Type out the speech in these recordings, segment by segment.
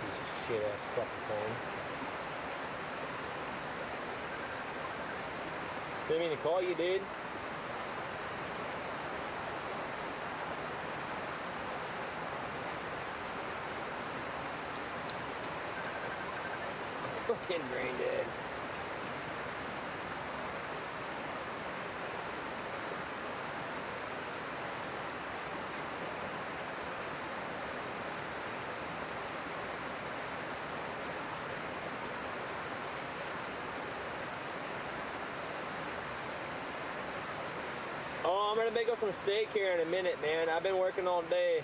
Piece of shit ass fucking phone. Didn't mean to call you, dude. Fucking brain dead. Oh, I'm gonna make up some steak here in a minute, man. I've been working all day.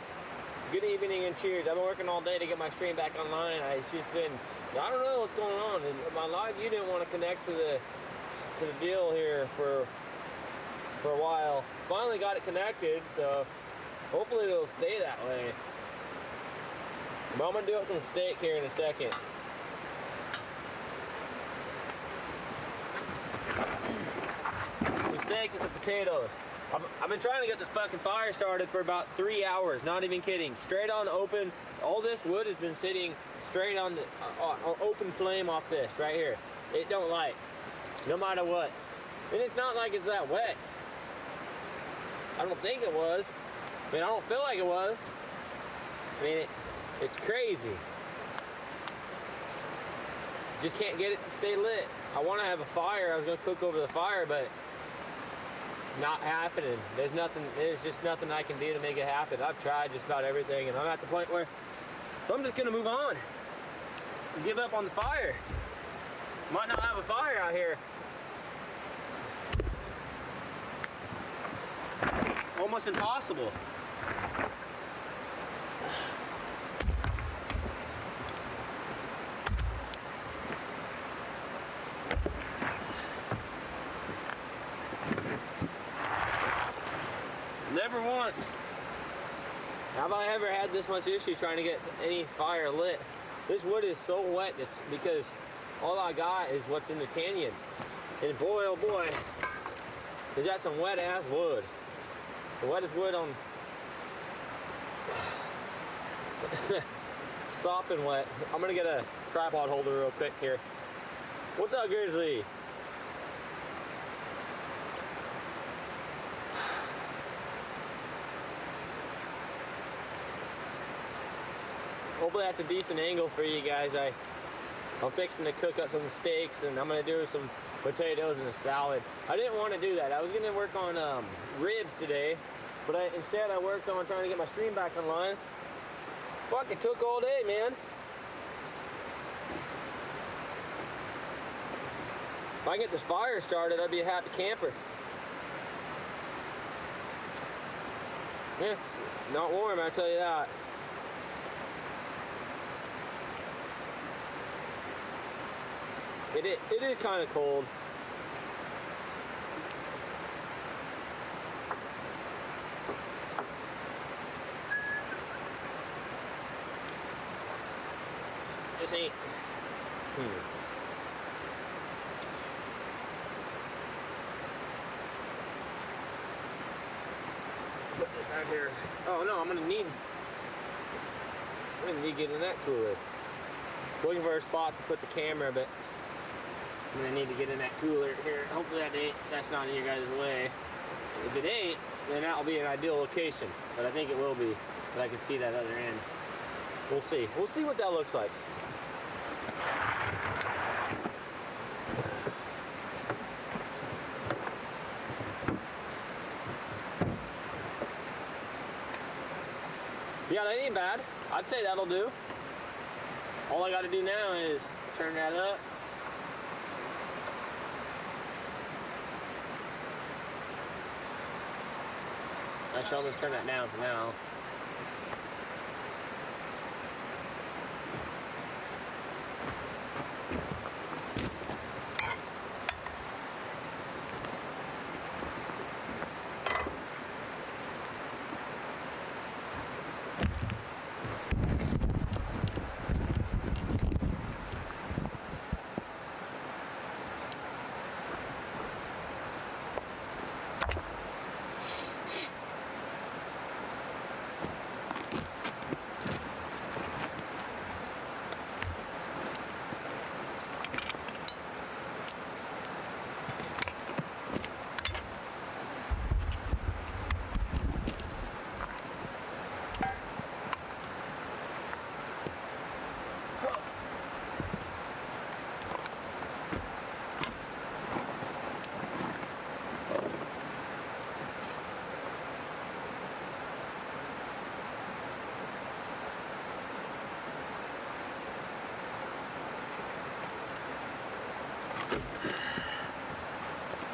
Good evening and cheers. I've been working all day to get my stream back online. It's just been, I don't know what's going on. In my live, you didn't want to connect to the deal here for a while. Finally got it connected, so hopefully it'll stay that way. But I'm gonna do up some steak here in a second. Some steak and some potatoes. I've been trying to get this fucking fire started for about 3 hours, not even kidding. Straight on open, all this wood has been sitting straight on the open flame off this right here. It don't light, no matter what. And it's not like it's that wet. I don't think it was. I mean, I don't feel like it was. I mean, it's crazy. Just can't get it to stay lit. I want to have a fire. I was gonna cook over the fire, but not happening. There's just nothing I can do to make it happen. I've tried just about everything, and I'm at the point where I'm just gonna move on and give up on the fire. Might not have a fire out here. Almost impossible. Never once have I ever had this much issue trying to get any fire lit. This wood is so wet because all I got is what's in the canyon. And boy, oh boy, is that some wet ass wood. The wettest wood on sopping wet. I'm gonna get a tripod holder real quick here. What's up, Grizzly? Hopefully that's a decent angle for you guys. I'm fixing to cook up some steaks, and I'm gonna do some potatoes and a salad. I didn't want to do that. I was gonna work on ribs today, but instead I worked on trying to get my stream back online. Fuck, it took all day, man. If I can get this fire started, I'd be a happy camper. Yeah, it's not warm, I'll tell you that. It is kind of cold. This ain't. Put this out here. Oh no, I'm gonna need to get in that cooler. Looking for a spot to put the camera, but I'm gonna need to get in that cooler here. Hopefully that's not in your guys' way. If it ain't, then that'll be an ideal location. But I think it will be. But I can see that other end. We'll see. We'll see what that looks like. Yeah, that ain't bad. I'd say that'll do. All I gotta do now is turn that up. Actually, I'm gonna turn that down for now.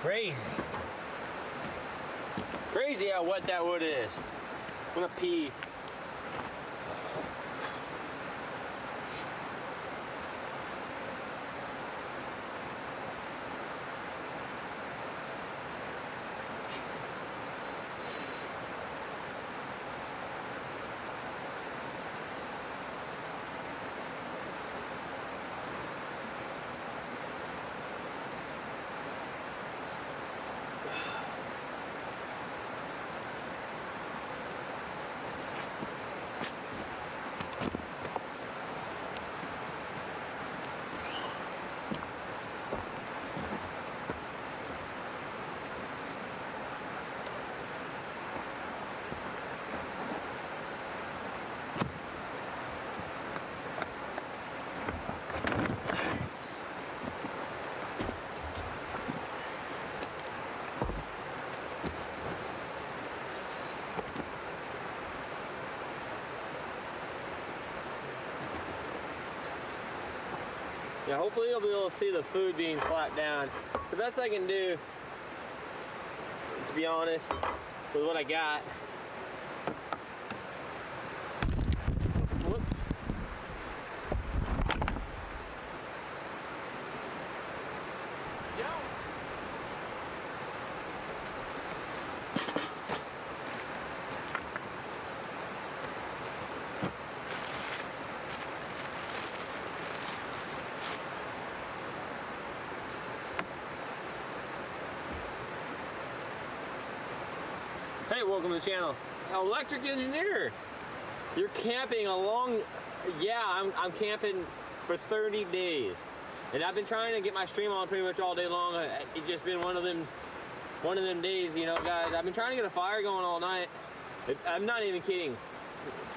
Crazy. Crazy how wet that wood is. I'm gonna pee. Yeah, hopefully you'll be able to see the food being clapped down. The best I can do, to be honest, with what I got. Whoops. Hey, welcome to the channel. Electric engineer. You're camping along. Yeah, I'm camping for 30 days, and I've been trying to get my stream on pretty much all day long. It's just been one of them days, you know, guys. I've been trying to get a fire going all night. I'm not even kidding.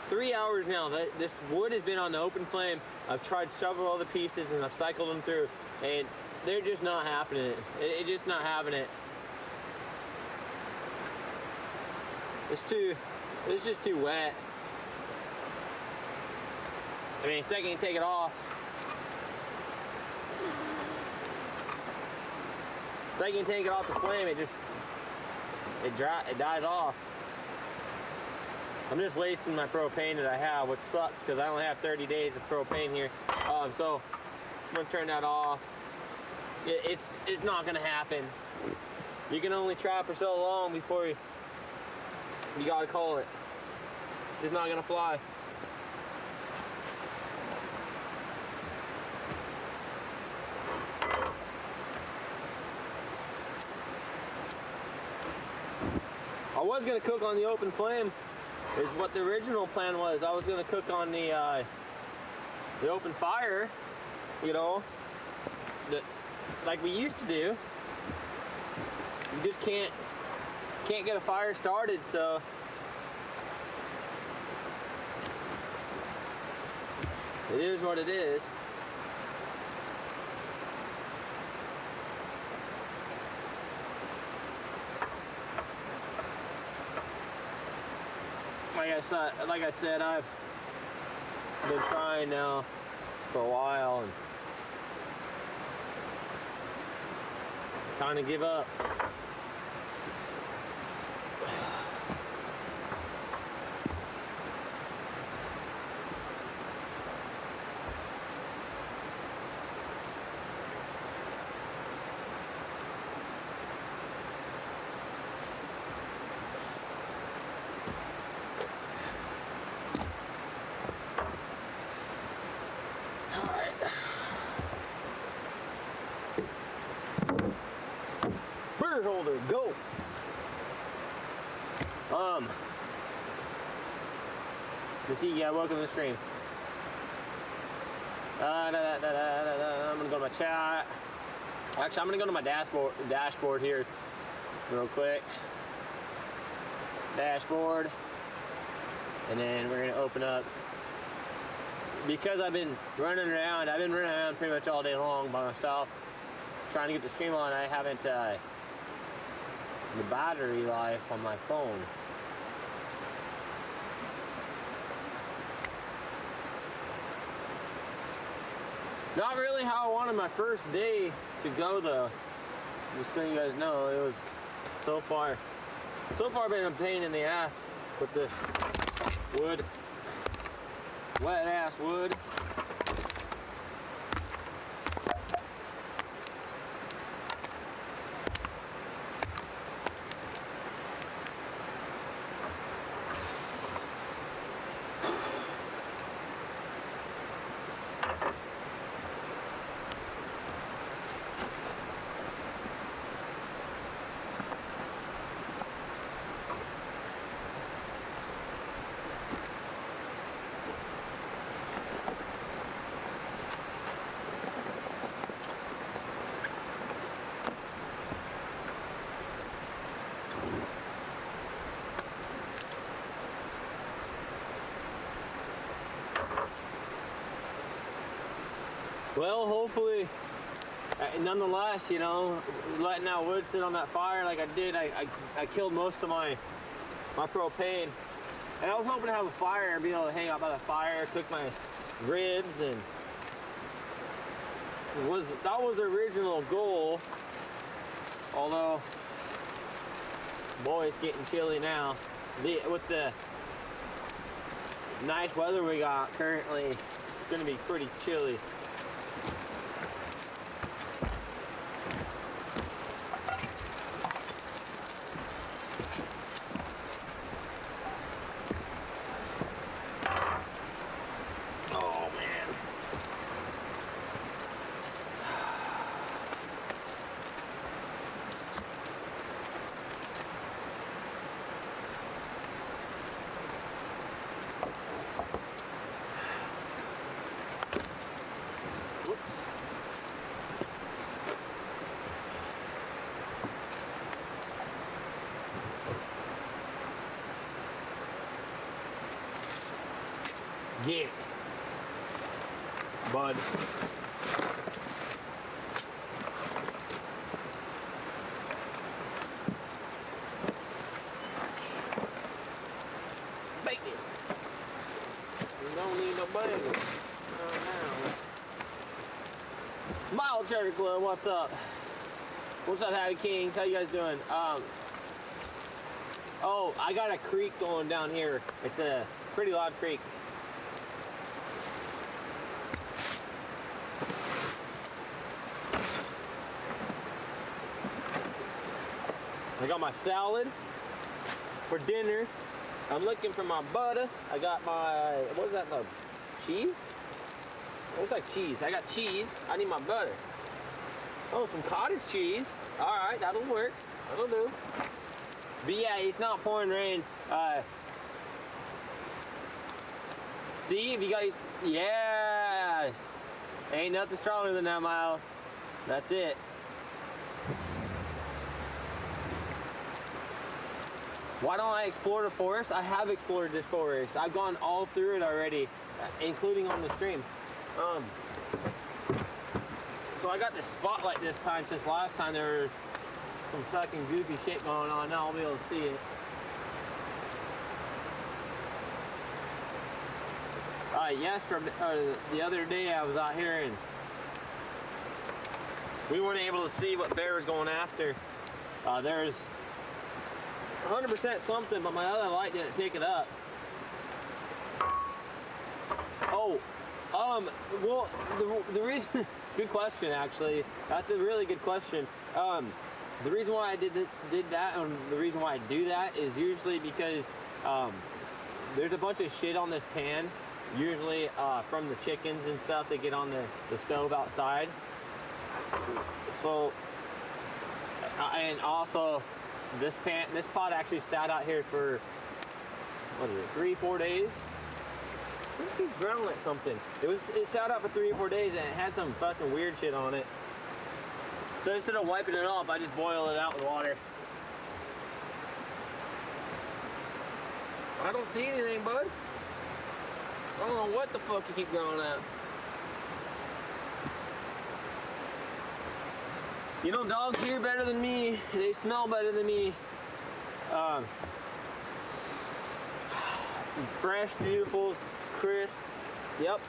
3 hours now. This wood has been on the open flame. I've tried several other pieces and I've cycled them through, and they're just not happening. It's just not having it. It's just too wet. I mean, the second you take it off, the flame, it dies off. I'm just wasting my propane that I have, which sucks because I only have 30 days of propane here. So I'm gonna turn that off. It's not gonna happen. You can only try for so long before you gotta call it. It's not gonna fly. I was gonna cook on the open flame, is what the original plan was. I was gonna cook on the open fire, you know, like we used to do. You just can't get a fire started, so it is what it is. Like I said, I've been trying now for a while and kind of give up. Holder, go. You see, yeah, welcome to the stream. I'm gonna go to my chat. Actually, I'm gonna go to my dashboard here real quick. Dashboard, and then we're gonna open up. Because I've been running around pretty much all day long by myself, trying to get the stream on. I haven't the battery life on my phone. Not really how I wanted my first day to go though. just so you guys know, it was so far been a pain in the ass with this wood, wet ass wood. Well, hopefully, nonetheless, you know, letting that wood sit on that fire like I did, I killed most of my propane. And I was hoping to have a fire and be able to hang out by the fire, cook my ribs, and that was the original goal. Although, boy, it's getting chilly now. With the nice weather we got currently, it's going to be pretty chilly. Get it, bud. Bacon. You don't need no bacon. Mild Cheddar Club, what's up? What's up, Happy Kings? How you guys doing? Oh, I got a creek going down here. It's a pretty loud creek. I got my salad for dinner. I'm looking for my butter. I got my, what is that, the cheese? It looks like cheese. I got cheese. I need my butter. Oh, some cottage cheese. All right, that'll work. That'll do. But yeah, it's not pouring rain. See, if you guys, yes. Ain't nothing stronger than that, Miles. That's it. Why don't I explore the forest? I have explored this forest. I've gone all through it already, including on the stream. So I got this spotlight this time, since last time there was some fucking goofy shit going on. Now I'll be able to see it. Yes, from the other day I was out here and we weren't able to see what bear was going after. There's 100% something, but my other light didn't pick it up. Oh, well, the reason, good question actually. That's a really good question. The reason why I did that, and the reason why I do that is usually because there's a bunch of shit on this pan, usually from the chickens and stuff that get on the stove outside. So, and also, this pot actually sat out here for, what is it, 3-4 days? I keep growling at something. It sat out for 3 or 4 days and it had some fucking weird shit on it. So instead of wiping it off, I just boil it out with water. I don't see anything, bud. I don't know what the fuck you keep growling at. You know, dogs hear better than me. They smell better than me. Fresh, beautiful, crisp. Yep.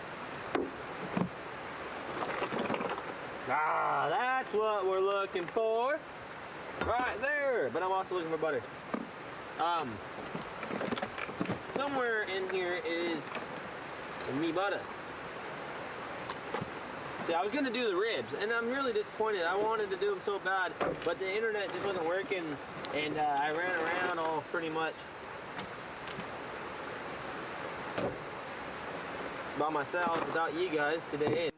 Ah, that's what we're looking for. Right there. But I'm also looking for butter. Somewhere in here is me butter. See, I was gonna do the ribs, and I'm really disappointed. I wanted to do them so bad, but the internet just wasn't working, and I ran around all pretty much by myself without you guys today.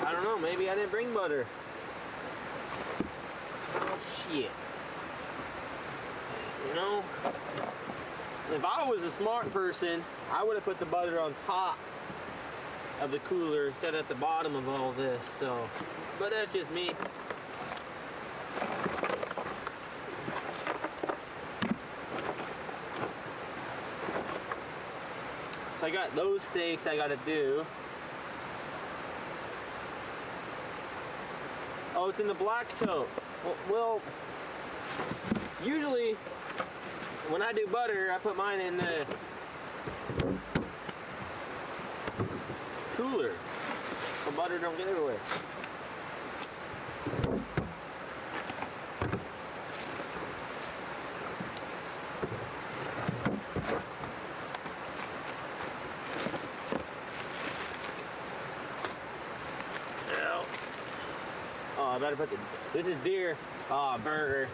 I don't know, maybe I didn't bring butter. Oh shit. You know, if I was a smart person, I would have put the butter on top of the cooler instead of at the bottom of all this, so, but that's just me. So I got those steaks I gotta do. Oh, it's in the black tote. Well, usually when I do butter, I put mine in the cooler so butter don't get everywhere. Oh, I better put this is deer. Oh, burger.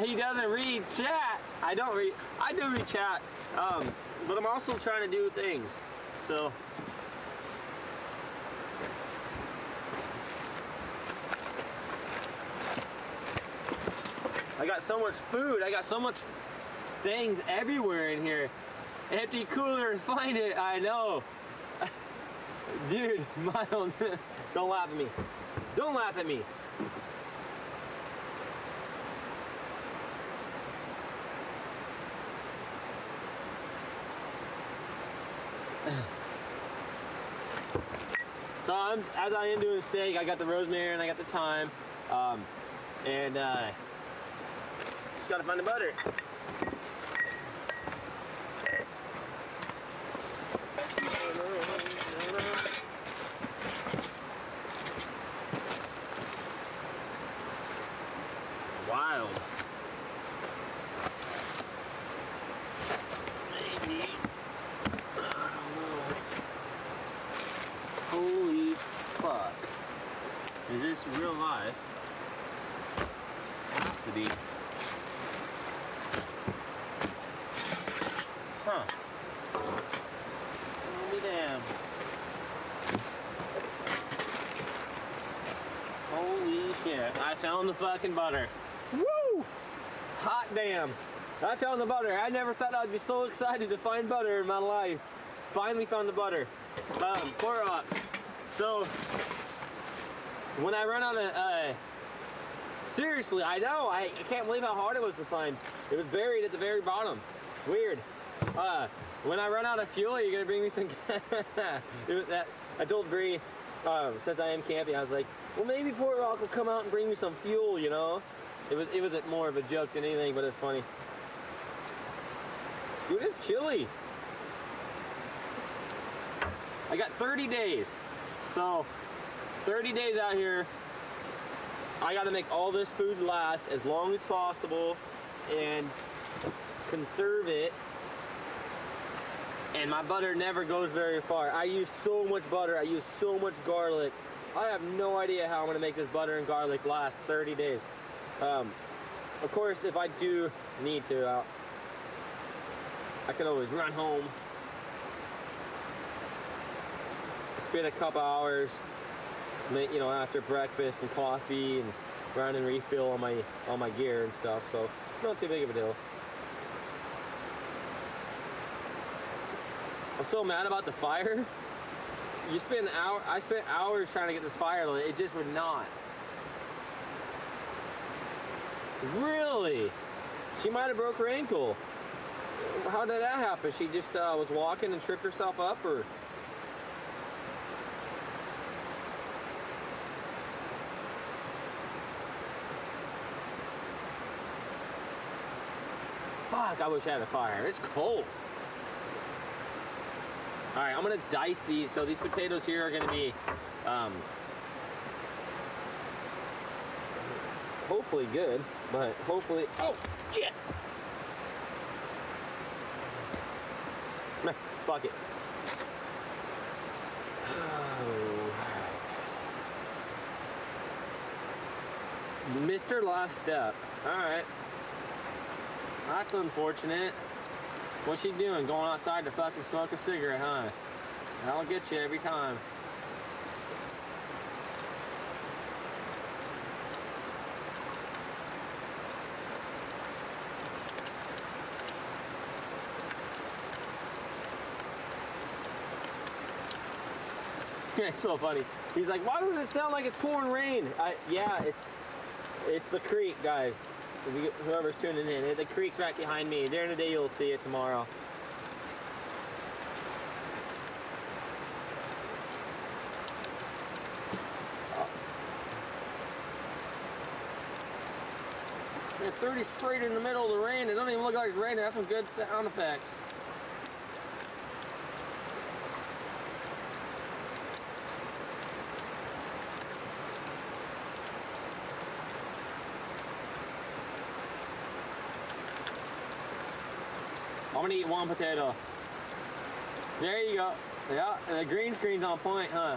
He doesn't read chat. I do read chat. But I'm also trying to do things. So I got so much food. I got so much things everywhere in here. Empty cooler and find it. I know. Dude, Miles, don't laugh at me. Don't laugh at me. So as I am doing steak, I got the rosemary and I got the thyme, and just gotta find the butter. Wild. Maybe. I don't know. Holy fuck. Is this real life? It has to be. Huh. Holy damn. Holy shit. I found the fucking butter. Woo! Hot damn. I found the butter. I never thought I'd be so excited to find butter in my life. Finally found the butter. Pour up. So, when I run out of, seriously, I know, I can't believe how hard it was to find. It was buried at the very bottom. Weird. When I run out of fuel, are you gonna bring me some I told Bree, since I am camping, I was like, well, maybe Port Rock will come out and bring me some fuel, you know? It was more of a joke than anything, but it's funny. Dude, it's chilly. I got 30 days. So, 30 days out here. I gotta make all this food last as long as possible and conserve it. And my butter never goes very far. I use so much butter. I use so much garlic. I have no idea how I'm gonna make this butter and garlic last 30 days. Of course, if I do need to, I can always run home, spend a couple hours, you know, after breakfast and coffee, and run and refill all my gear and stuff. So not too big of a deal. I'm so mad about the fire. I spent hours trying to get this fire lit. It just would not. Really? She might have broke her ankle. How did that happen? She just was walking and tripped herself up, or? Fuck, I wish I had a fire. It's cold. All right, I'm gonna dice these. So these potatoes here are gonna be hopefully good, but hopefully, oh shit. Meh, fuck it. Mr. Last Step. Alright. That's unfortunate. What's she doing? Going outside to fucking smoke a cigarette, huh? That'll get you every time. It's so funny. He's like, why does it sound like it's pouring rain? Yeah, it's the creek, guys. Whoever's tuning in, the creek's right behind me. During the day, you'll see it tomorrow. Yeah, 30 sprayed in the middle of the rain. It doesn't even look like it's raining. That's some good sound effects. I'm gonna eat one potato. There you go. Yeah, and the green screen's on point, huh?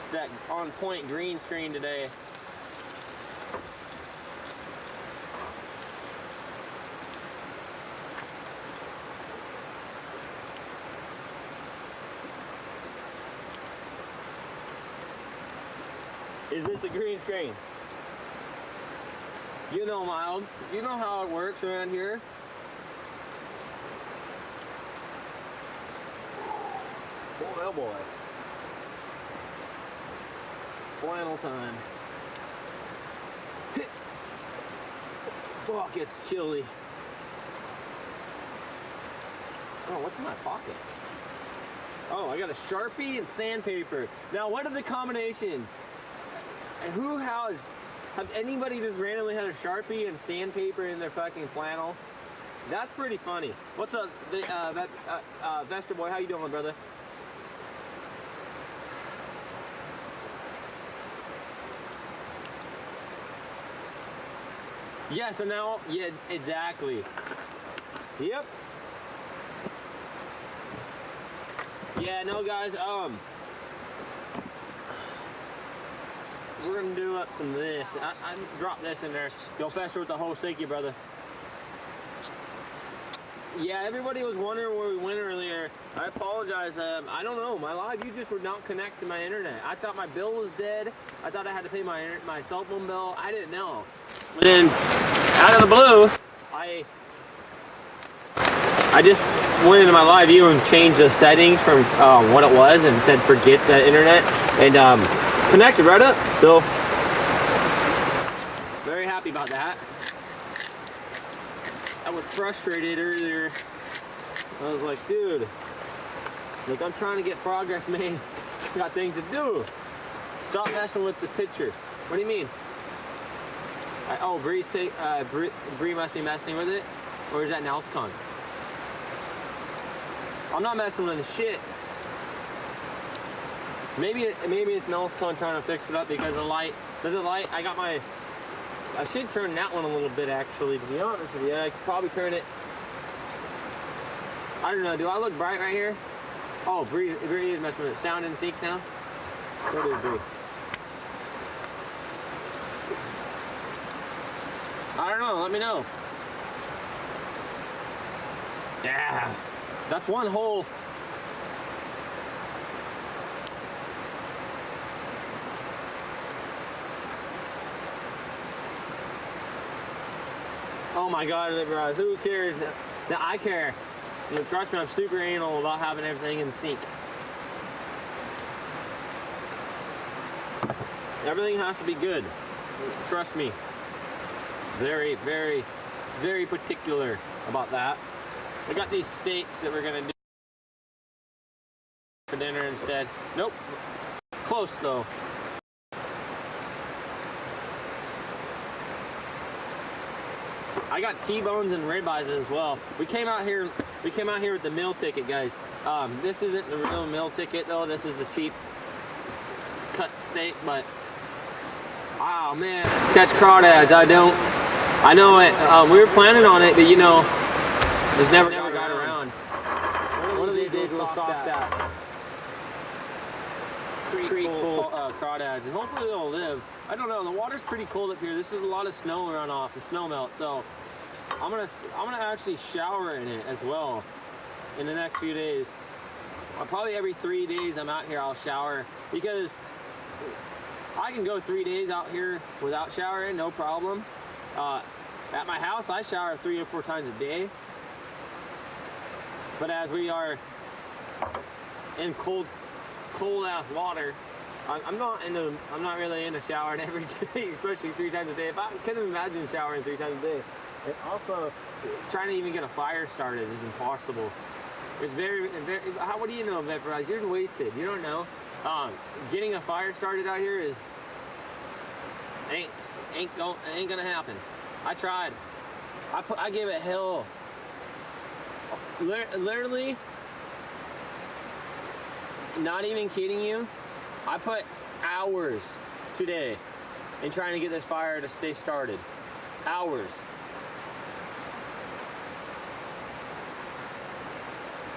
It's that on point green screen today. Is this a green screen? You know, Mild. You know how it works around here. Oh boy. Flannel time. Fuck, it's chilly. Oh, what's in my pocket? Oh, I got a Sharpie and sandpaper. Now, what are the combination? Who has... Have anybody just randomly had a Sharpie and sandpaper in their fucking flannel? That's pretty funny. What's up, Vester Boy? How you doing, brother? Yeah, so now, yeah, exactly. Yep. Yeah, no, guys, we're gonna do up some of this. I dropped this in there. Yo, Fester with the whole thank you, brother. Yeah, everybody was wondering where we went earlier. I apologize. I don't know. My live users would not connect to my internet. I thought my bill was dead. I thought I had to pay my cell phone bill. I didn't know. And then, out of the blue, I just went into my live view and changed the settings from what it was and said forget the internet. And connected right up, so very happy about that. I was frustrated earlier. I was like, dude, look, I'm trying to get progress made. I got things to do. Stop messing with the picture. What do you mean? Oh, Bree must be messing with it, or is that Nelscon? I'm not messing with the shit. Maybe it's Nelscon trying to fix it up because the light. Does the light? I should turn that one a little bit actually. To be honest with you, I could probably turn it. I don't know. Do I look bright right here? Oh, Bree is messing with it. Sound in sync now. So does Bree. I don't know. Let me know. Yeah, that's one hole. Oh my God, who cares? Now, I care. You know, trust me, I'm super anal about having everything in sync. Everything has to be good. Trust me. Very, very, very particular about that. I got these steaks that we're gonna do for dinner instead. Nope. Close though. I got T-bones and ribeyes as well. We came out here with the meal ticket, guys. This isn't the real meal ticket though. This is the cheap cut steak, but wow, man, that's crawdads. I know it. We were planning on it, but you know, just never got around. One of these days we'll stock that creek full crawdads, and hopefully they'll live. I don't know. The water's pretty cold up here. This is a lot of snow runoff, the snow melt. So I'm gonna actually shower in it as well in the next few days. Probably every 3 days I'm out here, I'll shower, because I can go 3 days out here without showering, no problem. At my house, I shower 3 or 4 times a day. But as we are in cold ass water, I'm not really into showering every day, especially 3 times a day. If I couldn't imagine showering 3 times a day. And also, trying to even get a fire started is impossible. It's very, what do you know, Vaporize? You're wasted. You don't know. Getting a fire started out here ain't gonna happen. I tried. I gave it hell. Literally, not even kidding you, I put hours today in trying to get this fire to stay started. Hours.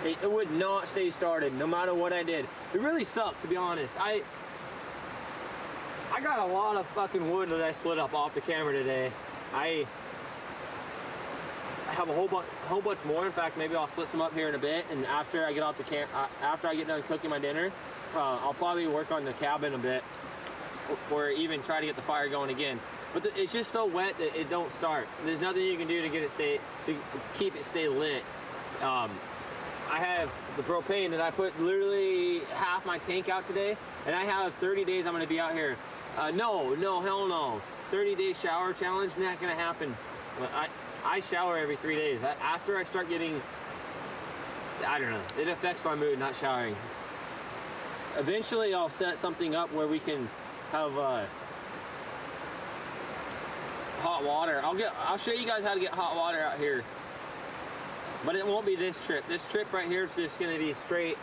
It would not stay started no matter what I did. It really sucked, to be honest. I got a lot of fucking wood that I split up off the camera today. I have a whole bunch more. In fact, maybe I'll split some up here in a bit, and after I get off the after I get done cooking my dinner, I'll probably work on the cabin a bit, or even try to get the fire going again. But it's just so wet that it don't start. There's nothing you can do to get it to keep it stay lit. I have the propane that I put literally half my tank out today, and I have 30 days I'm going to be out here. No, hell no. 30-day shower challenge, not going to happen. I shower every 3 days. After I start getting, I don't know, it affects my mood not showering. Eventually I'll set something up where we can have hot water. I'll show you guys how to get hot water out here. But it won't be this trip. This trip right here is just going to be straight.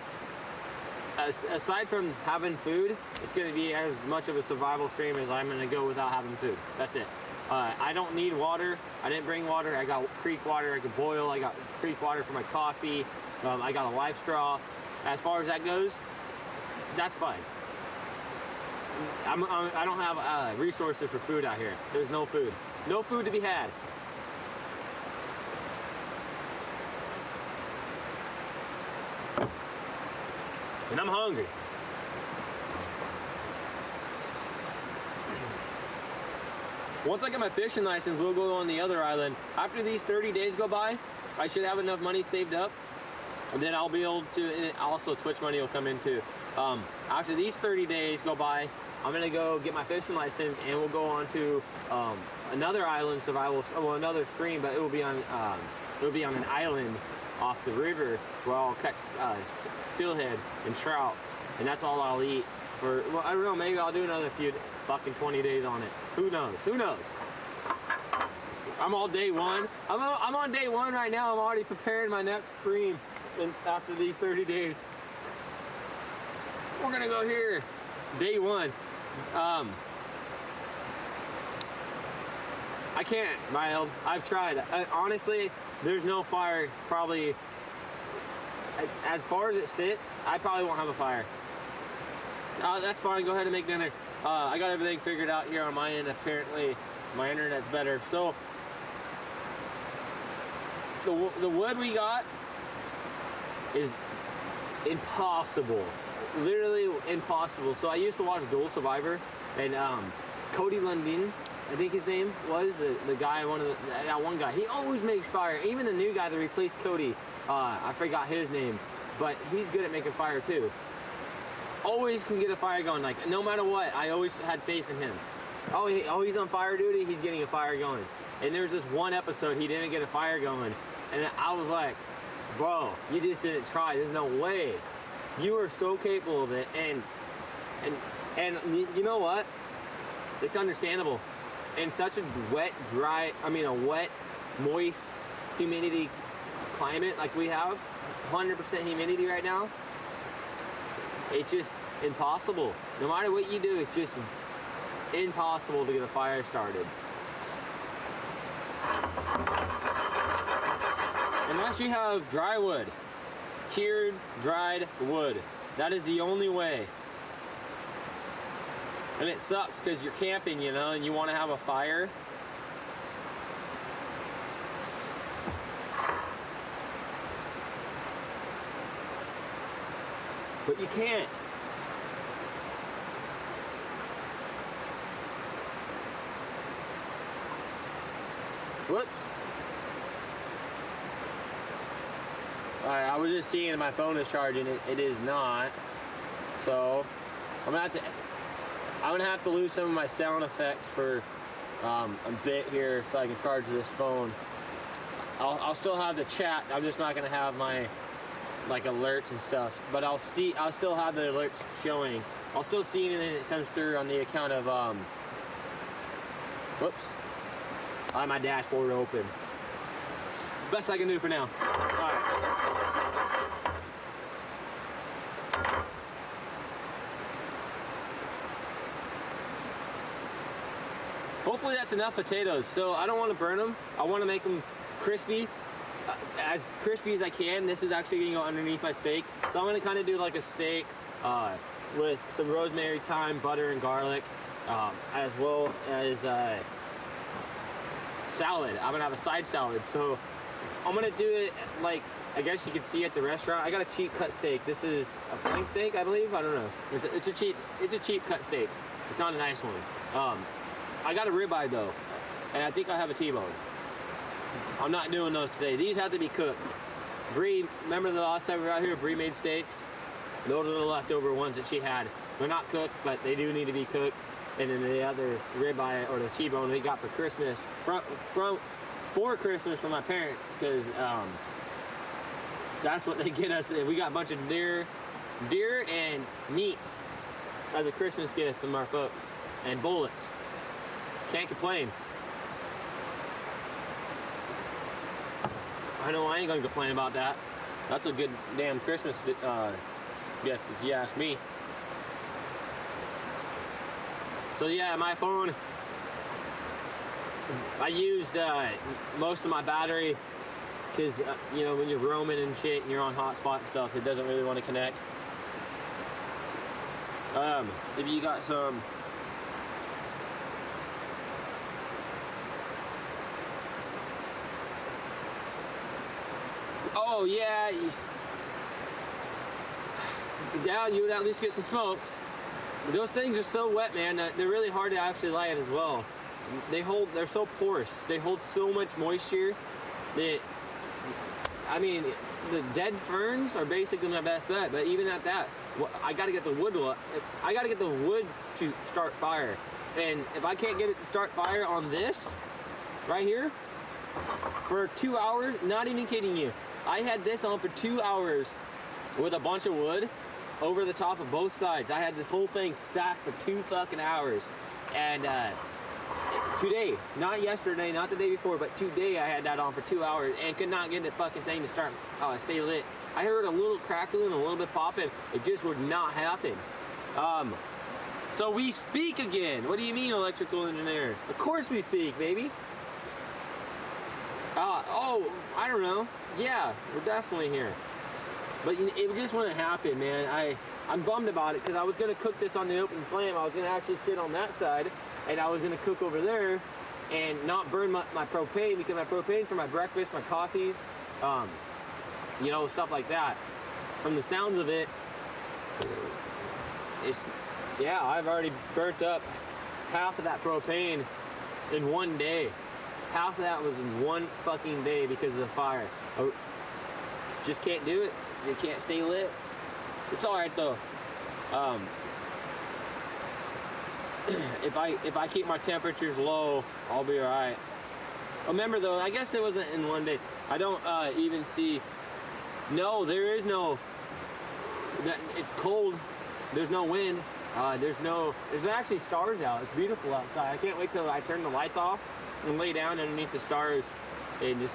Aside from having food, it's going to be as much of a survival stream as I'm going to go without having food. That's it. I don't need water. I didn't bring water. I got creek water I could boil. I got creek water for my coffee. I got a life straw. As far as that goes, that's fine. I don't have resources for food out here. There's no food. No food to be had. And I'm hungry. Once I get my fishing license, we'll go on the other island. After these 30 days go by, I should have enough money saved up, and then I'll be able to, and also Twitch money will come in too. After these 30 days go by, I'm gonna go get my fishing license, and we'll go on to another island survival, well, another stream, but it will be on an island off the river where I'll catch steelhead and trout, and that's all I'll eat for, well, I don't know, maybe I'll do another few fucking 20 days on it. Who knows? Who knows? I'm all day one. I'm on day one right now. I'm already preparing my next stream after these 30 days. We're gonna go here. Day one. I can't, Mild. I've tried. Honestly, there's no fire. Probably, as far as it sits, I probably won't have a fire. That's fine. Go ahead and make dinner. I got everything figured out here on my end. Apparently, my internet's better. So, the wood we got is impossible. Literally impossible. So I used to watch Dual Survivor, and Cody Lundin, I think his name was, the guy, that one guy, he always makes fire. Even the new guy that replaced Cody, I forgot his name, but he's good at making fire too. Always can get a fire going, like, no matter what, I always had faith in him. Oh, he's on fire duty, he's getting a fire going. And there's this one episode he didn't get a fire going, and I was like, bro, you just didn't try, there's no way. You are so capable of it, and you know what? It's understandable. In such a wet, moist humidity climate like we have, 100% humidity right now, it's just impossible. No matter what you do, it's just impossible to get a fire started. Unless you have dry wood, cured, dried wood. That is the only way. And it sucks because you're camping, you know, and you want to have a fire. But you can't. Whoops. Alright, I was just seeing if my phone is charging. It is not. So I'm gonna have to lose some of my sound effects for a bit here so I can charge this phone. I'll still have the chat. I'm just not gonna have my like alerts and stuff. But I'll still have the alerts showing. I'll still see it and it comes through on the account of whoops. I have my dashboard open. Best I can do for now. Alright. Hopefully that's enough potatoes. So I don't want to burn them. I want to make them crispy. As crispy as I can. This is actually going to go underneath my steak. So I'm going to kind of do like a steak with some rosemary, thyme, butter, and garlic. As well as salad. I'm going to have a side salad. So I'm going to do it like, I guess you can see at the restaurant. I got a cheap cut steak. This is a flank steak, I believe. I don't know. It's a cheap cut steak. It's not a nice one. I got a ribeye though, and I think I have a T-bone. I'm not doing those today. These have to be cooked. Bree, remember the last time we were out here, Bree made steaks? Those are the leftover ones that she had. They're not cooked, but they do need to be cooked. And then the other ribeye or the T-bone we got for Christmas, for Christmas from my parents, because that's what they get us. We got a bunch of deer and meat as a Christmas gift from our folks, and bullets. Can't complain. I know I ain't gonna complain about that. That's a good damn Christmas gift, if you ask me. So yeah, my phone, I used most of my battery because, you know, when you're roaming and shit and you're on hotspot and stuff, it doesn't really want to connect. If you got some oh yeah, you would at least get some smoke. Those things are so wet, man. They're really hard to actually light as well. They're so porous. They hold so much moisture that, I mean, the dead ferns are basically my best bet. But even at that, I got to get the wood. I got to get the wood to start fire. And if I can't get it to start fire on this right here for 2 hours, not even kidding you, I had this on for 2 hours with a bunch of wood over the top of both sides. I had this whole thing stacked for 2 fucking hours. And today, not yesterday, not the day before, but today I had that on for 2 hours and could not get the fucking thing to start stay lit. I heard a little crackling, a little bit popping. It just would not happen. So we speak again. What do you mean, electrical engineer? Of course we speak, baby. Oh, I don't know. Yeah, we're definitely here. But it just wouldn't happen, man. I'm bummed about it because I was going to cook this on the open flame. I was going to actually sit on that side and I was going to cook over there and not burn my propane, because my propane's for my breakfast, my coffees, you know, stuff like that. From the sounds of it, yeah, I've already burnt up half of that propane in one day. Half of that was in one fucking day because of the fire. I just can't do it. It can't stay lit. It's all right though. If I keep my temperatures low, I'll be all right. Remember though, I guess it wasn't in one day. I don't even see. No, there is no. It's cold. There's no wind. There's actually stars out. It's beautiful outside. I can't wait till I turn the lights off and lay down underneath the stars and just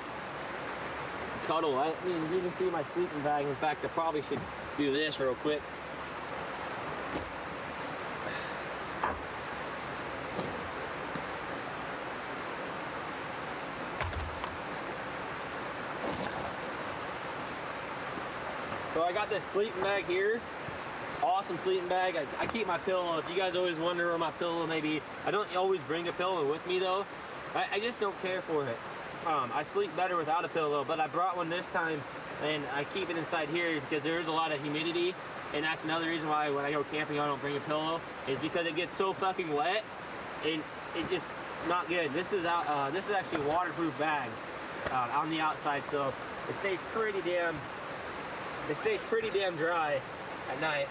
cuddle. I mean, you can see my sleeping bag. In fact, I probably should do this real quick. So I got this sleeping bag here. Awesome sleeping bag. I keep my pillow. If you guys always wonder where my pillow may be, I don't always bring a pillow with me though. I just don't care for it. I sleep better without a pillow, but I brought one this time and I keep it inside here because there is a lot of humidity, and that's another reason why when I go camping I don't bring a pillow, is because it gets so fucking wet and it just not good. This is actually a waterproof bag on the outside, so it stays pretty damn dry at night.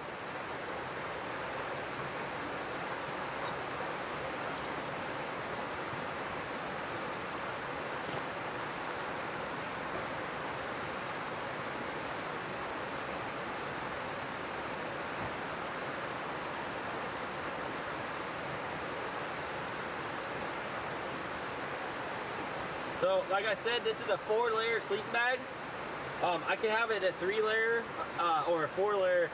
So, like I said, this is a 4-layer sleeping bag. I can have it at 3-layer or a 4-layer,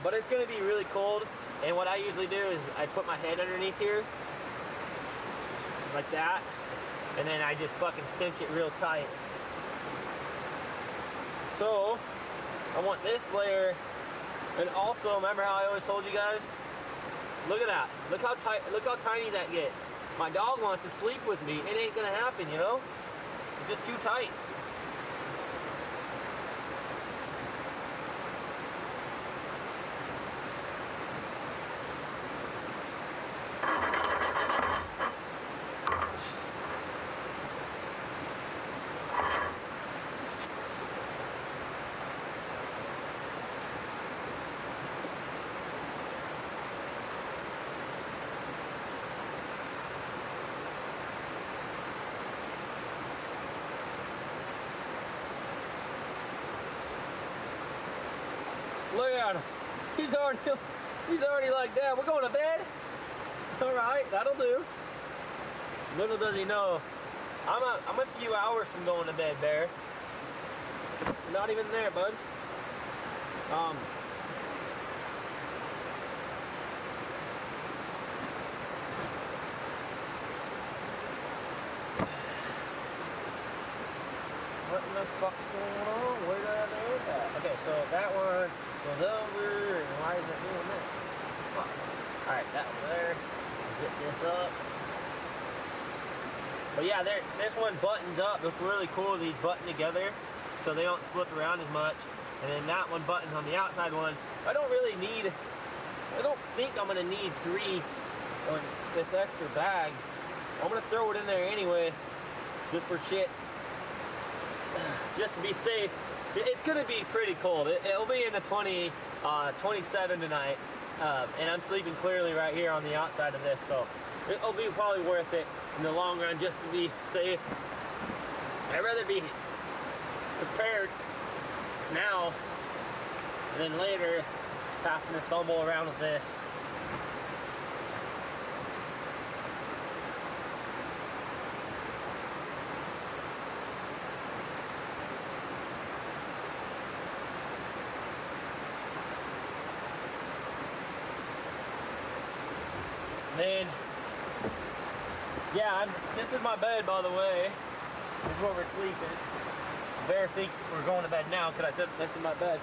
but it's going to be really cold. And what I usually do is I put my head underneath here, like that, and then I just fucking cinch it real tight. So, I want this layer, and also, remember how I always told you guys? Look at that. Look how tight. Look how tiny that gets. My dog wants to sleep with me. It ain't gonna happen, you know? It's just too tight. Look at him. He's already like that. We're going to bed? All right, that'll do. Little does he know, I'm a few hours from going to bed, Bear. Not even there, bud. What in the fuck's going on? Where did I do that? Okay, so that one goes over, and why is it doing that? Fuck. Alright, that one there. Zip this up. But yeah, this one buttons up. Looks really cool. These button together so they don't slip around as much. And then that one buttons on the outside one. I don't think I'm gonna need 3 on this extra bag. I'm gonna throw it in there anyway, just for shits. Just to be safe. It's gonna be pretty cold. It'll be in the 27 tonight. And I'm sleeping clearly right here on the outside of this, so it'll be probably worth it in the long run just to be safe. I'd rather be prepared now than later having to fumble around with this. Then, yeah, this is my bed, by the way. This is where we're sleeping. Bear thinks we're going to bed now because I said this is my bed.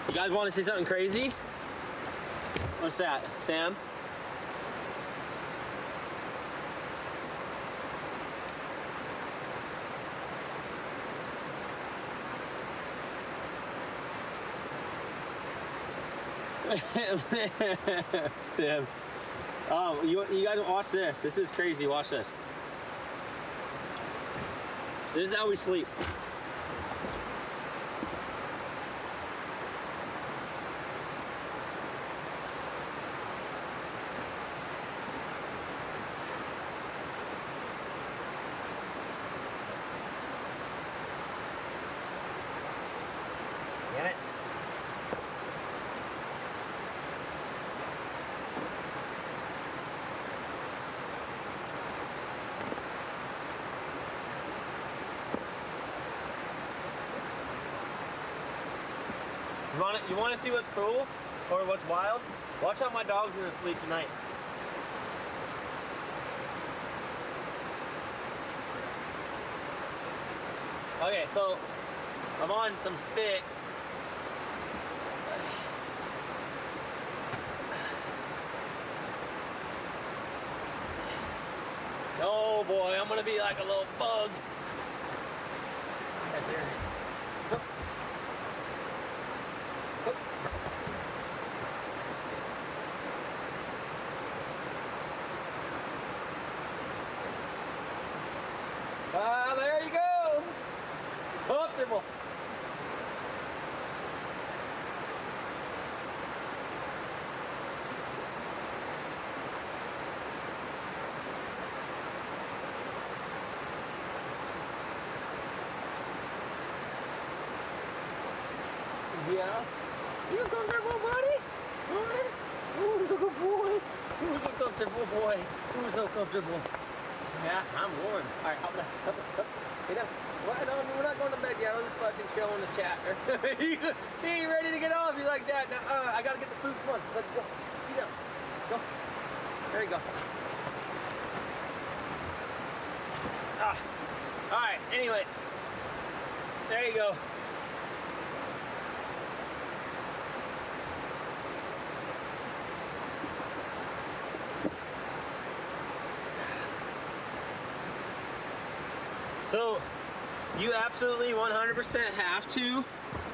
You guys want to see something crazy? What's that, Sam? Sam. You guys watch this. This is crazy. Watch this. This is how we sleep. Get it? You want to see what's cool or what's wild? Watch how my dog's gonna sleep tonight. Okay, so I'm on some sticks. Oh boy, I'm gonna be like a little bug. There you go. Comfortable. Yeah. You comfortable, buddy? Who's a good boy? Who's a comfortable boy? Who's so comfortable? Yeah, I'm warm. All right, up. Get up. Well, no, we're not going to bed yet. I'll just fucking chill in the chat. He ain't ready to get off. He's like that. Now, I gotta get the food. Come on, let's go. Get up. Go. There you go. All right. Anyway, there you go. So, you absolutely 100% have to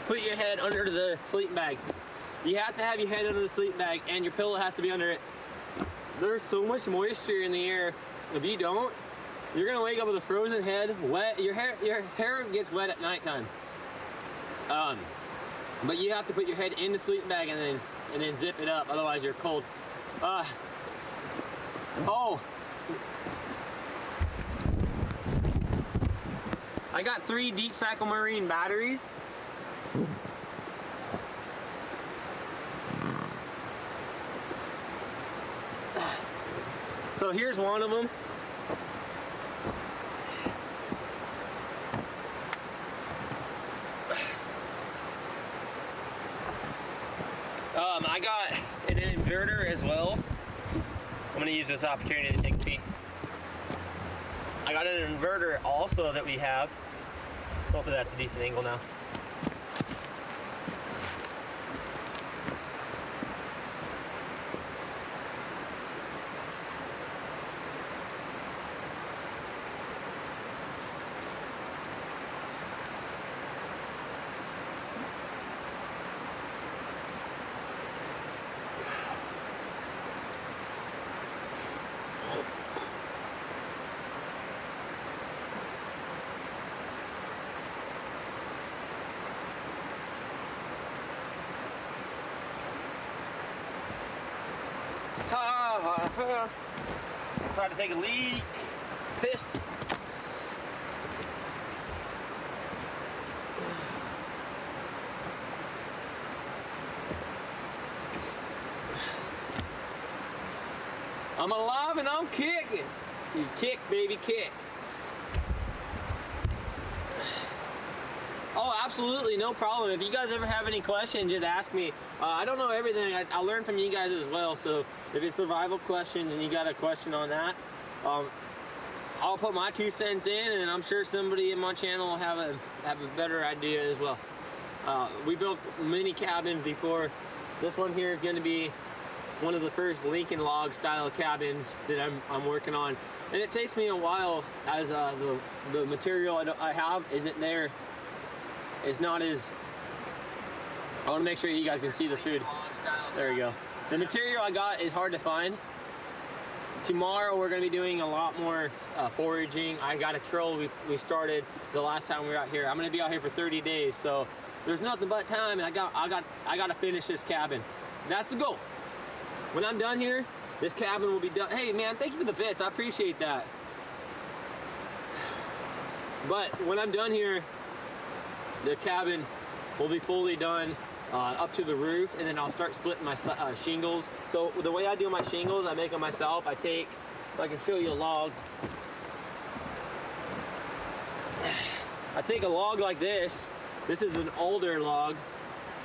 put your head under the sleeping bag. You have to have your head under the sleeping bag, and your pillow has to be under it. There's so much moisture in the air. If you don't, you're gonna wake up with a frozen head, wet. Your hair gets wet at nighttime. But you have to put your head in the sleeping bag and then zip it up. Otherwise, you're cold. Oh. I got 3 Deep Cycle Marine batteries. So here's one of them. I got an inverter as well. I'm gonna use this opportunity to take a peek. I got an inverter also that we have. Hopefully that's a decent angle now. Try to take a leak. Piss. I'm alive and I'm kicking. You kick, baby, kick. Oh, absolutely, no problem. If you guys ever have any questions, just ask me. I don't know everything. I learn from you guys as well. So if it's survival questions and you got a question on that, I'll put my 2 cents in, and I'm sure somebody in my channel will have a better idea as well. We built mini cabins before. This one here is going to be one of the first Lincoln log style cabins that I'm working on, and it takes me a while as the material I have isn't there. It's not as. I want to make sure you guys can see the food. There we go. The material I got is hard to find. Tomorrow we're going to be doing a lot more foraging. I got a trail we started the last time we were out here. I'm going to be out here for 30 days, so there's nothing but time, and I got to finish this cabin. That's the goal. When I'm done here, this cabin will be done. Hey man, thank you for the bits. I appreciate that. But when I'm done here, the cabin will be fully done up to the roof, and then I'll start splitting my shingles. So the way I do my shingles, I make them myself. I take, if I can show you a log. I take a log like this. This is an older log,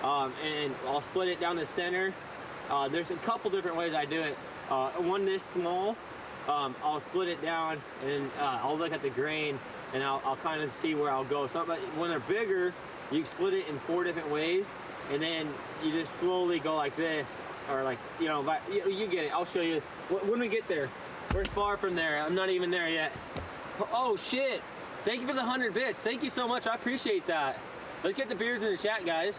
and I'll split it down the center. There's a couple different ways I do it. One this small, I'll split it down, and I'll look at the grain, and I'll kind of see where I'll go. So when they're bigger, you split it in 4 different ways, and then you just slowly go like this, or like, you know, you get it. I'll show you when we get there. We're far from there. I'm not even there yet. Oh shit! Thank you for the 100 bits. Thank you so much. I appreciate that. Let's get the beers in the chat, guys.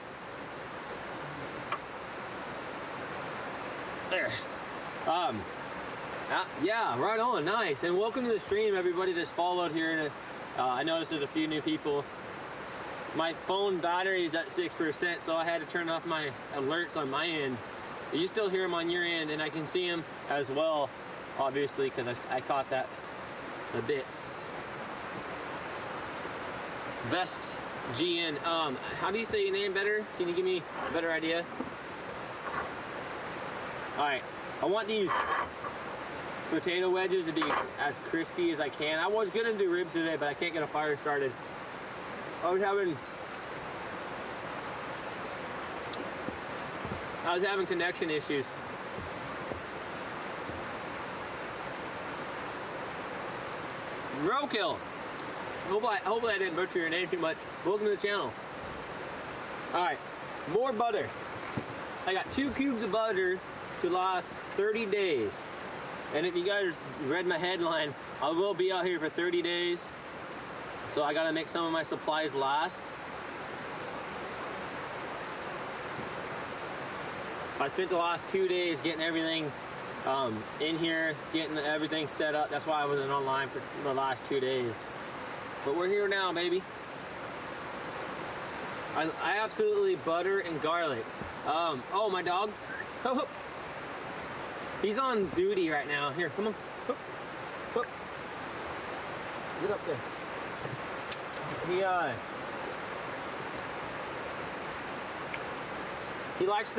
There. Yeah, right on. Nice. And welcome to the stream, everybody that's followed here. I noticed there's a few new people. My phone battery is at 6%, so I had to turn off my alerts on my end. You still hear them on your end, and I can see them as well, obviously, because I caught that, the bits. Vest GN. How do you say your name better? Can you give me a better idea? Alright, I want these potato wedges to be as crispy as I can. I was gonna do ribs today, but I can't get a fire started. I was having connection issues. Roadkill. Hopefully I didn't butcher your name too much. Welcome to the channel. Alright, more butter. I got 2 cubes of butter to last 30 days. And if you guys read my headline, I will be out here for 30 days. So I gotta make some of my supplies last. I spent the last 2 days getting everything in here, getting everything set up. That's why I wasn't online for the last 2 days. But we're here now, baby. I absolutely butter and garlic. Oh, my dog. Oh, he's on duty right now. Here, come on. Get up there. He likes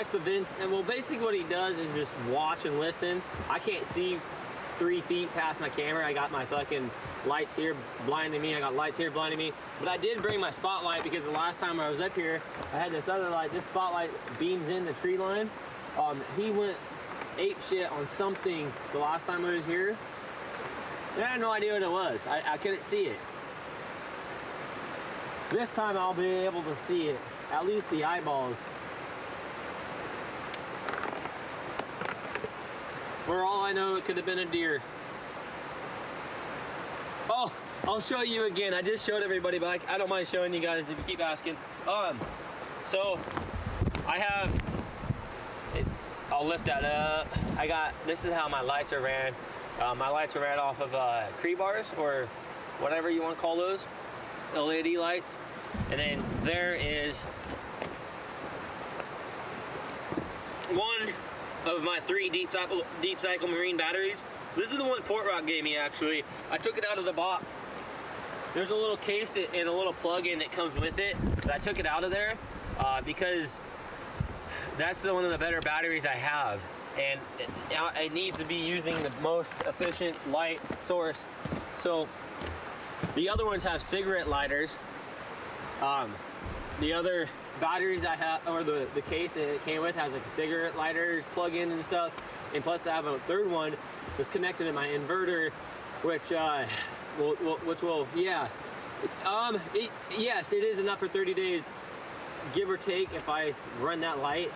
the vent, and well, basically what he does is just watch and listen. I can't see 3 feet past my camera. I got my fucking lights here blinding me. I got lights here blinding me. But I did bring my spotlight because the last time I was up here, I had this other light. This spotlight beams in the tree line. He went ape shit on something the last time I was here. And I had no idea what it was. I couldn't see it. This time I'll be able to see it. At least the eyeballs. For all I know, it could have been a deer. Oh, I'll show you again. I just showed everybody, but I don't mind showing you guys if you keep asking. So I have, I'll lift that up. This is how my lights are ran. My lights are ran off of Cree bars, or whatever you want to call those, LED lights. And then there is one of my 3 deep cycle marine batteries. This is the one Port Rock gave me, actually. I took it out of the box. There's a little case and a little plug-in that comes with it, but I took it out of there because that's one of the better batteries I have, and it needs to be using the most efficient light source. So the other ones have cigarette lighters. The other batteries I have, or the case that it came with, has like a cigarette lighter plug-in and stuff, and plus I have a third one that's connected to my inverter, which will yes, it is enough for 30 days, give or take, if I run that light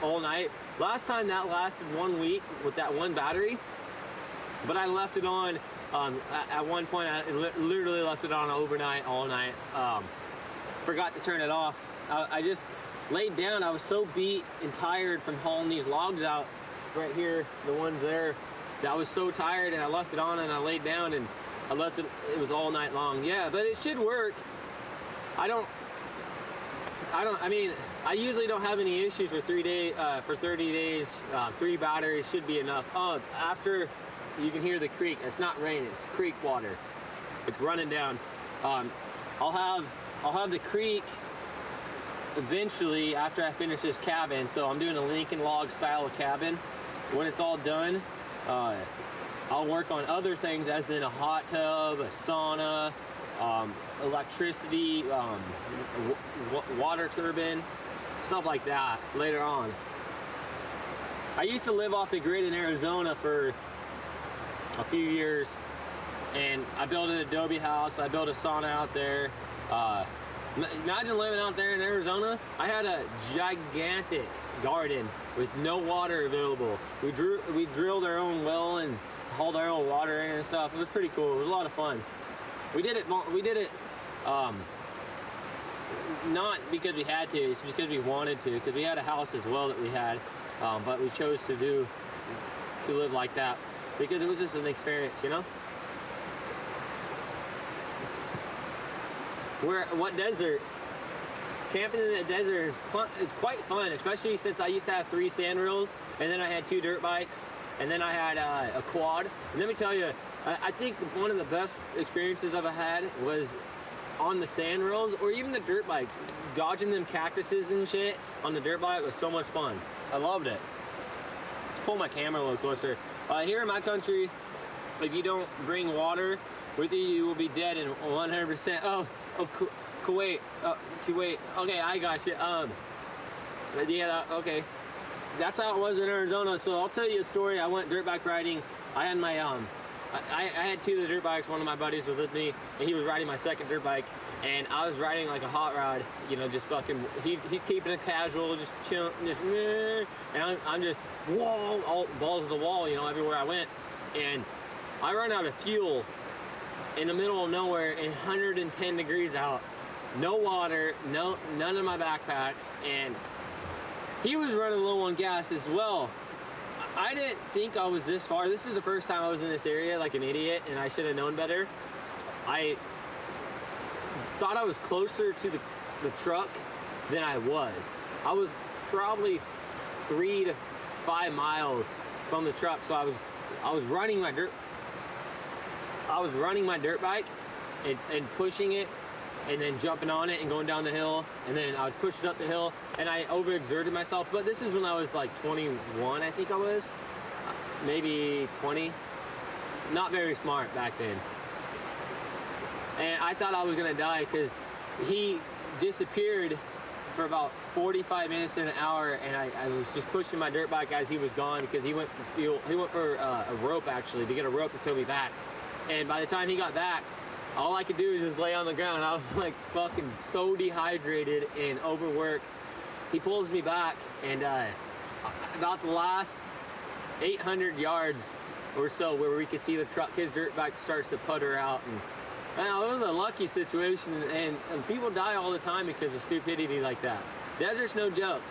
all night. Last time that lasted 1 week with that one battery, but I left it on at one point. I literally left it on overnight, all night. Forgot to turn it off. laid down. I was so beat and tired from hauling these logs out right here, the ones there, that I was so tired, and I left it on and I laid down and I left it. It was all night long. Yeah, but it should work. I mean, I usually don't have any issues for 3 days. For 30 days, 3 batteries should be enough. After you can hear the creek. It's not rain. It's creek water. It's running down. I'll have the creek eventually after I finish this cabin. So I'm doing a Lincoln log style cabin. When it's all done, I'll work on other things, as in a hot tub, a sauna, electricity, water turbine, stuff like that later on. I used to live off the grid in Arizona for a few years, and I built an adobe house. I built a sauna out there. Imagine living out there in Arizona. I had a gigantic garden with no water available. We drilled our own well and hauled our own water in and stuff. It was pretty cool. It was a lot of fun. We did it not because we had to, it's because we wanted to, because we had a house as well that we had, but we chose to live like that because it was just an experience, you know? What desert? Camping in the desert is quite fun, especially since I used to have 3 sand reels, and then I had 2 dirt bikes, and then I had a quad. And let me tell you, I think one of the best experiences I've had was on the sand reels, or even the dirt bike. Dodging them cactuses and shit on the dirt bike was so much fun. I loved it. Let's pull my camera a little closer. Here in my country, if you don't bring water with you, you will be dead in 100%. Oh, Kuwait. Kuwait. Okay, I got you. Yeah, okay. That's how it was in Arizona. So I'll tell you a story. I went dirt bike riding. I had my I had 2 of the dirt bikes. One of my buddies was with me, and he was riding my second dirt bike, and I was riding like a hot rod, you know, just fucking. He's keeping it casual, just chilling, just and I'm just all balls to the wall, you know, everywhere I went, and I run out of fuel in the middle of nowhere, and 110 degrees out, no water, none in my backpack, and he was running low on gas as well. I didn't think I was this far. This is the first time I was in this area like an idiot, and I should have known better. I thought I was closer to the truck than I was. I was probably 3 to 5 miles from the truck, so I was running my dirt bike and pushing it, and then jumping on it and going down the hill, and then I would push it up the hill, and I overexerted myself. But this is when I was like 21, I think I was, maybe 20. Not very smart back then. And I thought I was gonna die because he disappeared for about 45 minutes to an hour, and I was just pushing my dirt bike as he was gone because he went for fuel. He went for a rope, actually, to get a rope to tow me back. And by the time he got back, all I could do was just lay on the ground. I was like fucking so dehydrated and overworked. He pulls me back, and about the last 800 yards or so, where we could see the truck, his dirt bike starts to putter out. And man, it was a lucky situation, and people die all the time because of stupidity like that. Desert's no joke.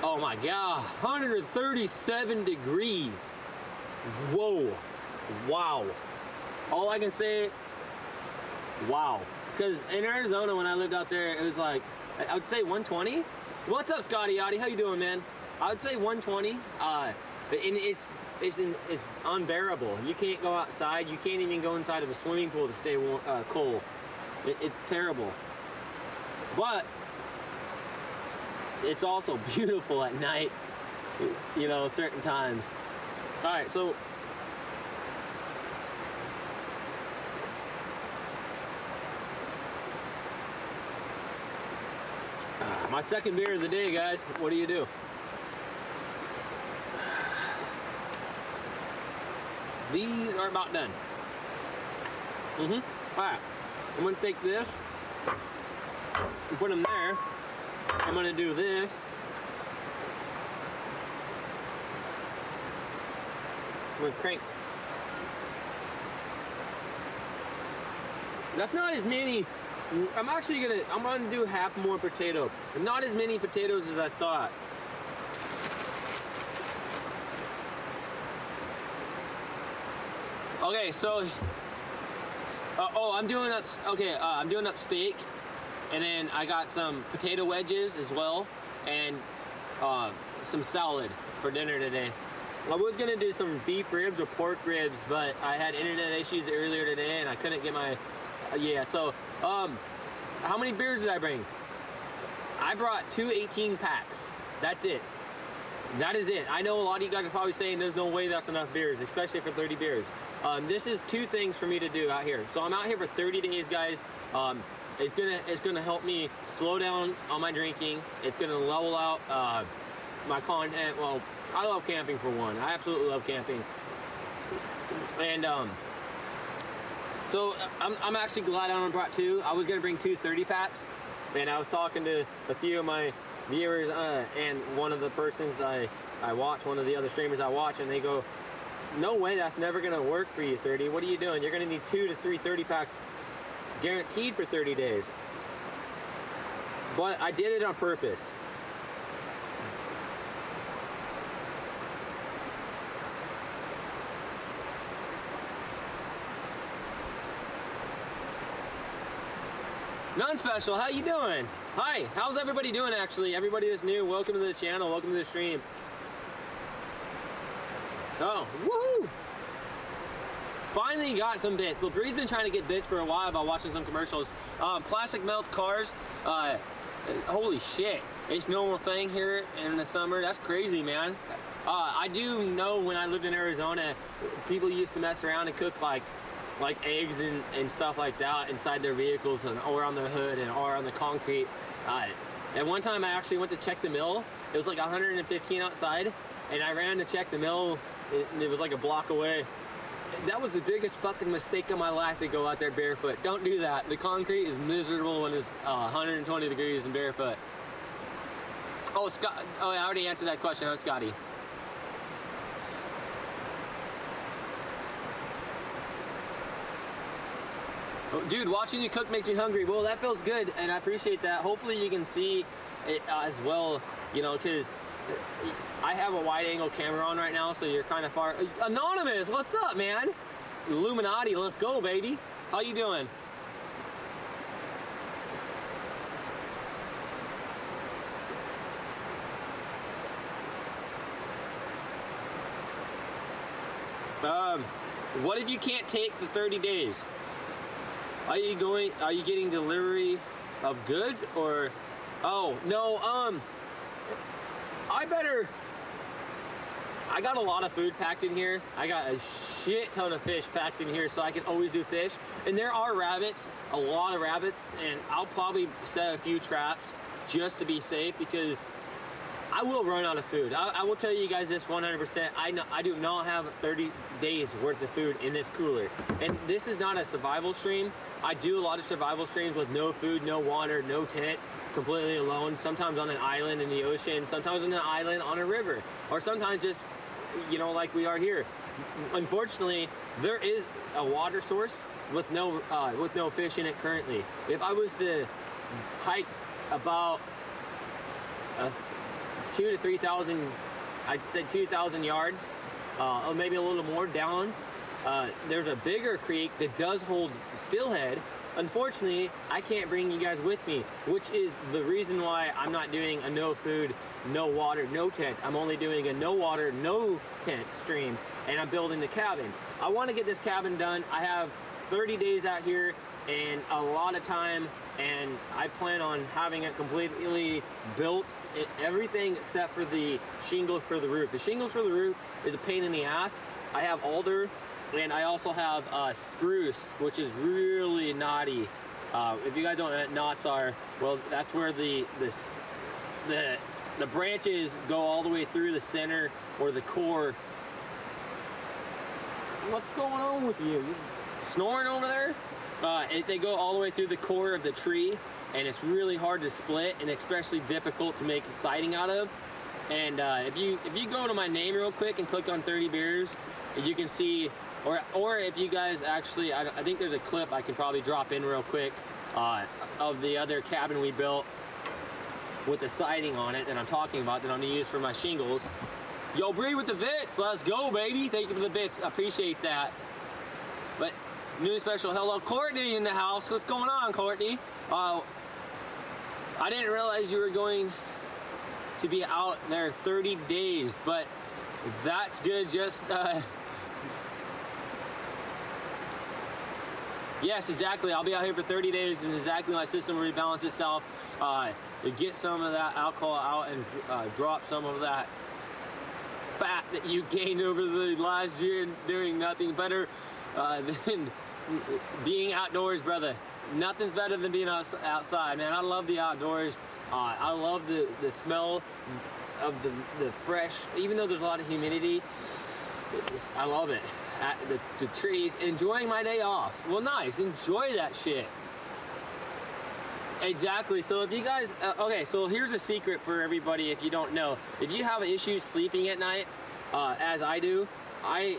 Oh my God, 137 degrees. Whoa, wow. All I can say, wow. Because in Arizona, when I lived out there, it was like, I would say 120. What's up, Scotty Yachty? How you doing, man? I would say 120. And it's unbearable. You can't go outside. You can't even go inside of a swimming pool to stay cold. It's terrible. But it's also beautiful at night, you know, certain times. All right, so my second beer of the day, guys. What do you do? These are about done. All right, I'm gonna take this and put them there. I'm gonna do this. I'm gonna crank. That's not as many I'm gonna do half more potato. Not as many potatoes as I thought. Okay, so I'm doing up steak, and then I got some potato wedges as well, and some salad for dinner today. I was gonna do some beef ribs or pork ribs, but I had internet issues earlier today, and I couldn't get my So, how many beers did I bring? I brought 2 18 packs. That's it. That is it. I know a lot of you guys are probably saying there's no way that's enough beers, especially for 30 beers. This is 2 things for me to do out here. So I'm out here for 30 days, guys. It's gonna help me slow down on my drinking. It's gonna level out my content. Well, I love camping for one. I absolutely love camping. And so I'm actually glad I only brought 2. I was gonna bring 2 30 packs, and I was talking to a few of my viewers and one of the persons I watch, one of the other streamers I watch, and they go, no way, that's never gonna work for you, 30. What are you doing? You're gonna need 2 to 3 30 packs guaranteed for 30 days. But I did it on purpose. None special, how you doing? Hi, how's everybody doing actually? Everybody that's new, welcome to the channel, welcome to the stream. Oh, woohoo! Finally got some bits. So Bree's been trying to get bits for a while by watching some commercials. Plastic melts cars. Holy shit. It's a normal thing here in the summer. That's crazy, man. I do know when I lived in Arizona, people used to mess around and cook like eggs and stuff like that inside their vehicles or on the hood or on the concrete. And one time I actually went to check the mill. It was like 115 outside, and I ran to check the mill. It was like a block away. That was the biggest fucking mistake of my life, to go out there barefoot. Don't do that. The concrete is miserable when it's 120 degrees and barefoot. Oh, Scott. Oh, I already answered that question. Oh, Scotty. Oh, dude, watching you cook makes me hungry. Well, that feels good, and I appreciate that. Hopefully you can see it as well, you know, because I have a wide angle camera on right now, so you're kind of far. Anonymous, what's up, man? Illuminati, let's go, baby. How you doing? What if you can't take the 30 days? Are you getting delivery of goods or? Oh, no, I got a lot of food packed in here. I got a shit ton of fish packed in here, so I can always do fish. And there are rabbits, a lot of rabbits, and I'll probably set a few traps just to be safe, because I will run out of food. I will tell you guys this 100%. I do not have 30 days worth of food in this cooler. And this is not a survival stream. I do a lot of survival streams with no food, no water, no tent, completely alone, sometimes on an island in the ocean, sometimes on an island on a river, or sometimes just, you know, like we are here. Unfortunately, there is a water source with no fish in it currently. If I was to hike about 2,000 to 3,000, I'd say 2,000 yards, or maybe a little more down, there's a bigger creek that does hold steelhead. Unfortunately, I can't bring you guys with me, which is the reason why I'm not doing a no food, no water, no tent. I'm only doing a no water, no tent stream, and I'm building the cabin. I want to get this cabin done. I have 30 days out here and a lot of time, and I plan on having it completely built, everything except for the shingles for the roof. The shingles for the roof is a pain in the ass. I have alder, and I also have spruce, which is really knotty. If you guys don't know what knots are, well, that's where the branches go all the way through the center or the core. What's going on with you? You snoring over there? They go all the way through the core of the tree, and it's really hard to split, and especially difficult to make siding out of. And if you go to my name real quick and click on 30 beers, you can see, or if you guys actually, I think there's a clip I can probably drop in real quick of the other cabin we built with the siding on it that I'm talking about that I'm gonna use for my shingles. Yo, Bree with the bits, let's go, baby. Thank you for the bits, I appreciate that. But new special hello, Courtney in the house. What's going on, Courtney? I didn't realize you were going to be out there 30 days, but that's good. Just yes, exactly. I'll be out here for 30 days, and exactly my system will rebalance itself to get some of that alcohol out and drop some of that fat that you gained over the last year doing nothing better than being outdoors, brother. Nothing's better than being outside, man. I love the outdoors. I love the smell of the fresh, even though there's a lot of humidity, I love it. The trees, enjoying my day off. Well, nice, enjoy that shit. Exactly, so if you guys, okay, so here's a secret for everybody if you don't know. If you have issues sleeping at night, as I do, I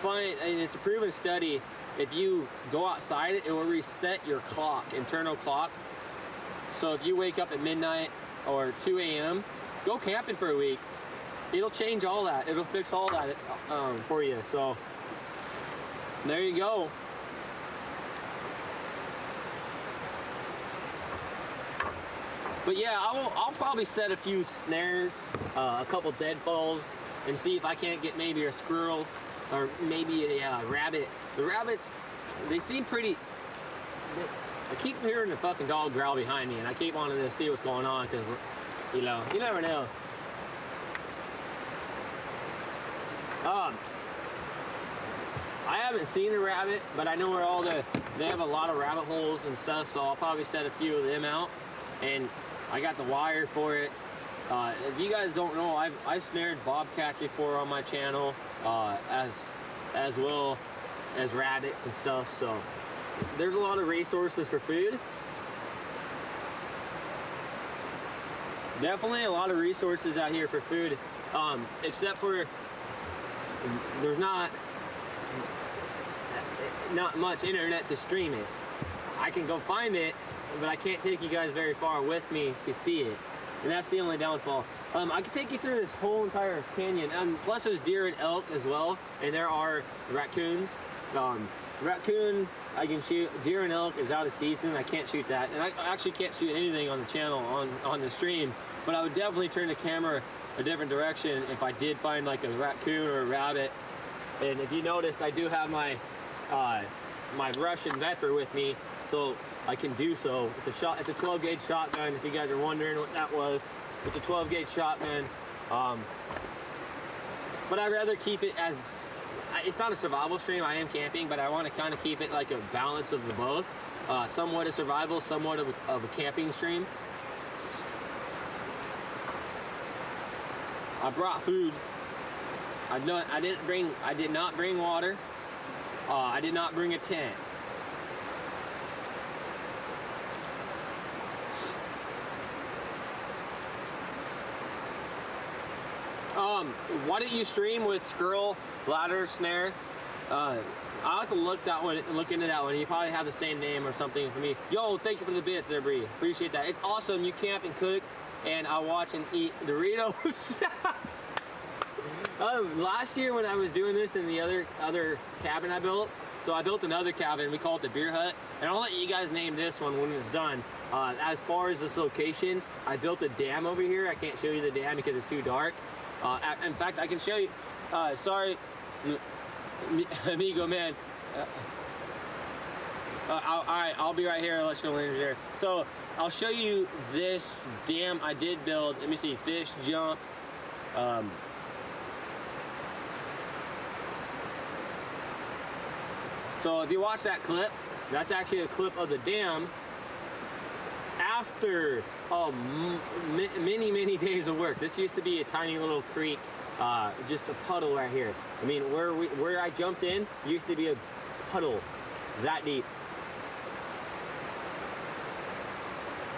find, and it's a proven study, if you go outside, it will reset your clock, internal clock. So if you wake up at midnight or 2 a.m., go camping for a week. It'll change all that. It'll fix all that for you. So there you go. But yeah, I'll probably set a few snares, a couple deadfalls, and see if I can't get maybe a squirrel or maybe a rabbit. The rabbits, they seem pretty. I keep hearing the fucking dog growl behind me, and I keep wanting to see what's going on because, you know, you never know. I haven't seen a rabbit, but I know where all they have a lot of rabbit holes and stuff, so I'll probably set a few of them out. And I got the wire for it. If you guys don't know, I've snared bobcats before on my channel, as well as rabbits and stuff, so there's a lot of resources for food. Definitely a lot of resources out here for food, except for there's not much internet to stream it. I can go find it, but I can't take you guys very far with me to see it, and that's the only downfall. I can take you through this whole entire canyon, and plus there's deer and elk as well, and there are raccoons. Raccoon I can shoot. Deer and elk is out of season. I can't shoot that, and I actually can't shoot anything on the channel on the stream, but I would definitely turn the camera a different direction if I did find like a raccoon or a rabbit. And if you notice, I do have my my Russian Vepr with me, so I can do so. It's a 12 gauge shotgun, if you guys are wondering what that was. It's a 12 gauge shotgun, but I'd rather keep it as, it's not a survival stream. I am camping, but I want to kind of keep it like a balance of the both. Somewhat a survival, somewhat of a camping stream. I brought food. I did not bring water. I did not bring a tent. Why don't you stream with squirrel, ladder, snare? I'll have to look into that one. You probably have the same name or something for me. Yo, thank you for the bits there, Bree. Appreciate that. It's awesome. You camp and cook, and I watch and eat Doritos. Last year when I was doing this in the other cabin I built, so I built another cabin. We call it the Beer Hut, and I'll let you guys name this one when it's done. As far as this location, I built a dam over here. I can't show you the dam because it's too dark. In fact, I can show you. Sorry, amigo, man. Alright, I'll be right here. I'll let you know when you're there. So, I'll show you this dam I did build. Let me see. Fish, jump. So, if you watch that clip, that's actually a clip of the dam after many days of work. This used to be a tiny little creek, just a puddle right here. I mean, where I jumped in used to be a puddle that deep.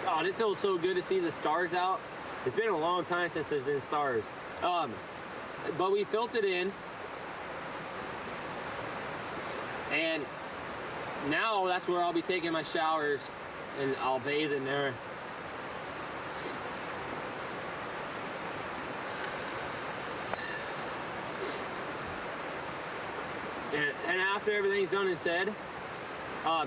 Oh, it feels so good to see the stars out. It's been a long time since there's been stars. But we filled it in, and now that's where I'll be taking my showers and I'll bathe in there. And after everything's done and said,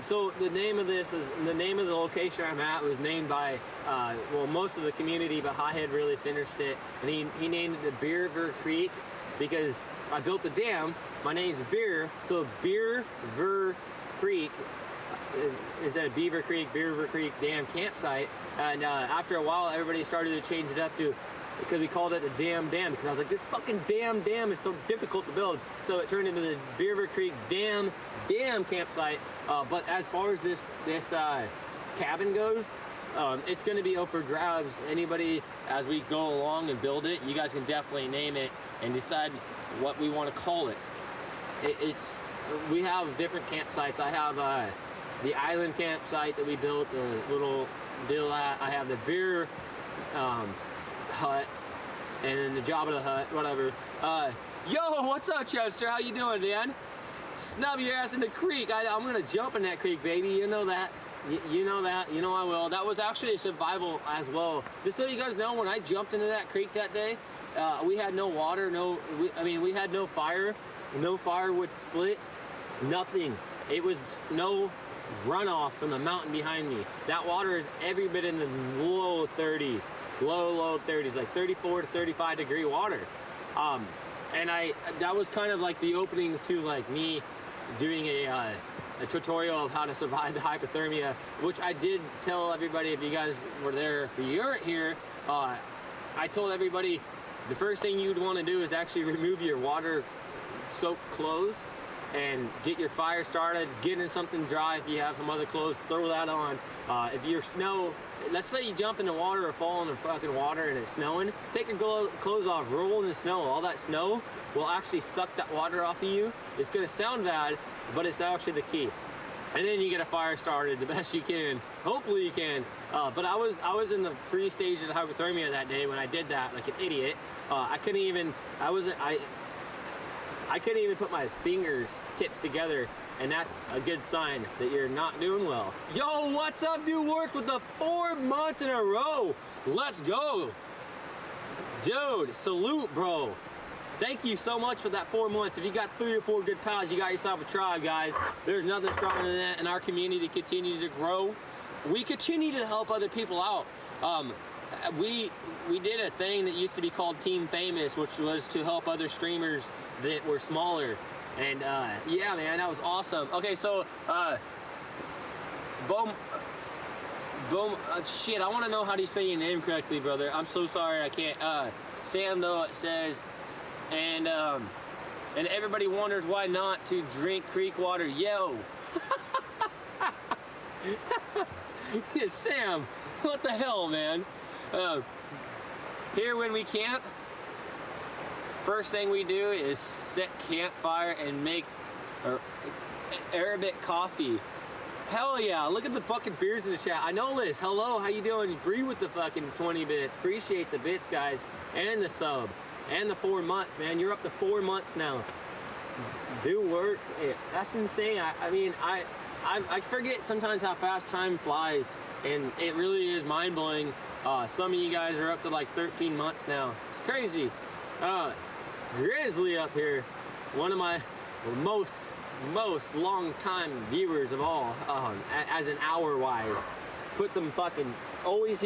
so the name of this is, the name of the location I'm at was named by, well, most of the community, but Hothead really finished it. And he named it the Beaver Creek because I built the dam. My name's Beer, so Beaver Creek, instead of Beaver Creek, Beaver Creek Dam Campsite. And after a while, everybody started to change it up to, because we called it a dam, because I was like, this fucking dam is so difficult to build. So it turned into the Beaver Creek Dam Campsite. But as far as this cabin goes, it's going to be up for grabs. Anybody, as we go along and build it, you guys can definitely name it and decide what we want to call it. We have different campsites. I have the island campsite that we built, the little deal at. I have the beer hut, and then the Jabba the Hut, whatever. Yo, what's up, Chester? How you doing, man? Snub your ass in the creek. I'm gonna jump in that creek, baby. You know that. You know that. You know I will. That was actually a survival as well. Just so you guys know, when I jumped into that creek that day, we had no water, we had no fire, no firewood split, nothing. It was snow runoff from the mountain behind me. That water is every bit in the low 30s, low 30s, like 34 to 35 degree water. And that was kind of like the opening to like me doing a tutorial of how to survive the hypothermia, which I did tell everybody. If you guys were there, if you weren't here, I told everybody the first thing you'd want to do is actually remove your water soaked clothes and get your fire started, get in something dry. If you have some other clothes, throw that on. If you're snow, let's say you jump in the water or fall in the fucking water and it's snowing, take your clothes off, roll in the snow. All that snow will actually suck that water off of you. It's gonna sound bad, but it's actually the key. And then you get a fire started the best you can. Hopefully you can. But I was in the pre-stages of hypothermia that day when I did that, like an idiot. I couldn't even put my fingers tipped together, and that's a good sign that you're not doing well. Yo, what's up, dude? Worked with the 4 months in a row. Let's go. Dude, salute, bro. Thank you so much for that 4 months. If you got 3 or 4 good pals, you got yourself a tribe, guys. There's nothing stronger than that, and our community continues to grow. We continue to help other people out. We did a thing that used to be called Team Famous, which was to help other streamers that were smaller. And yeah, man, that was awesome. Okay, so shit, I want to know how to say your name correctly, brother. I'm so sorry, I can't. Sam, though, it says, and everybody wonders why not to drink creek water. Yo. Yeah, Sam, what the hell, man? Here when we camp, first thing we do is set campfire and make Arabic coffee. Hell yeah, look at the fucking beers in the chat. I know Liz, hello, how you doing? Agree with the fucking 20 bits. Appreciate the bits, guys, and the sub, and the 4 months, man. You're up to 4 months now. Do work. That's insane. I forget sometimes how fast time flies, and it really is mind-blowing. Some of you guys are up to like 13 months now. It's crazy. Grizzly up here, one of my most long-time viewers of all, as an hour-wise. Put some fucking, always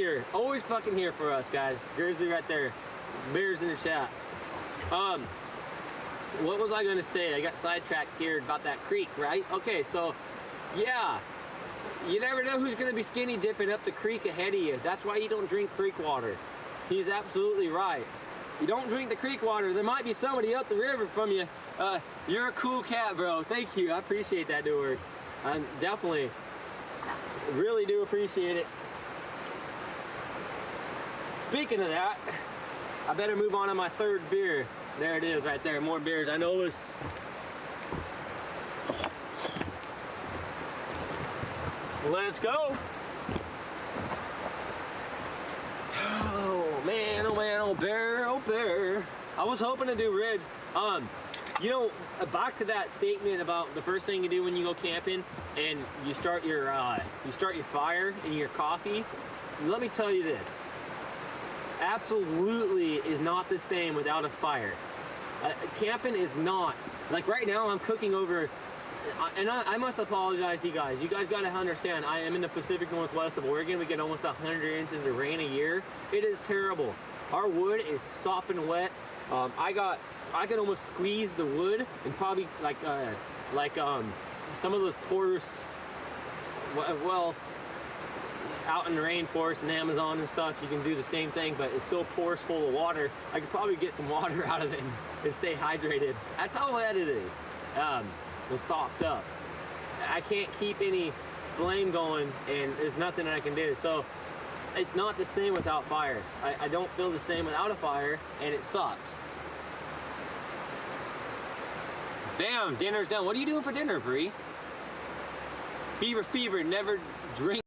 fucking here for us, guys. Grizzly right there. Bears in the chat. What was I gonna say? I got sidetracked here about that creek, right? Okay, so, yeah. You never know who's gonna be skinny dipping up the creek ahead of you. That's why you don't drink creek water. He's absolutely right. You don't drink the creek water. There might be somebody up the river from you. You're a cool cat, bro. Thank you. I appreciate that, Newark. I definitely, really do appreciate it. Speaking of that, I better move on to my 3rd beer. There it is right there. More beers. I know it's... Let's go. Oh man, oh man, oh bear, oh bear. I was hoping to do ribs. You know, back to that statement about the first thing you do when you go camping and you start your fire and your coffee. Let me tell you this. Absolutely is not the same without a fire. Camping is not. Like right now I'm cooking over, and I must apologize to you guys. You guys got to understand, I am in the Pacific Northwest of Oregon. We get almost 100 inches of rain a year. It is terrible. Our wood is sopping wet. I can almost squeeze the wood and probably like some of those forests, well, out in the rainforest and Amazon and stuff, you can do the same thing, but it's so porous full of water, I could probably get some water out of it and stay hydrated. That's how wet it is. It's sopped up. I can't keep any flame going, and there's nothing I can do. So it's not the same without fire. I don't feel the same without a fire, and it sucks. Damn, dinner's done. What are you doing for dinner, Bree? Fever, never drink.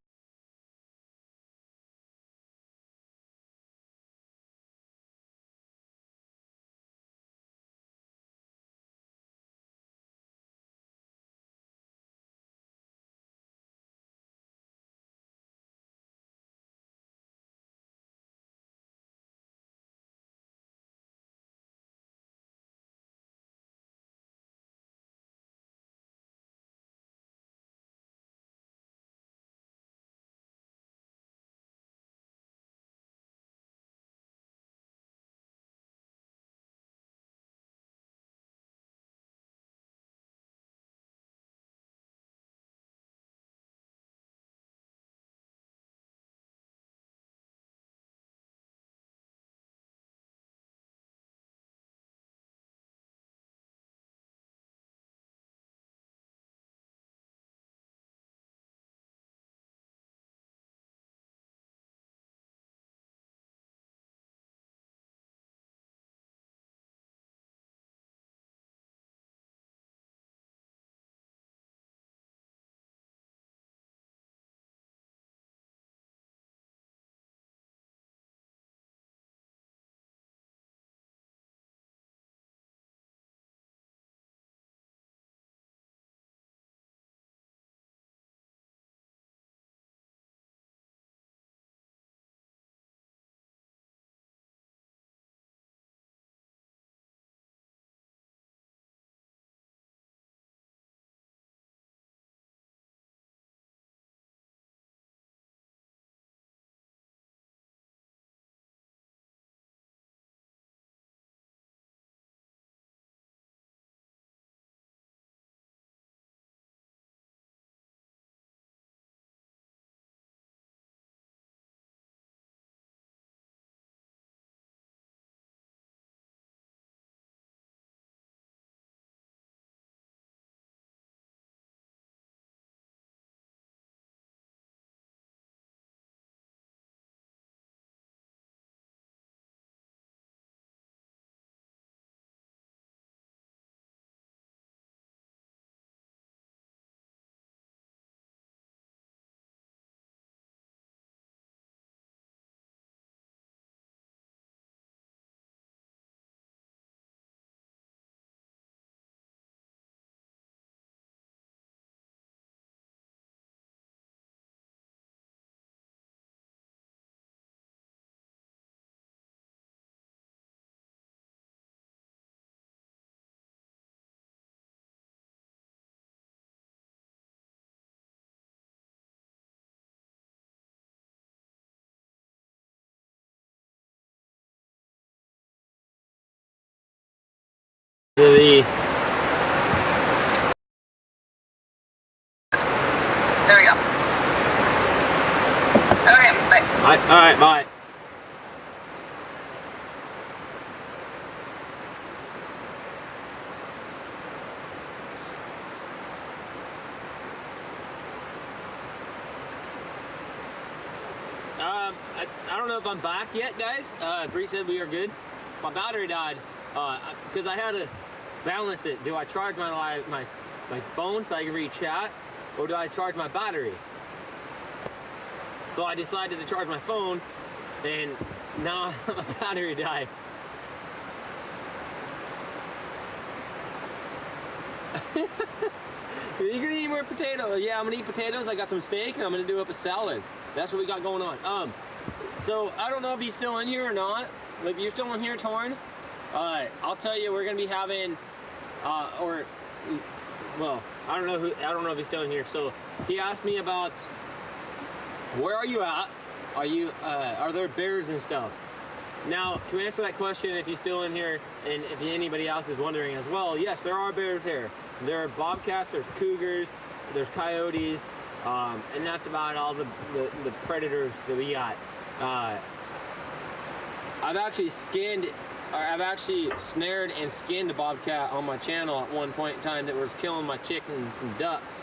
The There we go. Okay, bye. all right, bye. I don't know if I'm back yet, guys. Bree said we are good. My battery died because I had to balance it. Do I charge my phone so I can read chat, or do I charge my battery? So I decided to charge my phone, and now my battery died. You gonna eat more potatoes? Yeah, I'm gonna eat potatoes. I got some steak, and I'm gonna do up a salad. That's what we got going on. So I don't know if he's still in here or not. If you're still in here, Torn, I'll tell you, we're gonna be having, well, I don't know if he's still in here. So he asked me about where are you at? Are there bears and stuff? Now, to answer that question, if he's still in here, and if anybody else is wondering as well, yes, there are bears here. There are bobcats, there's cougars, there's coyotes, and that's about all the predators that we got. I've actually snared and skinned a bobcat on my channel at one point in time that was killing my chickens and ducks.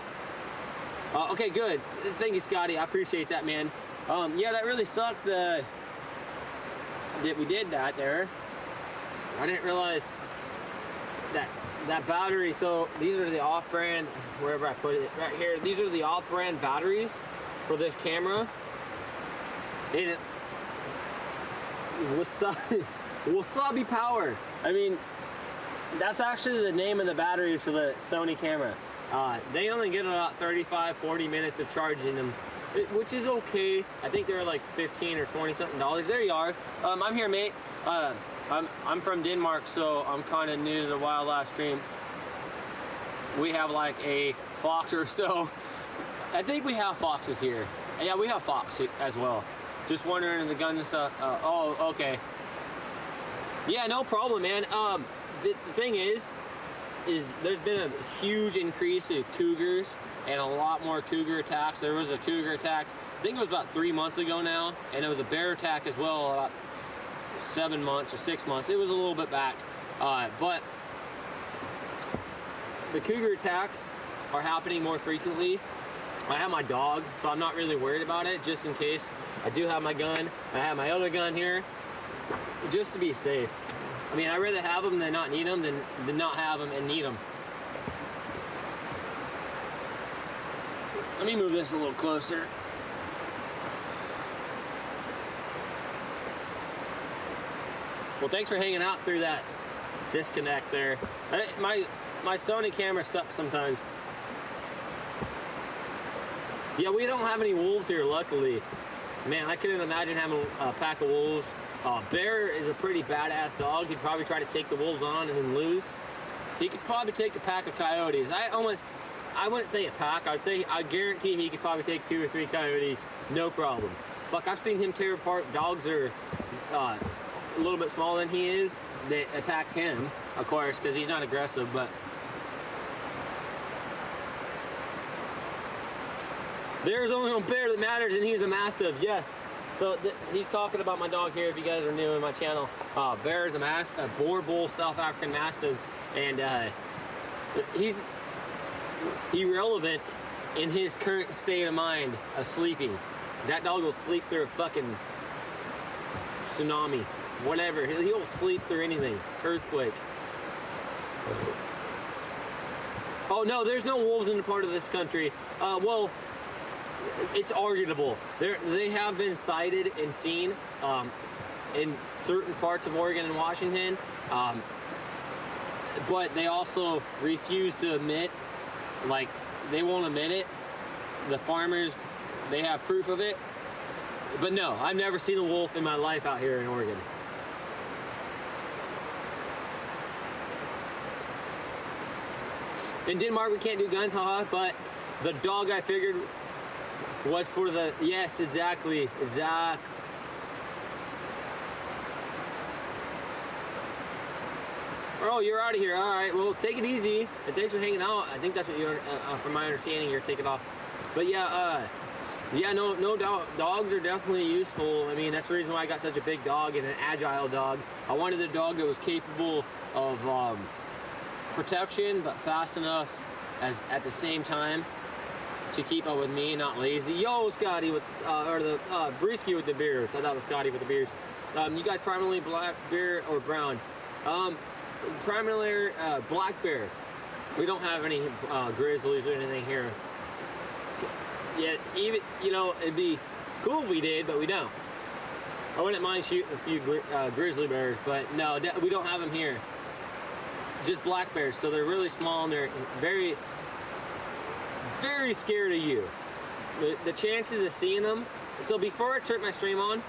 Okay, good. Thank you, Scotty. I appreciate that, man. Yeah, that really sucked that we did that there. I didn't realize that battery. So these are the off-brand, wherever I put it, right here. These are the off-brand batteries for this camera. And Wasabi Power. I mean, that's actually the name of the batteries for the Sony camera. They only get about 35-40 minutes of charging them, which is okay. I think they're like 15 or 20 something dollars. There you are. I'm here, mate. I'm from Denmark, so I'm kind of new to the wildlife stream. We have like a fox or so. I think we have foxes here. Yeah, we have fox as well. Just wondering the guns and stuff. Oh, okay. Yeah, no problem, man. The thing is there's been a huge increase in cougars and a lot more cougar attacks. There was a cougar attack, I think it was about 3 months ago now, and there was a bear attack as well about 7 months or 6 months. It was a little bit back, but the cougar attacks are happening more frequently. I have my dog, so I'm not really worried about it, just in case. I do have my gun. I have my other gun here, just to be safe. I mean, I'd rather have them than not need them than not have them and need them. Let me move this a little closer. Well, thanks for hanging out through that disconnect there. My Sony camera sucks sometimes. Yeah, we don't have any wolves here, luckily. Man, I couldn't imagine having a pack of wolves. Bear is a pretty badass dog. He'd probably try to take the wolves on and then lose. He could probably take a pack of coyotes. I wouldn't say a pack. I guarantee he could probably take 2 or 3 coyotes, no problem. Fuck, I've seen him tear apart. Dogs are a little bit smaller than he is. They attack him, of course, because he's not aggressive, but there's only one bear that matters, and he's a Mastiff, yes. So he's talking about my dog here, if you guys are new in my channel. Bear is a Boer Bull South African Mastiff, and he's irrelevant in his current state of mind of sleeping. That dog will sleep through a fucking tsunami, whatever. He'll sleep through anything, earthquake. Oh no, there's no wolves in the part of this country. Well, it's arguable. They have been sighted and seen in certain parts of Oregon and Washington, but they also refuse to admit, like, they won't admit it. The farmers, they have proof of it. But no, I've never seen a wolf in my life out here in Oregon. In Denmark, we can't do guns, haha, but the dog I figured was for the, yes, exactly. Oh, you're out of here. All right, well, take it easy. And thanks for hanging out. I think that's what you're, from my understanding, you're taking off. But yeah, no doubt, dogs are definitely useful. I mean, that's the reason why I got such a big dog and an agile dog. I wanted a dog that was capable of protection, but fast enough at the same time to keep up with me, not lazy. Yo, Scotty with, or the Brisky with the beers. I thought it was Scotty with the beers. You guys primarily black bear or brown? Primarily black bear. We don't have any grizzlies or anything here. Yet, even, you know, it'd be cool if we did, but we don't. I wouldn't mind shooting a few grizzly bears, but no, we don't have them here. just black bears. So they're really small and they're very, very scared of you. The chances of seeing them. So before I turned my stream on,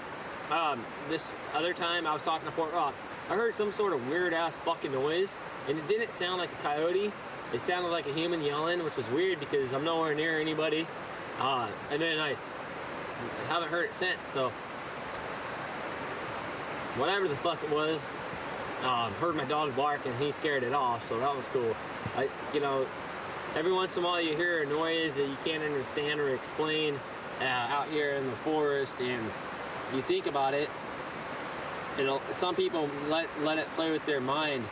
this other time I was talking to Fort Rock, I heard some sort of weird ass fucking noise, and it didn't sound like a coyote. It sounded like a human yelling, which was weird because I'm nowhere near anybody. And then I haven't heard it since. So whatever the fuck it was, heard my dog bark and he scared it off. So that was cool. You know, every once in a while you hear a noise that you can't understand or explain out here in the forest, and you think about it. You know, some people let it play with their mind,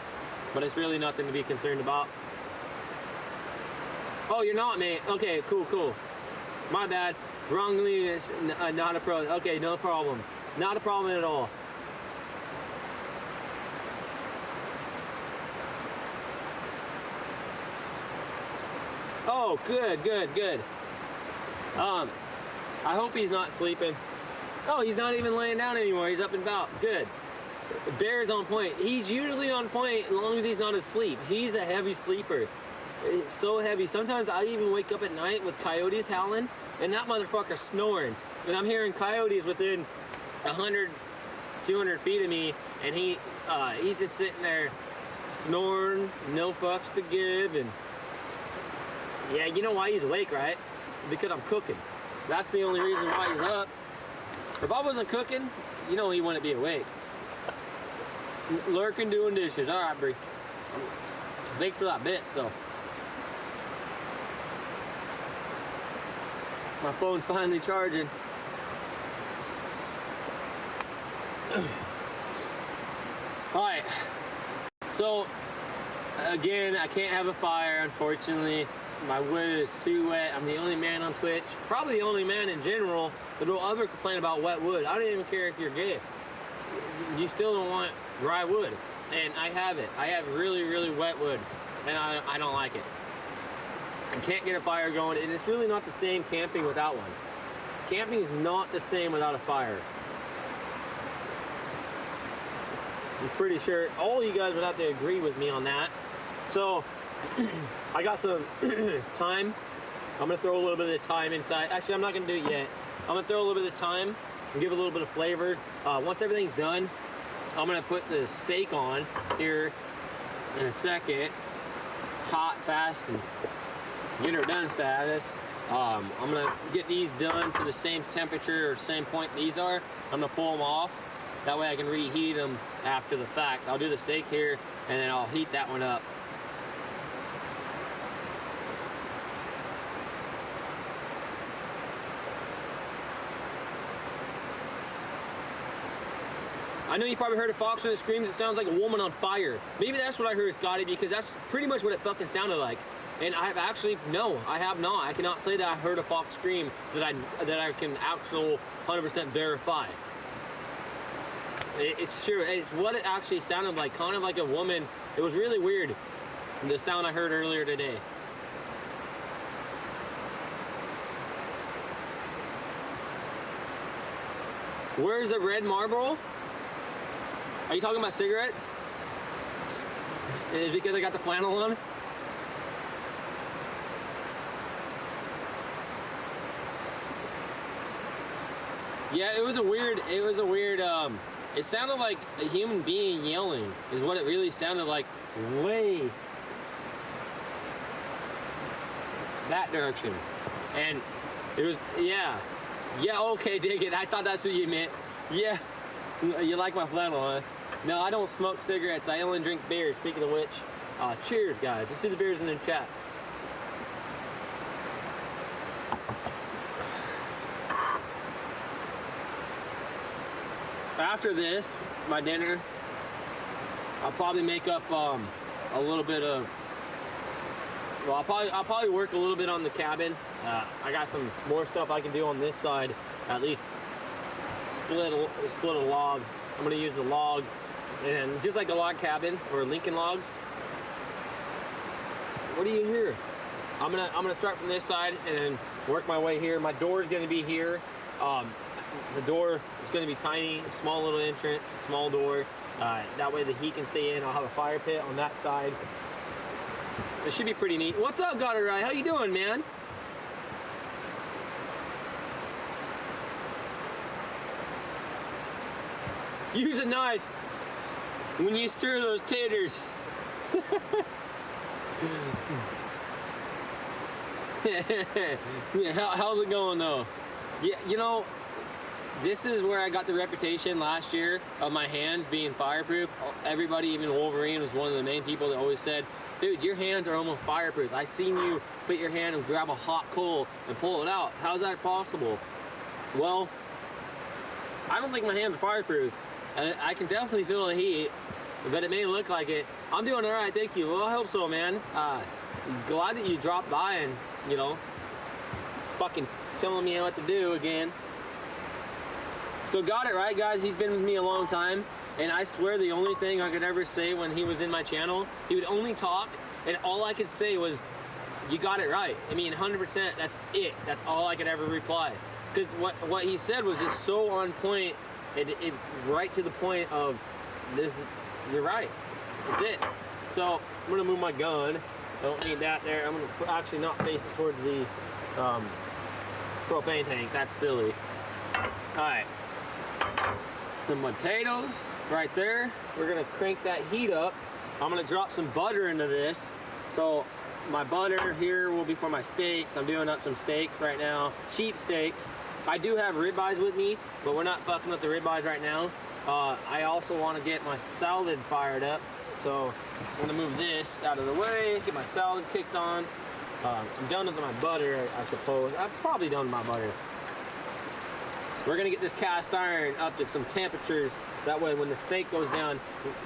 but it's really nothing to be concerned about. Oh, you're not, mate. Okay, cool. My bad. Wrongly is not a pro. Okay, no problem. Not a problem at all. Oh, good. I hope he's not sleeping. Oh, he's not even laying down anymore. He's up and about. Good. Bear's on point. He's usually on point as long as he's not asleep. He's a heavy sleeper. It's so heavy. Sometimes I even wake up at night with coyotes howling, and that motherfucker's snoring. And I'm hearing coyotes within 100, 200 feet of me, and he's just sitting there snoring, no fucks to give. And yeah, you know why he's awake, right? Because I'm cooking. That's the only reason why he's up. If I wasn't cooking, you know he wouldn't be awake. Lurking doing dishes. All right, Bree. Thanks for that bit, so. My phone's finally charging. Alright. So, again, I can't have a fire, unfortunately. My wood is too wet. I'm the only man on Twitch, probably the only man in general that will ever complain about wet wood. I don't even care if you're gay. You still don't want dry wood. And I have it. I have really, really wet wood. And I don't like it. I can't get a fire going. And it's really not the same camping without one. Camping is not the same without a fire. I'm pretty sure all you guys would have to agree with me on that. So, I got some thyme. I'm going to throw a little bit of the thyme inside. Actually, I'm not going to do it yet. I'm going to throw a little bit of thyme and give it a little bit of flavor. Once everything's done, I'm going to put the steak on here in a second. Hot, fast, and get her done status. I'm going to get these done to the same temperature or same point these are. I'm going to pull them off. That way I can reheat them after the fact. I'll do the steak here, and then I'll heat that one up. I know you probably heard a fox when it screams. It sounds like a woman on fire. Maybe that's what I heard, Scotty, because that's pretty much what it fucking sounded like. And I have actually, no, I have not. I cannot say that I heard a fox scream that I can actually 100% verify. It's true. It's what it actually sounded like, kind of like a woman. It was really weird, the sound I heard earlier today. Where's the red Marlboro? Are you talking about cigarettes? Is it because I got the flannel on? Yeah, it was a weird, it sounded like a human being yelling, is what it really sounded like, way that direction. And it was, yeah, okay, dig it. I thought that's what you meant. Yeah, you like my flannel, huh? No, I don't smoke cigarettes. I only drink beer. Speaking of which, cheers, guys. Let's see the beers in the chat. After this, my dinner, I'll probably make up a little bit of. Well, I'll probably work a little bit on the cabin. I got some more stuff I can do on this side. At least split a log. I'm gonna use the log, and just like a log cabin or Lincoln logs. What do you hear? I'm gonna start from this side and then work my way here. My door is gonna be here. The door is gonna be tiny, small little entrance, small door. That way the heat can stay in. I'll have a fire pit on that side. It should be pretty neat. What's up, Got It Right? How you doing, man? Use a knife when you stir those taters. How's it going though? Yeah, you know, this is where I got the reputation last year of my hands being fireproof. Everybody, even Wolverine, was one of the main people that always said, dude, your hands are almost fireproof. I seen you put your hand and grab a hot coal and pull it out. How's that possible? Well, I don't think my hands are fireproof. I can definitely feel the heat, but it may look like it. I'm doing all right, thank you. Well, I hope so, man. Glad that you dropped by and, you know, fucking telling me what to do again. So Got It Right, guys. He's been with me a long time, and I swear the only thing I could ever say when he was in my channel, he would only talk, and all I could say was, you got it right. I mean, 100%, that's it. That's all I could ever reply. Because what he said was just so on point, it right to the point of, this. You're right. That's it. So I'm gonna move my gun. I don't need that there. I'm gonna actually not face it towards the propane tank. That's silly. All right. Some potatoes right there. We're gonna crank that heat up. I'm gonna drop some butter into this. So my butter here will be for my steaks. I'm doing up some steaks right now, cheap steaks. I do have ribeyes with me, but we're not fucking with the ribeyes right now. I also want to get my salad fired up, so I'm gonna move this out of the way, get my salad kicked on. I'm done with my butter, I suppose. I'm probably done with my butter. We're gonna get this cast iron up to some temperatures. That way when the steak goes down,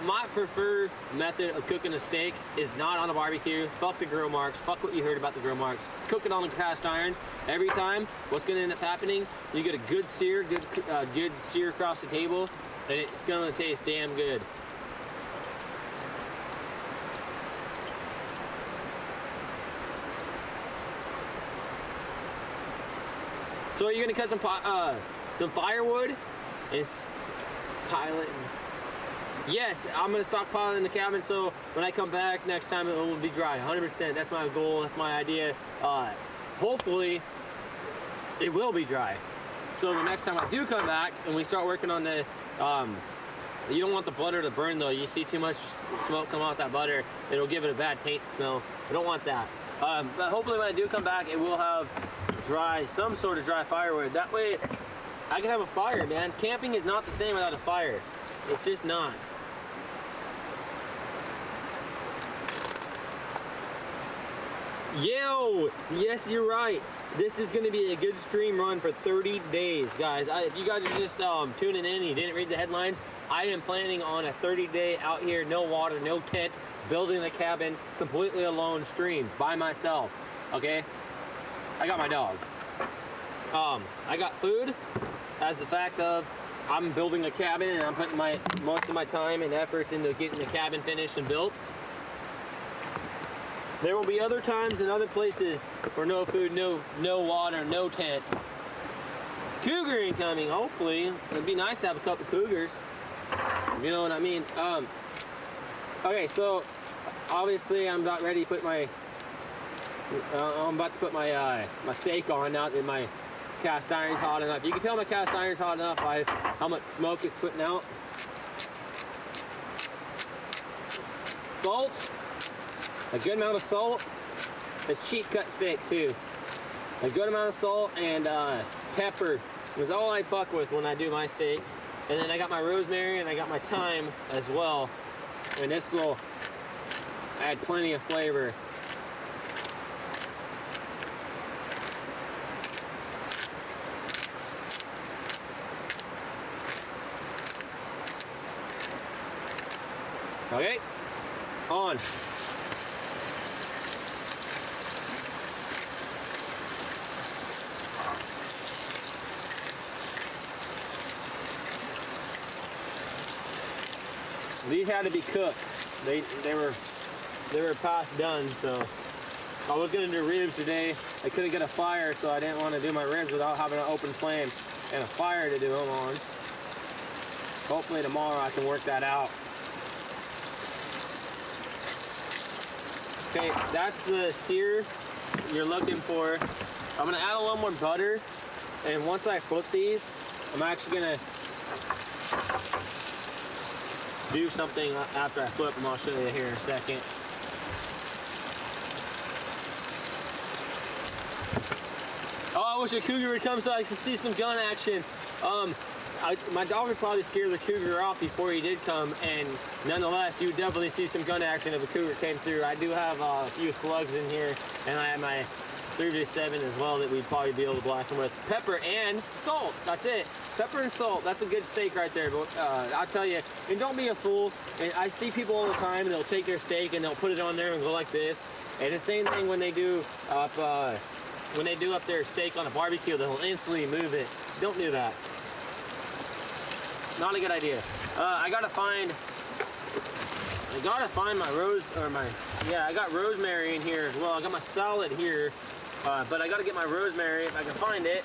my preferred method of cooking a steak is not on a barbecue. Fuck the grill marks, fuck what you heard about the grill marks. Cook it on the cast iron. Every time, what's gonna end up happening, you get a good sear, good sear across the table, and it's gonna taste damn good. So you're gonna cut some firewood and pile it. Yes, I'm gonna stockpile it in the cabin, so when I come back next time it will be dry. 100%. That's my goal. That's my idea. Hopefully, it will be dry. So the next time I do come back and we start working on the, you don't want the butter to burn though. You see too much smoke come out that butter, it'll give it a bad taint smell. I don't want that. But hopefully when I do come back, it will have some sort of dry firewood. That way I can have a fire, man. Camping is not the same without a fire. It's just not. Yo, yes, you're right. This is going to be a good stream run for 30 days, guys. If you guys are just tuning in and you didn't read the headlines, I am planning on a 30-day out here, no water, no tent, building a cabin, completely alone stream by myself, okay? I got my dog. I got food as the fact of I'm building a cabin and I'm putting most of my time and efforts into getting the cabin finished and built. There will be other times and other places for no food, no water, no tent. Cougar incoming, hopefully. It'd be nice to have a couple cougars. You know what I mean? Okay, so obviously I'm about ready to put my my steak on now that my cast iron's hot enough. You can tell my cast iron's hot enough by how much smoke it's putting out. Salt, a good amount of salt. It's cheap cut steak too. A good amount of salt and pepper is all I fuck with when I do my steaks. And then I got my rosemary and I got my thyme as well. And this will add plenty of flavor. Okay, on. These had to be cooked. They were past done, so I was gonna do ribs today. I couldn't get a fire, so I didn't want to do my ribs without having an open flame and a fire to do them on. hopefully tomorrow I can work that out. Okay, that's the sear you're looking for. I'm gonna add a little more butter, and once I flip these, I'm actually gonna do something after I flip them. I'll show you here in a second. Oh, I wish a cougar would come so I could see some gun action. My dog would probably scare the cougar off before he did come, and nonetheless, you would definitely see some gun action if a cougar came through. I do have a few slugs in here, and I have my 3-7 as well that we'd probably be able to blast them with. Pepper and salt, that's it. Pepper and salt, that's a good steak right there. But I'll tell you, and don't be a fool. And I see people all the time, and they'll take their steak and they'll put it on there and go like this. And the same thing when they do up their steak on a barbecue, they'll instantly move it. Don't do that. Not a good idea. I gotta find I got rosemary in here as well. I got my salad here, but I gotta get my rosemary if I can find it.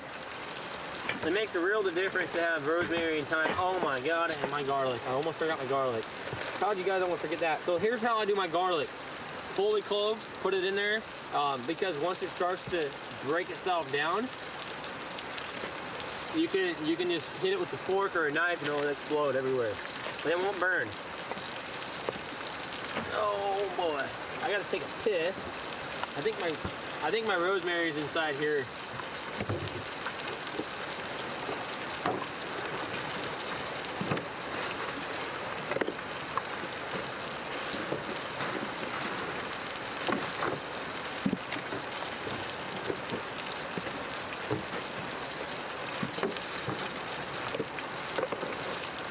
It makes a real difference to have rosemary and thyme. Oh my God, and my garlic. I almost forgot my garlic. How'd you guys almost forget that? So here's how I do my garlic. Fully clove, put it in there, because once it starts to break itself down, you can just hit it with a fork or a knife and it'll explode everywhere. And it won't burn. Oh boy, I gotta take a piss. I think my rosemary is inside here.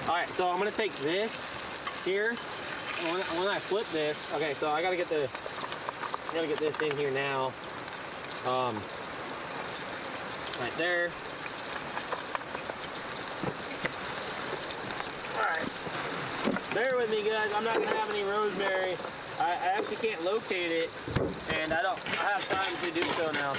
Alright, so I'm gonna take this here, and when I flip this, okay, so I gotta get this in here now. Right there. Alright. Bear with me, guys. I'm not gonna have any rosemary. I actually can't locate it, and I have time to do so now.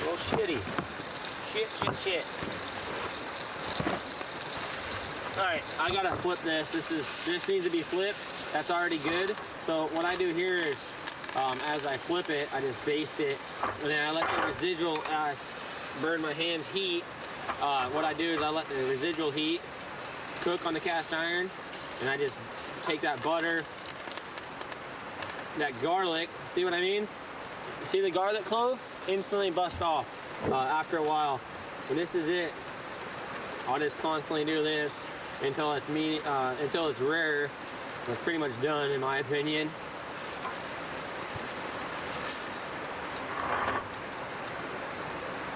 Well, shitty. Shit. Alright, I gotta flip this. This needs to be flipped. That's already good. So what I do here is, as I flip it, I just baste it, and then I let the residual burn my hand's heat. What I do is I let the residual heat cook on the cast iron, and I just take that butter, that garlic, see what I mean? See the garlic clove? Instantly bust off after a while. And this is it. I'll just constantly do this until it's until it's rare. It's pretty much done in my opinion.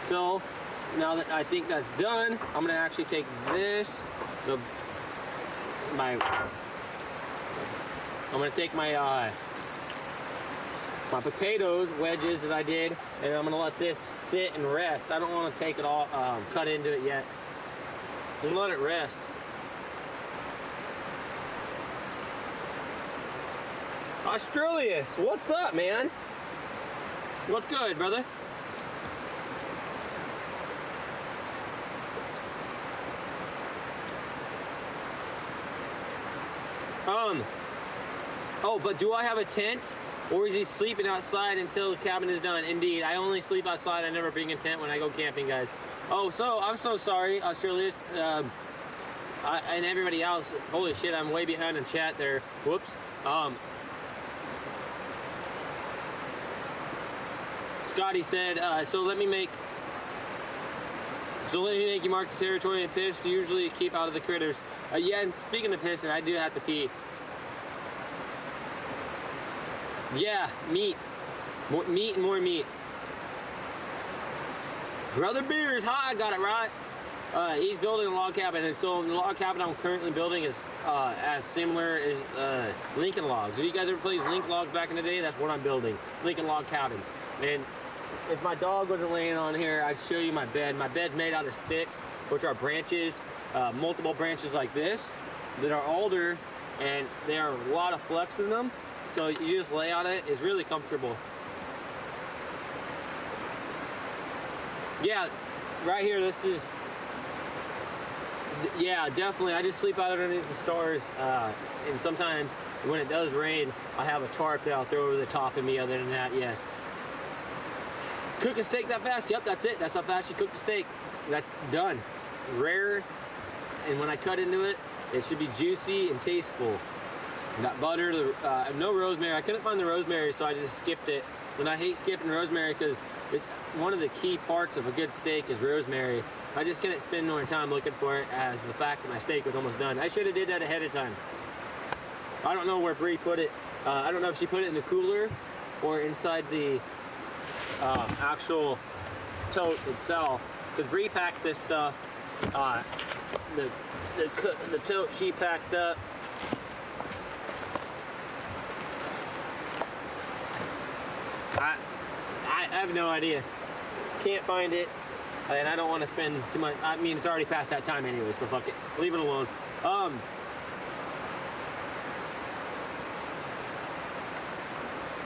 So now that I think that's done, I'm gonna actually take this, my potatoes wedges that I did, and I'm gonna let this sit and rest. I don't want to take it all, cut into it yet. Just let it rest. Australis, what's up, man? What's good, brother? Oh, but do I have a tent? Or is he sleeping outside until the cabin is done? Indeed, I only sleep outside. I never bring a tent when I go camping, guys. Oh, so I'm so sorry, Australians, and everybody else. Holy shit, I'm way behind in chat there. Whoops. Scotty said, so let me make you mark the territory and piss. Usually keep out of the critters. Yeah, and speaking of pissing, I do have to pee. Yeah, meat. More meat and more meat. Brother Beers, hi, I got it right. He's building a log cabin, and so the log cabin I'm currently building is as similar as Lincoln logs. If you guys ever played Lincoln logs back in the day, that's what I'm building. Lincoln log cabin. And if my dog wasn't laying on here, I'd show you my bed. My bed's made out of sticks, which are branches, multiple branches like this, that are older, and there are a lot of flex in them. so you just lay on it, is really comfortable. Yeah, right here, this is, yeah, definitely. I just sleep out underneath the stars, and sometimes when it does rain, I have a tarp that I'll throw over the top of me. Other than that, yes. Cook a steak that fast? Yep, that's it. That's how fast you cook the steak. That's done. Rare, and when I cut into it, it should be juicy and tasteful. Got butter, no rosemary. I couldn't find the rosemary, so I just skipped it. And I hate skipping rosemary because it's one of the key parts of a good steak is rosemary. I just couldn't spend more time looking for it, as the fact that my steak was almost done. I should have did that ahead of time. I don't know where Bree put it. I don't know if she put it in the cooler or inside the actual tote itself. Because Bree packed this stuff. The tote she packed up. I have no idea. Can't find it, and I don't want to spend too much. I mean, it's already past that time anyway, so fuck it. Leave it alone.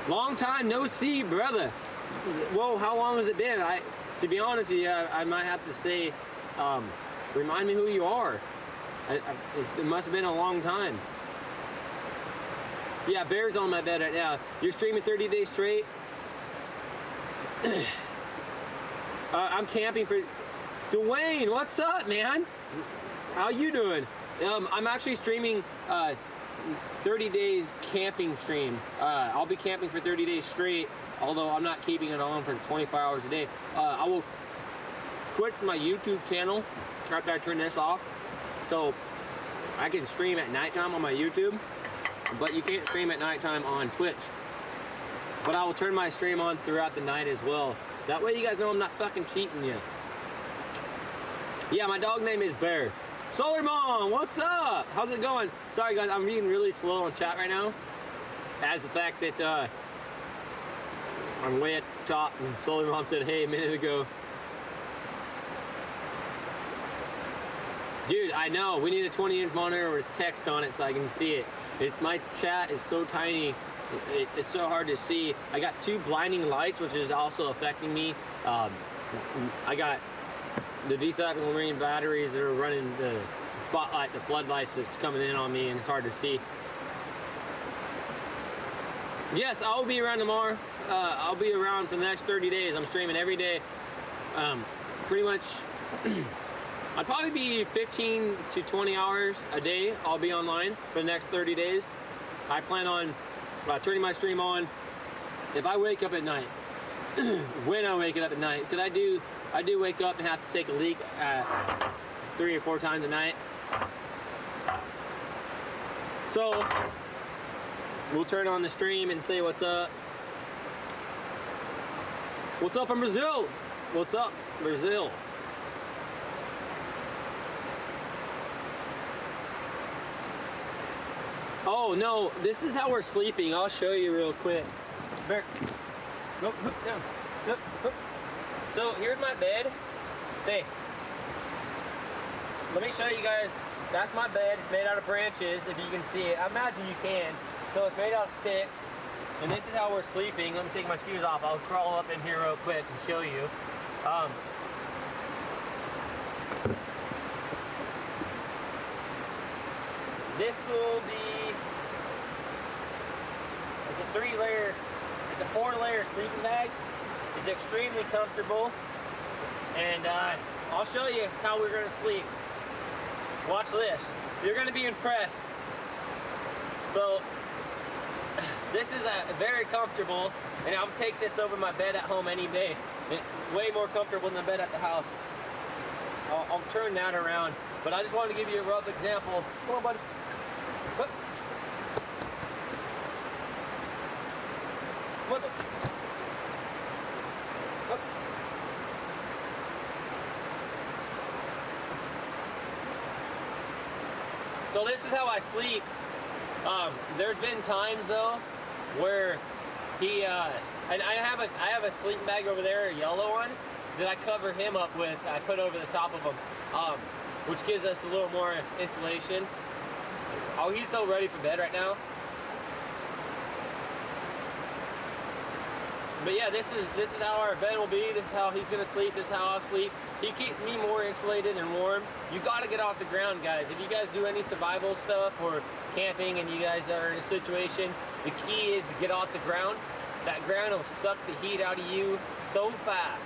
Long time no see, brother. Whoa, how long has it been? To be honest with you, I might have to say, remind me who you are. It must have been a long time. Yeah, Bear's on my bed right now. You're streaming 30 days straight? I'm camping for... Dwayne, what's up, man? How you doing? I'm actually streaming 30 days camping stream. I'll be camping for 30 days straight, although I'm not keeping it on for 24 hours a day. I will quit my YouTube channel after I turn this off, so I can stream at nighttime on my YouTube, but you can't stream at nighttime on Twitch. But I will turn my stream on throughout the night as well. That way you guys know I'm not fucking cheating you. Yeah, my dog name is Bear. Solar Mom, what's up? How's it going? Sorry guys, I'm being really slow on chat right now. As the fact that I'm way at the top and Solar Mom said hey a minute ago. Dude, I know, we need a 20-inch monitor with text on it so I can see it. My chat is so tiny. It's so hard to see. I got 2 blinding lights, which is also affecting me. I got the recyclable marine batteries that are running the spotlight, the floodlights that's coming in on me, and it's hard to see. Yes, I'll be around tomorrow. I'll be around for the next 30 days. I'm streaming every day. Pretty much, I'd probably be 15 to 20 hours a day. I'll be online for the next 30 days. I plan on turning my stream on if I wake up at night. When I wake up at night, because I do wake up and have to take a leak 3 or 4 times a night. So we'll turn on the stream and say what's up. What's up from Brazil? What's up, Brazil? Oh no, this is how we're sleeping. I'll show you real quick. Bear, go down. Go. So here's my bed. Stay. Let me show you guys. That's my bed. It's made out of branches, if you can see it. I imagine you can. So it's made out of sticks. And this is how we're sleeping. Let me take my shoes off. I'll crawl up in here real quick and show you. This will be, it's a 3-layer, it's a 4-layer sleeping bag. It's extremely comfortable. And I'll show you how we're gonna sleep. Watch this. You're gonna be impressed. So, this is very comfortable, and I'll take this over my bed at home any day. It's way more comfortable than the bed at the house. I'll turn that around, but I just wanted to give you a rough example. Come on, buddy. Look. Look. Look. So this is how I sleep. There's been times though where he and I have a sleeping bag over there, a yellow one, that I cover him up with. I put over the top of him, which gives us a little more insulation. Oh, he's so ready for bed right now. But yeah, this is how our bed will be. This is how he's gonna sleep. This is how I'll sleep. He keeps me more insulated and warm. You gotta get off the ground, guys. If you guys do any survival stuff or camping and you guys are in a situation, the key is to get off the ground. That ground will suck the heat out of you so fast.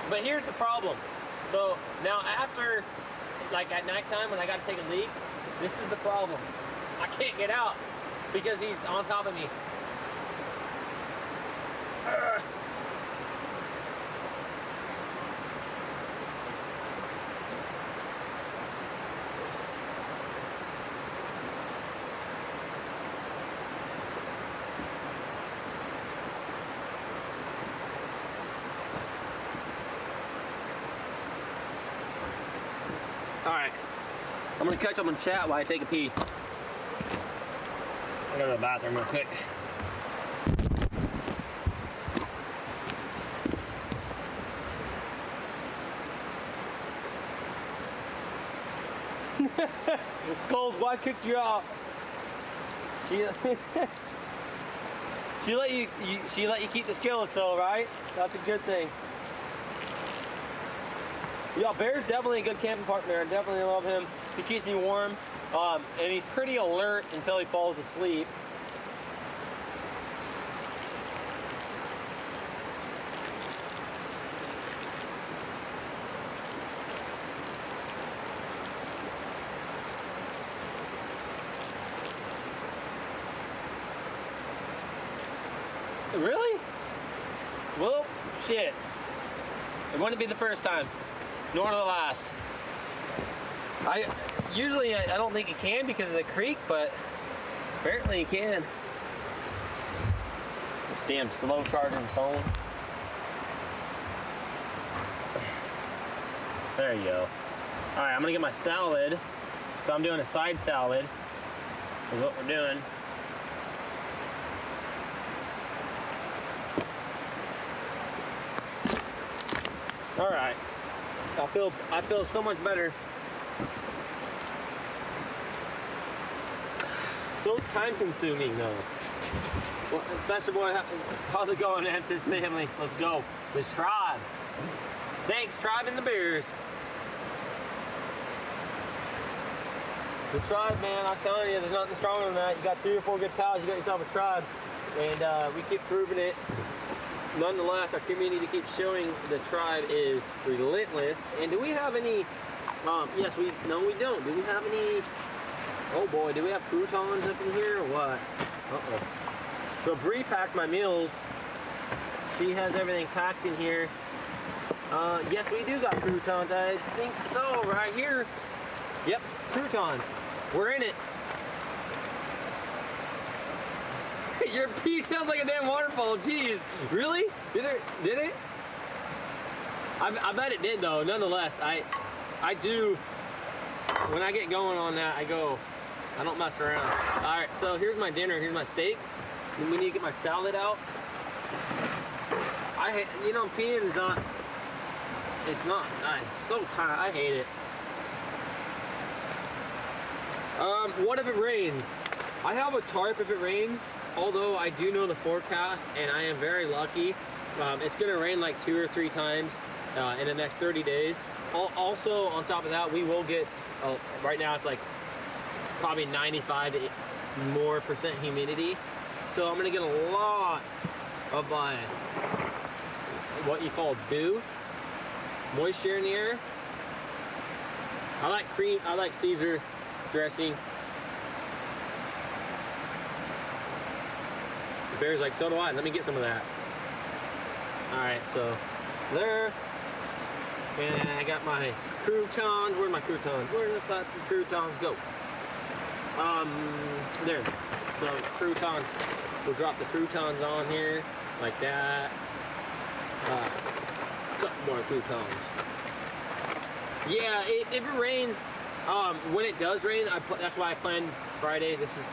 But here's the problem. So now after, like at nighttime when I gotta take a leak, this is the problem. I can't get out because he's on top of me. All right, I'm gonna catch up on chat while I take a pee. I go to the bathroom real quick. Cole's wife kicked you out. She let you keep the skillets though, right? That's a good thing. Yeah, Bear's definitely a good camping partner. I definitely love him. He keeps me warm, and he's pretty alert until he falls asleep. Really? Well, shit. It wouldn't be the first time. Nor the last. I don't think it can because of the creek, but apparently it can. This damn slow charging phone. There you go. Alright, I'm gonna get my salad. So I'm doing a side salad. Is what we're doing. Alright. I feel so much better. So time consuming though. Well, Master Boy, how's it going? And his family. Let's go. The tribe. Thanks, tribe and the bears. The tribe, man, I'm telling you, there's nothing stronger than that. You got 3 or 4 good pals, you got yourself a tribe. And we keep proving it. Nonetheless, our community keeps showing the tribe is relentless. And do we have any, yes, no we don't. Do we have any, oh boy, do we have croutons up in here or what? Uh-oh. So Bree packed my meals. She has everything packed in here. Yes, we do got croutons. I think so, right here. Yep, croutons. We're in it. Your pee sounds like a damn waterfall. Jeez, really? Did it? I bet it did though. Nonetheless, I do. When I get going on that, I go. I don't mess around. All right, so here's my dinner. Here's my steak. We need to get my salad out. Peeing is not. It's not. I'm so tired. I hate it. What if it rains? I have a tarp if it rains. Although I do know the forecast, and I am very lucky. It's going to rain like 2 or 3 times in the next 30 days. Also, on top of that, we will get, right now it's like probably 95% more humidity. So I'm going to get a lot of what you call dew, moisture in the air. I like Caesar dressing. Bear's like, so do I. Let me get some of that. Alright, so there. And I got my croutons. Where are my croutons? Where the fuck the croutons go? There. So croutons. We'll drop the croutons on here. Like that. Couple more croutons. Yeah, if it rains, when it does rain, that's why I planned Friday. This is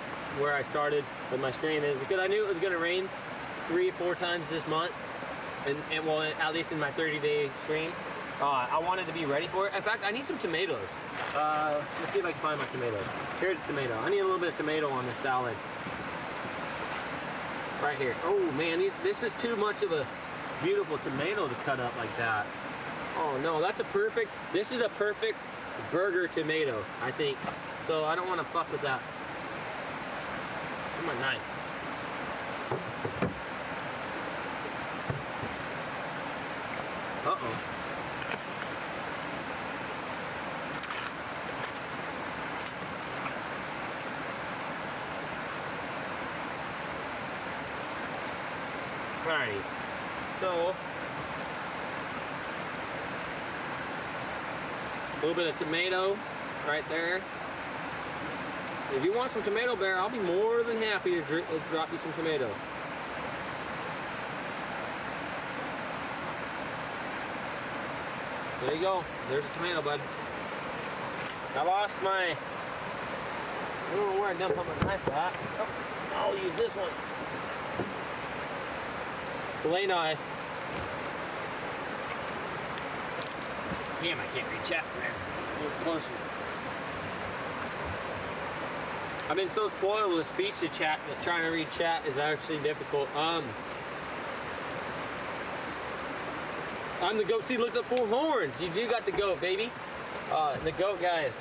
where I started with my stream, is because I knew it was going to rain 3 or 4 times this month, and well, at least in my 30-day stream. I wanted to be ready for it. In fact, I need some tomatoes. Let's see if I can find my tomatoes. Here's a tomato. I need a little bit of tomato on this salad. Right here. Oh man, this is too much of a beautiful tomato to cut up like that. Oh no, this is a perfect burger tomato, I think. So I don't want to fuck with that. Where's my knife? Uh-oh. Alrighty, so a little bit of tomato right there. If you want some tomato bear, I'll be more than happy to drop you some tomato. There you go. There's a tomato, bud. I lost my... I don't know where I dumped my knife at. Oh, I'll use this one. Fillet knife. Damn, I can't reach out from there. A little closer. I've been so spoiled with speech to chat that trying to read chat is actually difficult. I'm the goat. See, look at the 4 horns. You do got the goat, baby. The goat guys.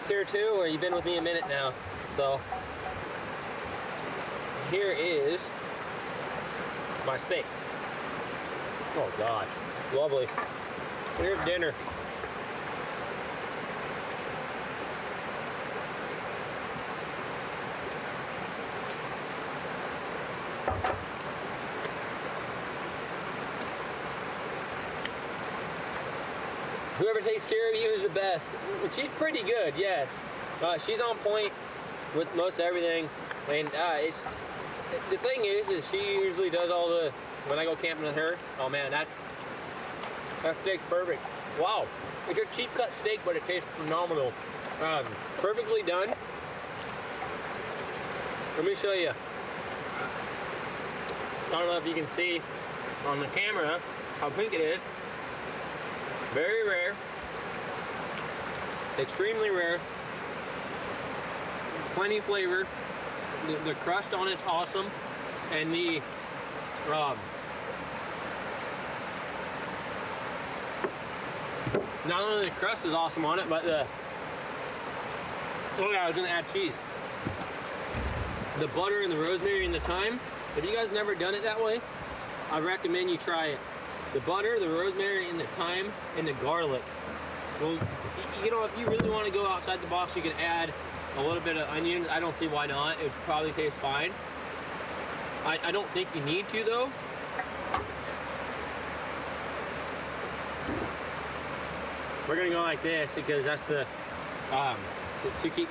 Tier 2, or you've been with me a minute now. So here is my steak. Oh God, lovely. Here's dinner. Whoever takes care of you is the best. She's pretty good, yes. She's on point with most everything, and the thing is she usually does all the, when I go camping with her, oh man, that steak's perfect. Wow, it's a cheap cut steak, but it tastes phenomenal. Perfectly done. Let me show you. I don't know if you can see on the camera how pink it is. Very rare. Extremely rare. Plenty of flavor. The crust on it's awesome. And the not only the crust is awesome on it, but the, oh yeah, I was gonna add cheese. The butter and the rosemary and the thyme. If you guys never done it that way, I recommend you try it. The butter, the rosemary, and the thyme, and the garlic. Well, you know, if you really want to go outside the box, you can add a little bit of onions. I don't see why not. It would probably taste fine. I don't think you need to, though. We're gonna go like this because that's the to keep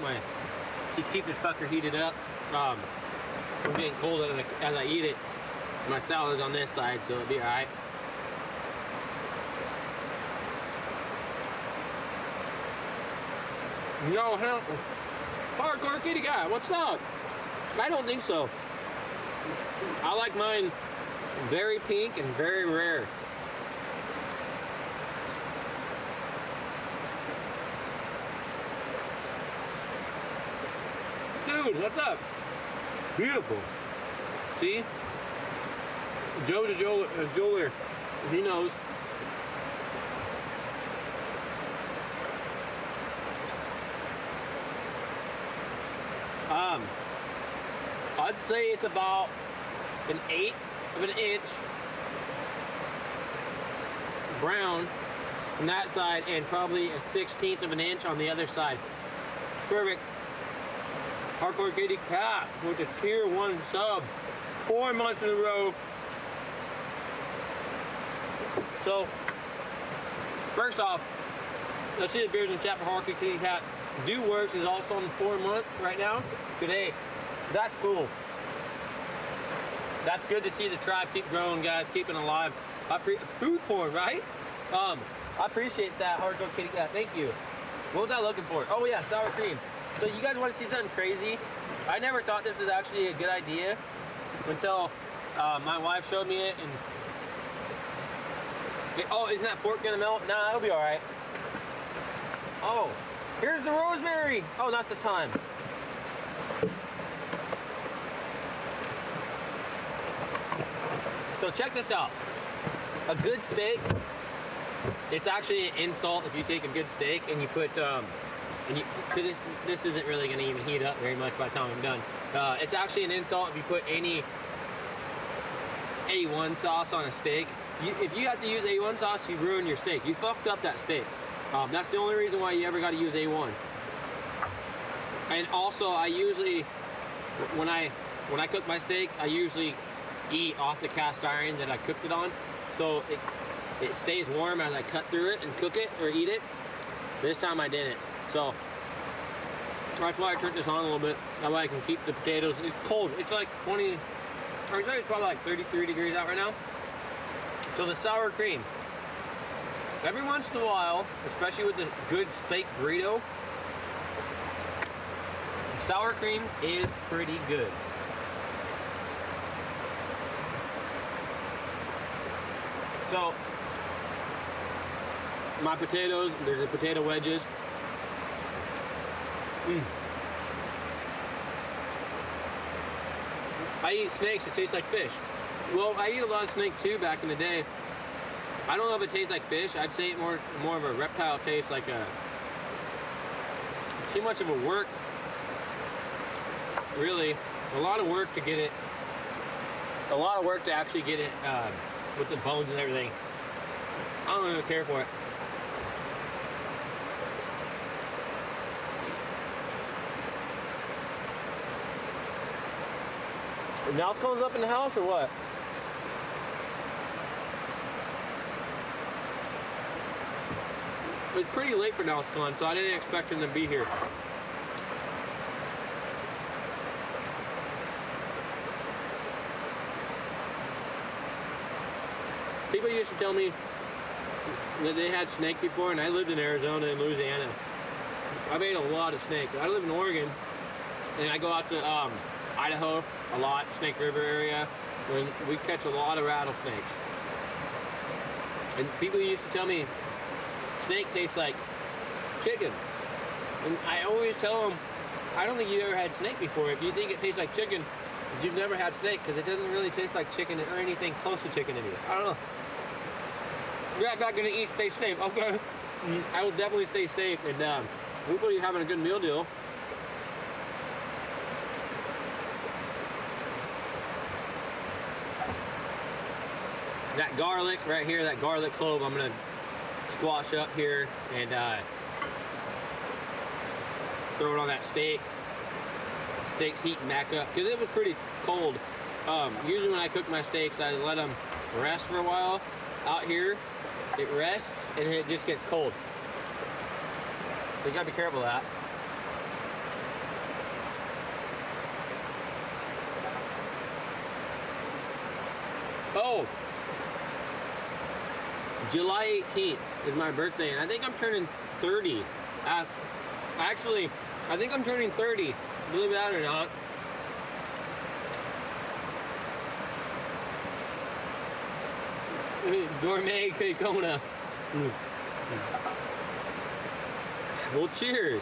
this fucker heated up. We're getting cold as I eat it. My salad's on this side, so it'll be all right. No, hell, hardcore kitty guy, what's up? I don't think so. I like mine very pink and very rare. Dude, what's up? Beautiful. See? Joe the jeweler, he knows. I'd say it's about an 1/8 of an inch brown on that side and probably a 1/16 of an inch on the other side. Perfect. Hardcore Kitty Cat with a tier 1 sub. 4 months in a row. So, first off, let's see the beers in chat for Hardcore Kitty Cat. Do Works is also on the 4 month right now. Today. That's cool. That's good to see the tribe keep growing, guys, keeping alive. Food porn, right? I appreciate that, Hardcore Kitty Cat. Thank you. What was I looking for? Oh yeah, sour cream. So you guys want to see something crazy? I never thought this was actually a good idea until my wife showed me it, and Oh, isn't that pork gonna melt? Nah, it'll be all right. Oh, here's the rosemary. Oh, that's the time. So check this out. A good steak, it's actually an insult if you take a good steak and you put, this isn't really gonna even heat up very much by the time I'm done. It's actually an insult if you put any A1 sauce on a steak. If you have to use A1 sauce, you ruin your steak. You fucked up that steak. That's the only reason why you ever got to use A1. And also, I usually, when I cook my steak, I usually eat off the cast iron that I cooked it on, so it stays warm as I cut through it and cook it or eat it. This time I didn't, so that's why I turned this on a little bit. That way I can keep the potatoes. It's cold. It's like 20. Or it's probably like 33 degrees out right now. So the sour cream. Every once in a while, especially with the good steak burrito, sour cream is pretty good. So, my potatoes, there's the potato wedges. I eat snakes that taste like fish. Well, I eat a lot of snake too back in the day. I don't know if it tastes like fish. I'd say it more of a reptile taste, like too much of a work. Really, a lot of work to get it. A lot of work to actually get it with the bones and everything. I don't even care for it. Now it comes up in the house or what? It's pretty late for Nelscon, so I didn't expect him to be here. People used to tell me that they had snake before, and I lived in Arizona and Louisiana. I've ate a lot of snake. I live in Oregon, and I go out to Idaho a lot, Snake River area, when we catch a lot of rattlesnakes. And people used to tell me snake tastes like chicken. And I always tell them, I don't think you ever had snake before. If you think it tastes like chicken, you've never had snake, because it doesn't really taste like chicken or anything close to chicken to me. I don't know. You're not gonna eat, stay safe. Okay. I will definitely stay safe, and hopefully you're having a good meal deal. That garlic right here, that garlic clove, I'm gonna squash up here and throw it on that steak. Steak's heating back up because it was pretty cold. Usually when I cook my steaks, I let them rest for a while. Out here, it rests and it just gets cold. So you gotta be careful of that. Oh, July 18th is my birthday, and I think I'm turning 30. Actually, I think I'm turning 30, believe that or not. Gourmet Kona. Well, cheers.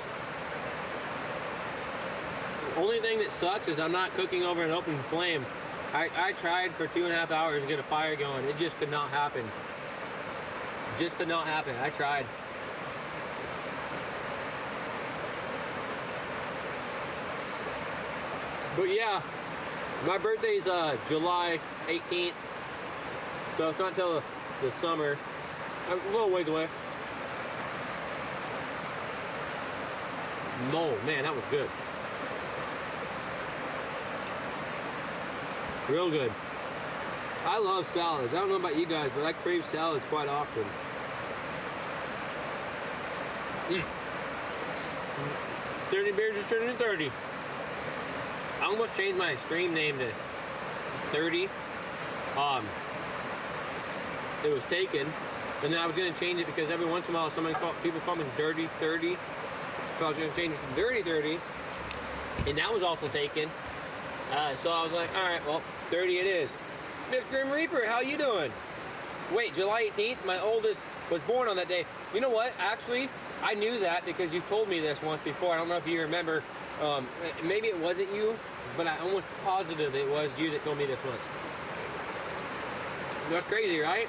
Only thing that sucks is I'm not cooking over an open flame. I tried for 2.5 hours to get a fire going. It just could not happen. Just could not happen. I tried. But yeah, my birthday's July 18th, so it's not until the summer. A little ways away. No, man, that was good. Real good. I love salads. I don't know about you guys, but I crave salads quite often. 30 beers is turning 30. I almost changed my stream name to 30. It was taken, and then I was gonna change it because every once in a while people call me Dirty 30. So I was gonna change it to Dirty 30, and that was also taken. So I was like, all right, well, 30 it is. Miss Grim Reaper, how you doing? Wait, July 18th? My oldest was born on that day. You know what? Actually, I knew that because you told me this once before. I don't know if you remember. Maybe it wasn't you, but I'm almost positive it was you that told me this once. That's crazy, right?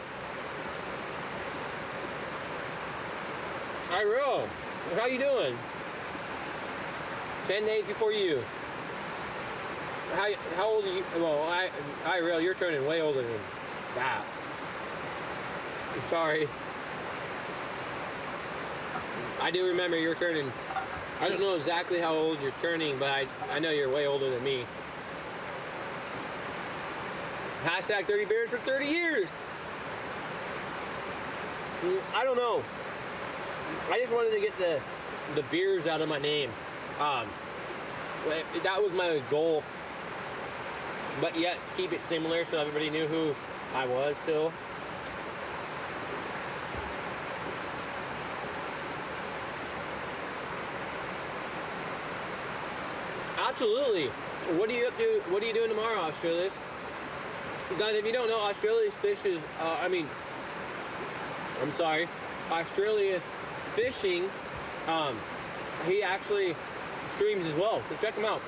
Hi, Real. How you doing? 10 days before you. How old are you? Well, I Real, you're turning way older than that. I'm sorry. I do remember you're turning. I don't know exactly how old you're turning, but I know you're way older than me. Hashtag 30 beers for 30 years. I don't know. I just wanted to get the beers out of my name. That was my goal. But yet keep it similar so everybody knew who I was still. Absolutely. What are you up to? What are you doing tomorrow, Australis? Guys, if you don't know, Australia's fish is, I'm sorry, Australia's fishing, he actually streams as well, so check him out.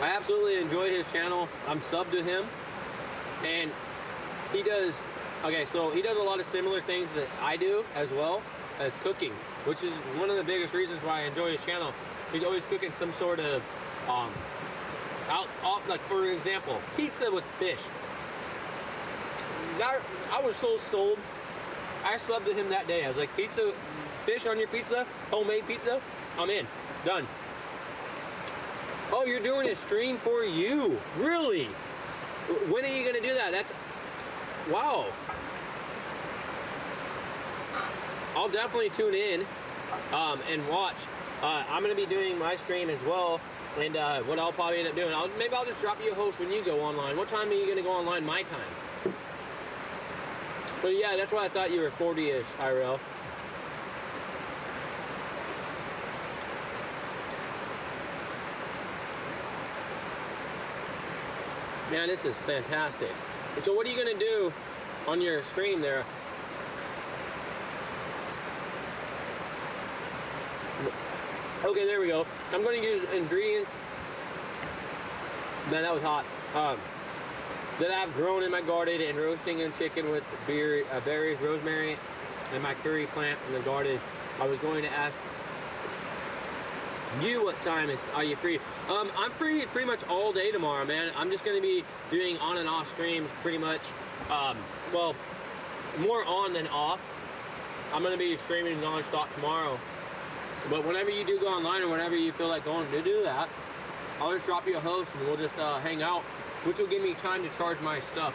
I absolutely enjoy his channel. I'm subbed to him, and he does, okay, so he does a lot of similar things that I do as well as cooking, which is one of the biggest reasons why I enjoy his channel. He's always cooking some sort of, like for example, pizza with fish. I was so sold. I subbed to him that day. I was like, pizza, fish on your pizza, homemade pizza, I'm in, done. Oh, you're doing a stream for you, really? When are you gonna do that? That's, wow. I'll definitely tune in and watch. I'm gonna be doing my stream as well. And what I'll probably end up doing, maybe I'll just drop you a host when you go online. What time are you gonna go online? My time. But yeah, that's why I thought you were 40-ish, IRL. Man, this is fantastic. And so what are you gonna do on your stream there? Okay, there we go. I'm going to use ingredients. Man, that was hot. That I've grown in my garden and roasting in chicken with berries, rosemary, and my curry plant in the garden. I was going to ask you what time are you free? I'm free pretty much all day tomorrow, man. I'm just going to be doing on and off streams pretty much. Well, more on than off. I'm going to be streaming non-stop tomorrow. But whenever you do go online or whenever you feel like going to do that, I'll just drop you a host and we'll just hang out, which will give me time to charge my stuff.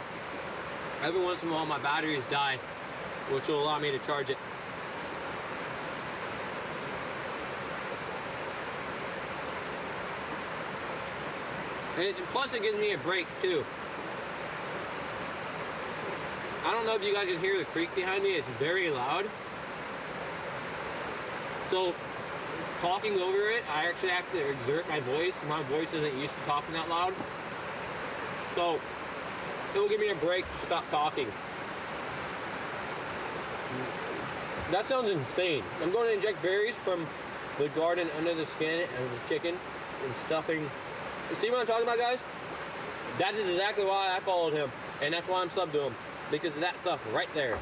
Every once in a while my batteries die, which will allow me to charge it. And plus it gives me a break too. I don't know if you guys can hear the creek behind me, it's very loud. So, talking over it, I actually have to exert my voice. My voice isn't used to talking that loud. So, it will give me a break to stop talking. That sounds insane. I'm going to inject berries from the garden under the skin and the chicken and stuffing. See what I'm talking about, guys? That is exactly why I followed him. And that's why I'm subbed to him. Because of that stuff right there.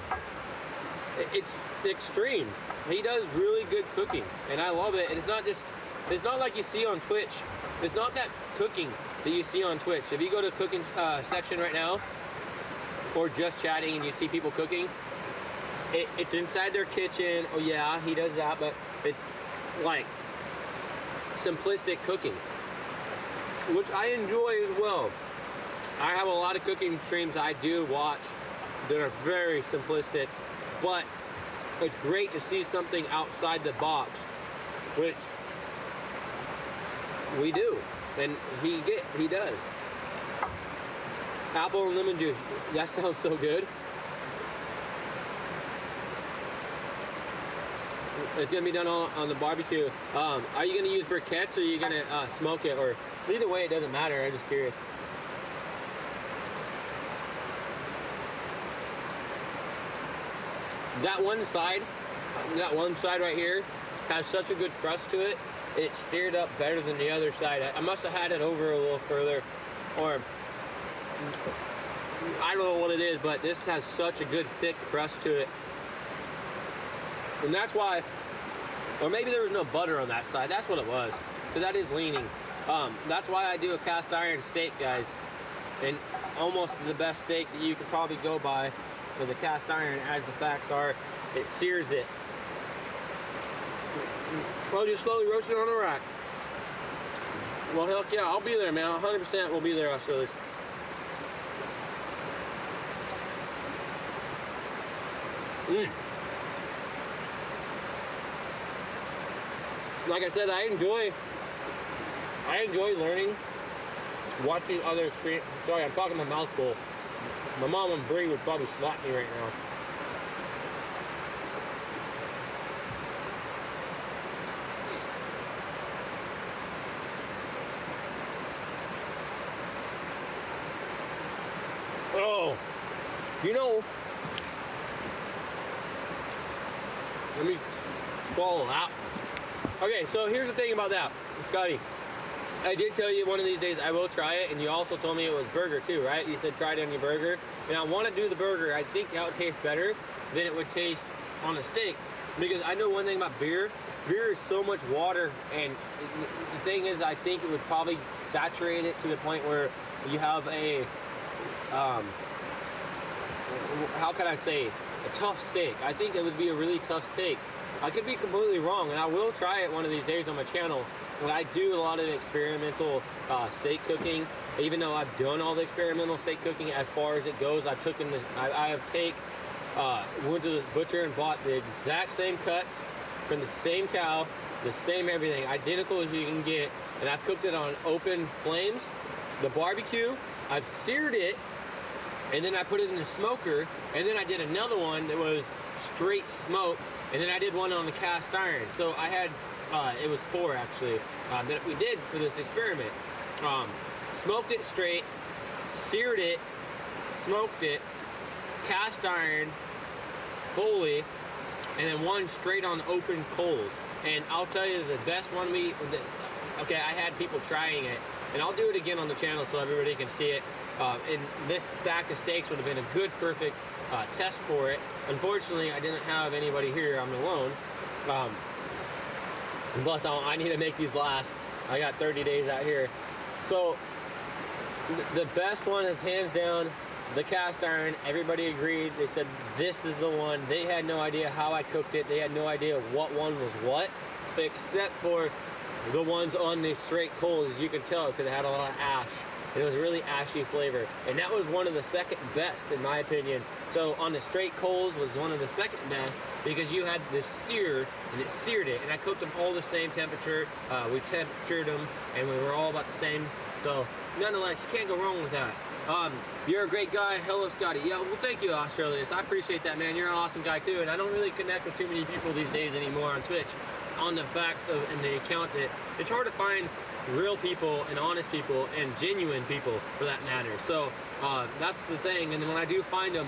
It's extreme. He does really good cooking, and I love it. And it's not like you see on Twitch. It's not that cooking that you see on Twitch. If you go to cooking section right now, or just chatting and you see people cooking, it's inside their kitchen. Oh yeah, he does that, but it's like simplistic cooking, which I enjoy as well. I have a lot of cooking streams I do watch that are very simplistic, but it's great to see something outside the box, which we do, and he does. Apple and lemon juice, that sounds so good. It's gonna be done on the barbecue. Are you gonna use briquettes or are you gonna smoke it? Or either way, it doesn't matter. I'm just curious. that one side right here has such a good crust to it. It's seared up better than the other side. I must have had it over a little further, or I don't know what it is, but this has such a good thick crust to it. And that's why, or maybe there was no butter on that side. That's what it was, because that is leaning. That's why I do a cast iron steak, guys. And almost the best steak that you could probably go by for the cast iron, as the facts are, it sears it. Well, just slowly roast it on a rack. Well, heck yeah, I'll be there, man. 100% will be there after this. Like I said, I enjoy learning, watching other experience. Sorry, I'm talking my mouth full. My mom and Bree would probably slap me right now. Oh, you know, let me swallow that. Okay, so here's the thing about that, Scotty. I did tell you one of these days I will try it, and you also told me it was burger too, right? You said try it on your burger. And I want to do the burger. I think that would taste better than it would taste on a steak. Because I know one thing about beer. Beer is so much water, and the thing is, I think it would probably saturate it to the point where you have a, how can I say, a tough steak. I think it would be a really tough steak. I could be completely wrong, and I will try it one of these days on my channel. But I do a lot of experimental steak cooking. Even though I've done all the experimental steak cooking as far as it goes, I've taken this. I have went to the butcher and bought the exact same cuts from the same cow, the same everything, identical as you can get, and I've cooked it on open flames. The barbecue, I've seared it, and then I put it in the smoker, and then I did another one that was straight smoke, and then I did one on the cast iron. So I had, it was 4 actually, that we did for this experiment. Smoked it straight, seared it, smoked it, cast iron, fully, and then one straight on open coals. And I'll tell you, the best one okay, I had people trying it, and I'll do it again on the channel so everybody can see it. And this stack of steaks would have been a good, perfect test for it. Unfortunately, I didn't have anybody here. I'm alone. Plus, I need to make these last. I got 30 days out here. So, the best one is hands down the cast iron. Everybody agreed. They said this is the one. They had no idea how I cooked it. They had no idea what one was what, except for the ones on the straight coals. As you can tell, because it had a lot of ash. It was a really ashy flavor, and that was one of the second best in my opinion. So on the straight coals was one of the second best because you had this sear, and it seared it, and I cooked them all the same temperature. We temperatured them, and we were all about the same. So nonetheless, you can't go wrong with that. You're a great guy. Hello, Scotty. Yeah, well, thank you, Australians. I appreciate that, man. You're an awesome guy too, and I don't really connect with too many people these days anymore on Twitch. On the fact of, and the account that it's hard to find real people and honest people and genuine people for that matter. So that's the thing. And then when I do find them,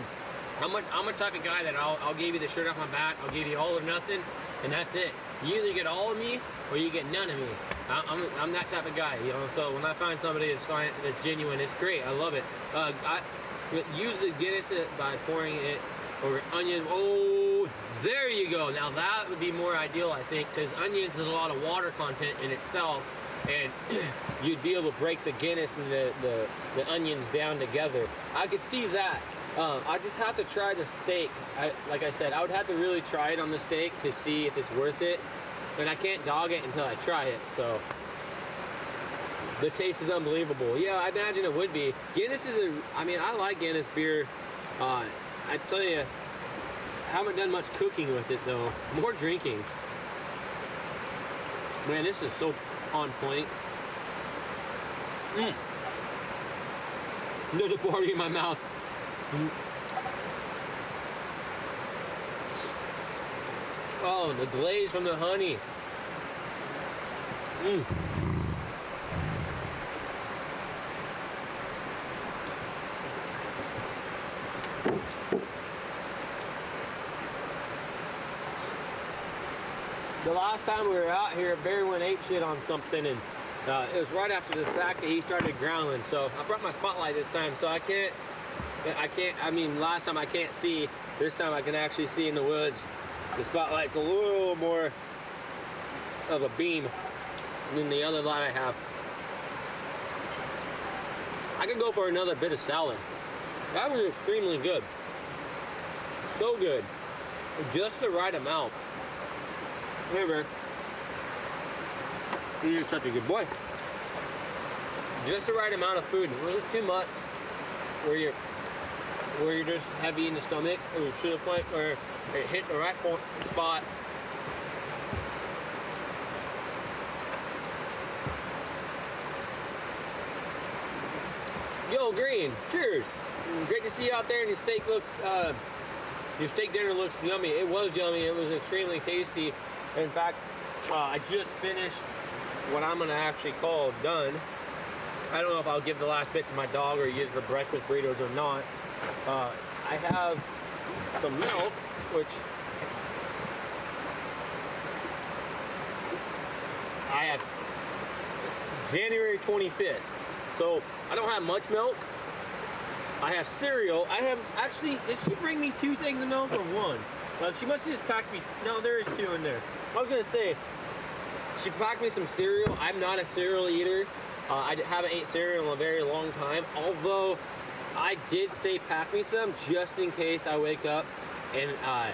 I'm a type of guy that I'll give you the shirt off my back. I'll give you all or nothing, and that's it. You either get all of me or you get none of me. I'm that type of guy, you know. So when I find somebody that's genuine, it's great. I love it. I use the Guinness by pouring it over onions. Oh, there you go. Now that would be more ideal, I think, because onions has a lot of water content in itself, and you'd be able to break the Guinness and the onions down together. I could see that. I just have to try the steak. Like I said, I would have to really try it on the steak to see if it's worth it. And I can't dog it until I try it, so. The taste is unbelievable. Yeah, I imagine it would be. Guinness is I mean, I like Guinness beer. I tell you, haven't done much cooking with it though. More drinking. Man, this is so on point. There's a party in my mouth. Oh, the glaze from the honey. last time we were out here, Barry went ape shit on something, and it was right after the fact that he started growling. So I brought my spotlight this time, so I mean, last time I can't see. This time I can actually see in the woods. The spotlight's a little more of a beam than the other light I have. I could go for another bit of salad. That was extremely good. So good. Just the right amount. Remember, you're such a good boy. Just the right amount of food. It wasn't too much where you're just heavy in the stomach, or to the point where it hit the right spot. Yo, Green, cheers. Great to see you out there, and your steak dinner looks yummy. It was yummy. It was extremely tasty. In fact, I just finished what I'm gonna actually call done. I don't know if I'll give the last bit to my dog or use it for breakfast burritos or not. I have some milk, which I have January 25th. So I don't have much milk. I have cereal. I have, actually, did she bring me 2 things of milk or 1? She must have just packed me, no, there is 2 in there. I was gonna say, she packed me some cereal. I'm not a cereal eater. I haven't ate cereal in a very long time, although I did say pack me some just in case I wake up in a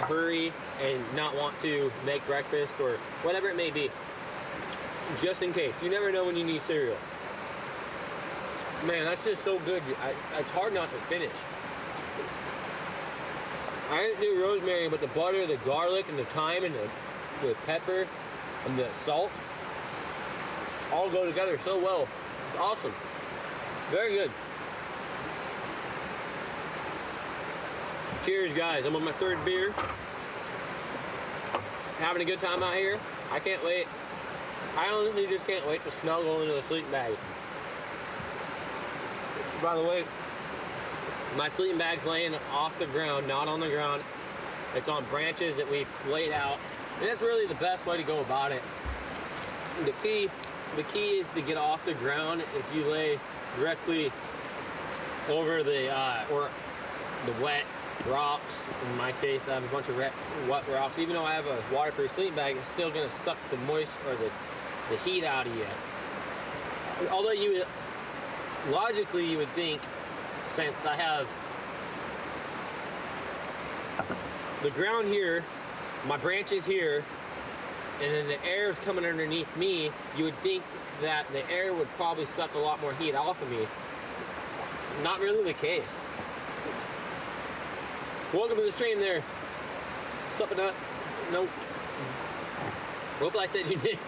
hurry and not want to make breakfast or whatever it may be. Just in case. You never know when you need cereal. Man, that's just so good. It's hard not to finish. I didn't do rosemary, but the butter, the garlic, and the thyme, and the pepper, and the salt all go together so well. It's awesome. Very good. Cheers, guys. I'm on my 3rd beer. Having a good time out here. I can't wait. I honestly just can't wait to snuggle into the sleeping bag. By the way, my sleeping bag's laying off the ground, not on the ground. It's on branches that we've laid out. And that's really the best way to go about it. The key is to get off the ground. If you lay directly over the wet rocks, in my case, I have a bunch of wet rocks. Even though I have a waterproof sleeping bag, it's still gonna suck the moisture or the heat out of you. Although logically you would think, since I have the ground here, my branches here, and then the air is coming underneath me, you would think that the air would probably suck a lot more heat off of me. Not really the case. Welcome to the stream there. Sup a nut? Nope. Hopefully I said you did.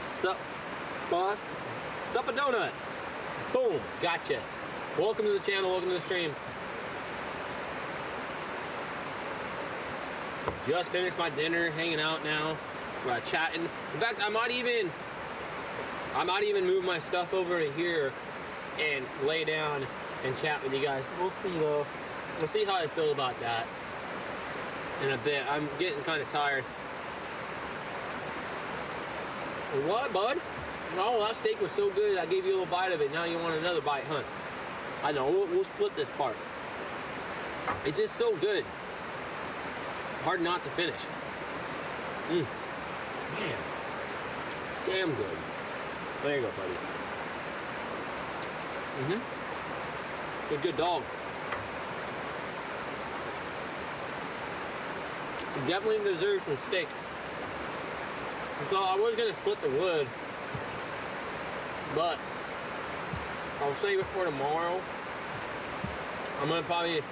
Sup a donut. Boom, gotcha. Welcome to the channel, welcome to the stream. Just finished my dinner, hanging out now, chatting. In fact, I might even move my stuff over to here and lay down and chat with you guys. We'll see though. We'll see how I feel about that in a bit. I'm getting kind of tired. What, bud? Oh, that steak was so good, I gave you a little bite of it. Now you want another bite, huh? I know, we'll split this part. It's just so good. Hard not to finish. Man. Damn good. There you go, buddy. Good dog. Definitely deserves some steak. So I was gonna split the wood, but I'll save it for tomorrow. I'm gonna probably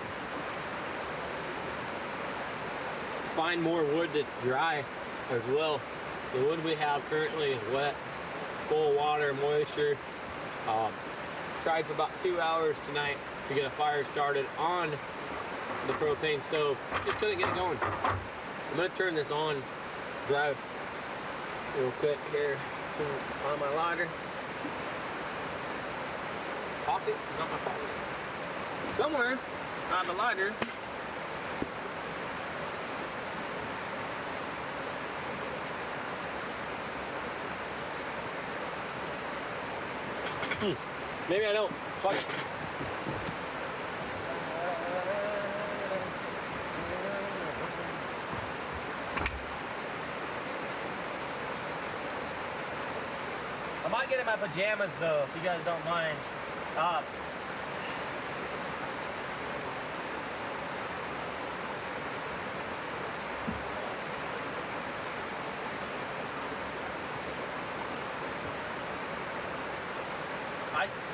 find more wood that's dry as well. The wood we have currently is wet, full of water, moisture. Tried for about 2 hours tonight to get a fire started on the propane stove. Just couldn't get it going. I'm gonna turn this on, drive real quick here, find my lighter. Pocket? Not my pocket. Somewhere, I have a lighter. Maybe I don't. Fuck it. I might get in my pajamas though, if you guys don't mind.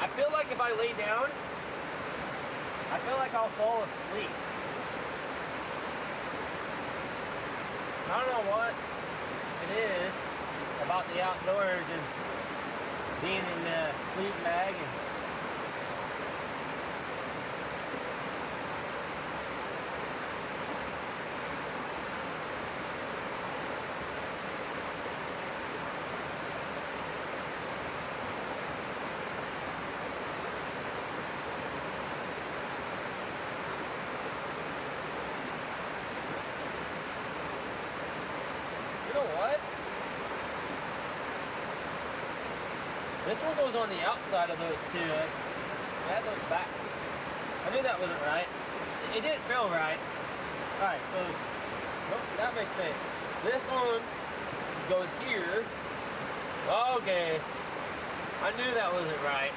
I feel like if I lay down, I feel like I'll fall asleep. I don't know what it is about the outdoors and being in the sleep bag and you know what? This one goes on the outside of those two. I had those back. I knew that wasn't right. It didn't feel right. Alright, so nope, that makes sense. This one goes here. Okay. I knew that wasn't right.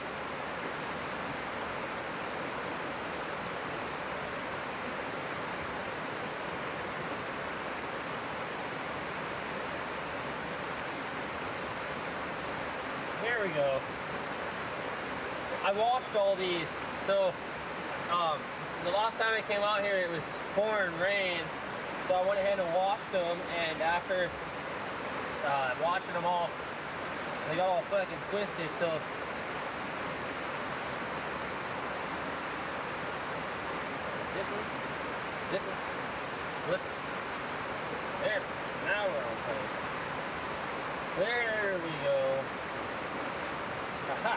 There we go. I washed all these. So, the last time I came out here, it was pouring rain. So I went ahead and washed them, and after washing them all, they got all fucking twisted. So, zip it, flip it. There. Now we're on place. There we go. Aha!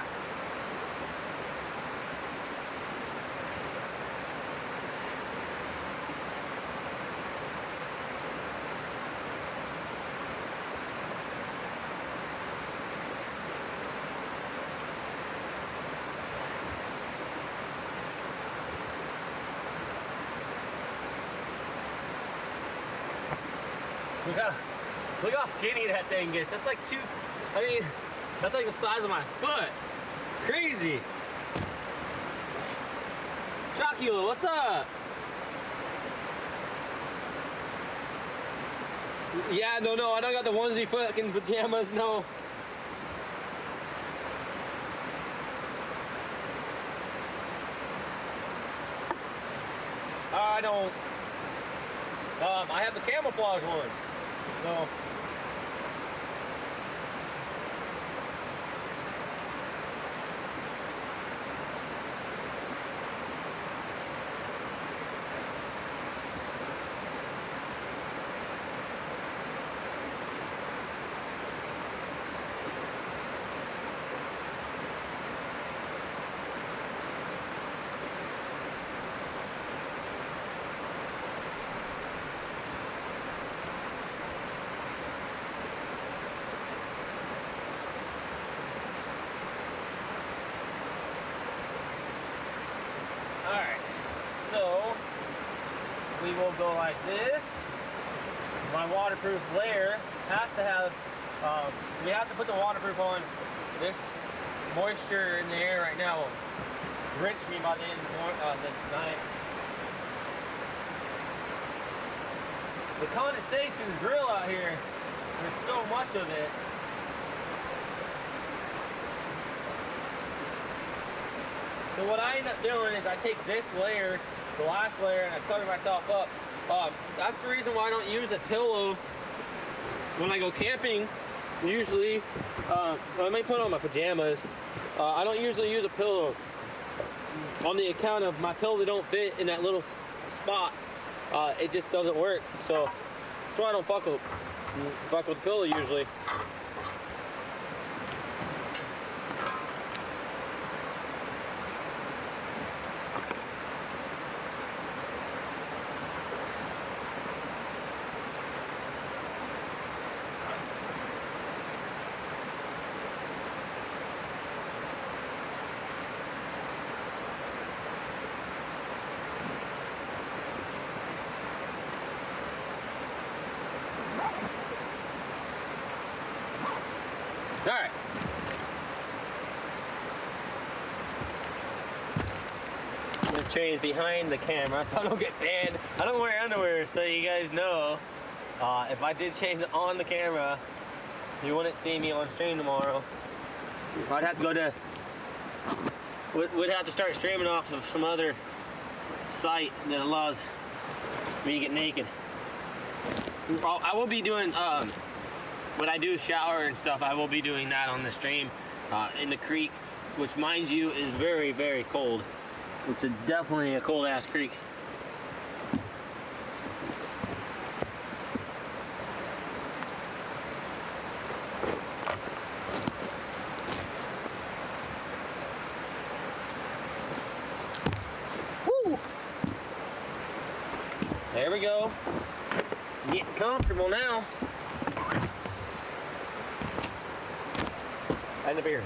Look how skinny that thing gets. That's like that's like the size of my foot. Crazy. Chocula, what's up? Yeah, no, I don't got the onesie fucking pajamas, no. I don't. I have the camouflage ones, so. Alright, so we will go like this. My waterproof layer has to have, we have to put the waterproof on. This moisture in the air right now will drench me by the end of the night. The condensation is real out here. There's so much of it. So what I end up doing is I take this layer, the last layer, and I cover myself up. That's the reason why I don't use a pillow when I go camping. Usually, let me put on my pajamas. I don't usually use a pillow on the account of my pillow don't fit in that little spot. It just doesn't work. So that's why I don't fuck with the pillow usually. right. The train's behind the camera, so I don't get banned. I don't wear underwear, so you guys know. If I did change it on the camera, you wouldn't see me on stream tomorrow. I'd have to go to. We'd have to start streaming off of some other site that allows me to get naked. I will be doing when I do shower and stuff. I will be doing that on the stream in the creek, which, mind you, is very, very cold. It's definitely a cold ass creek. Woo! There we go. Getting comfortable now. And the beer.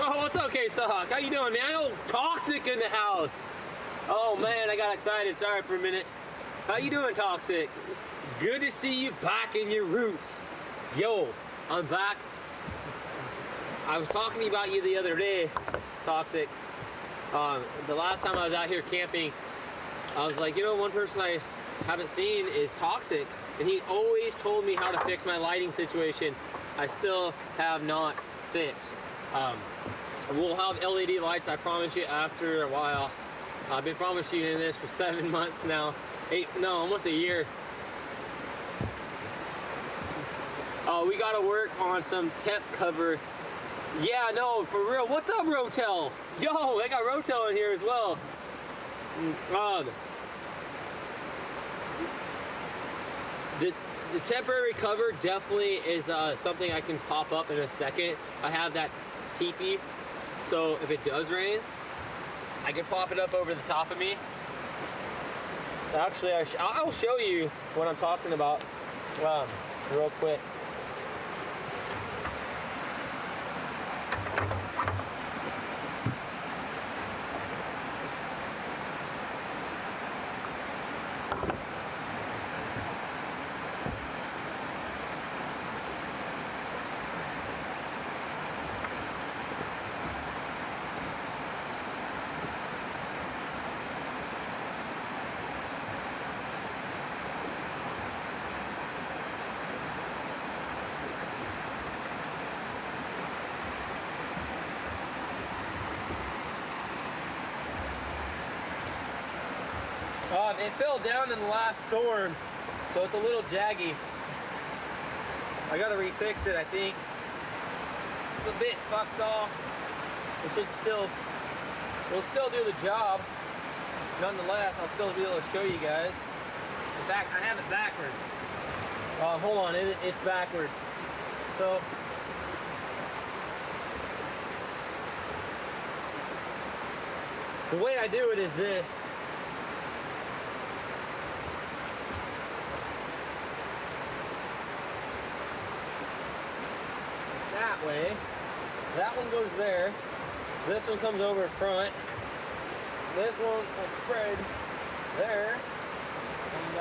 Oh, it's okay, Sahak. How you doing, man? I know Toxic in the house. Oh man, I got excited. Sorry for a minute. How you doing, Toxic? Good to see you back in your roots. Yo, I'm back. I was talking about you the other day, Toxic. The last time I was out here camping, I was like, you know, one person I haven't seen is Toxic, and he always told me how to fix my lighting situation. I still have not fixed. We'll have LED lights, I promise you, after a while. I've been promising you this for 7 months now. Almost a year. We gotta work on some temp cover. Yeah, no, for real. What's up, Rotel? Yo, I got Rotel in here as well. The temporary cover definitely is something I can pop up in a second. I have that teepee, so if it does rain, I can pop it up over the top of me. Actually, I'll show you what I'm talking about real quick. It fell down in the last storm, so it's a little jaggy. I gotta refix it, I think. It's a bit fucked off. It'll still do the job. Nonetheless, I'll still be able to show you guys. In fact, I have it backwards. Hold on, it's backwards. So, the way I do it is this. That way. That one goes there. This one comes over front. This one will spread there. And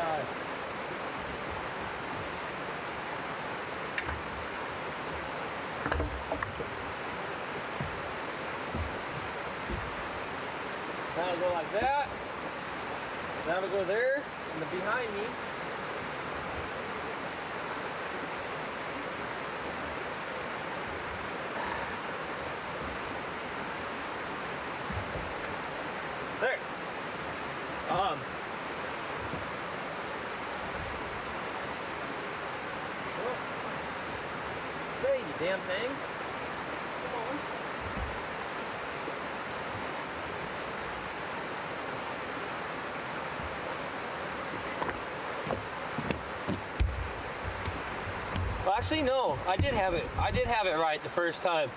that'll go like that. That'll go there. And the behind me. There. Hey, you damn thing. Come on. Well, actually, no. I did have it right the first time.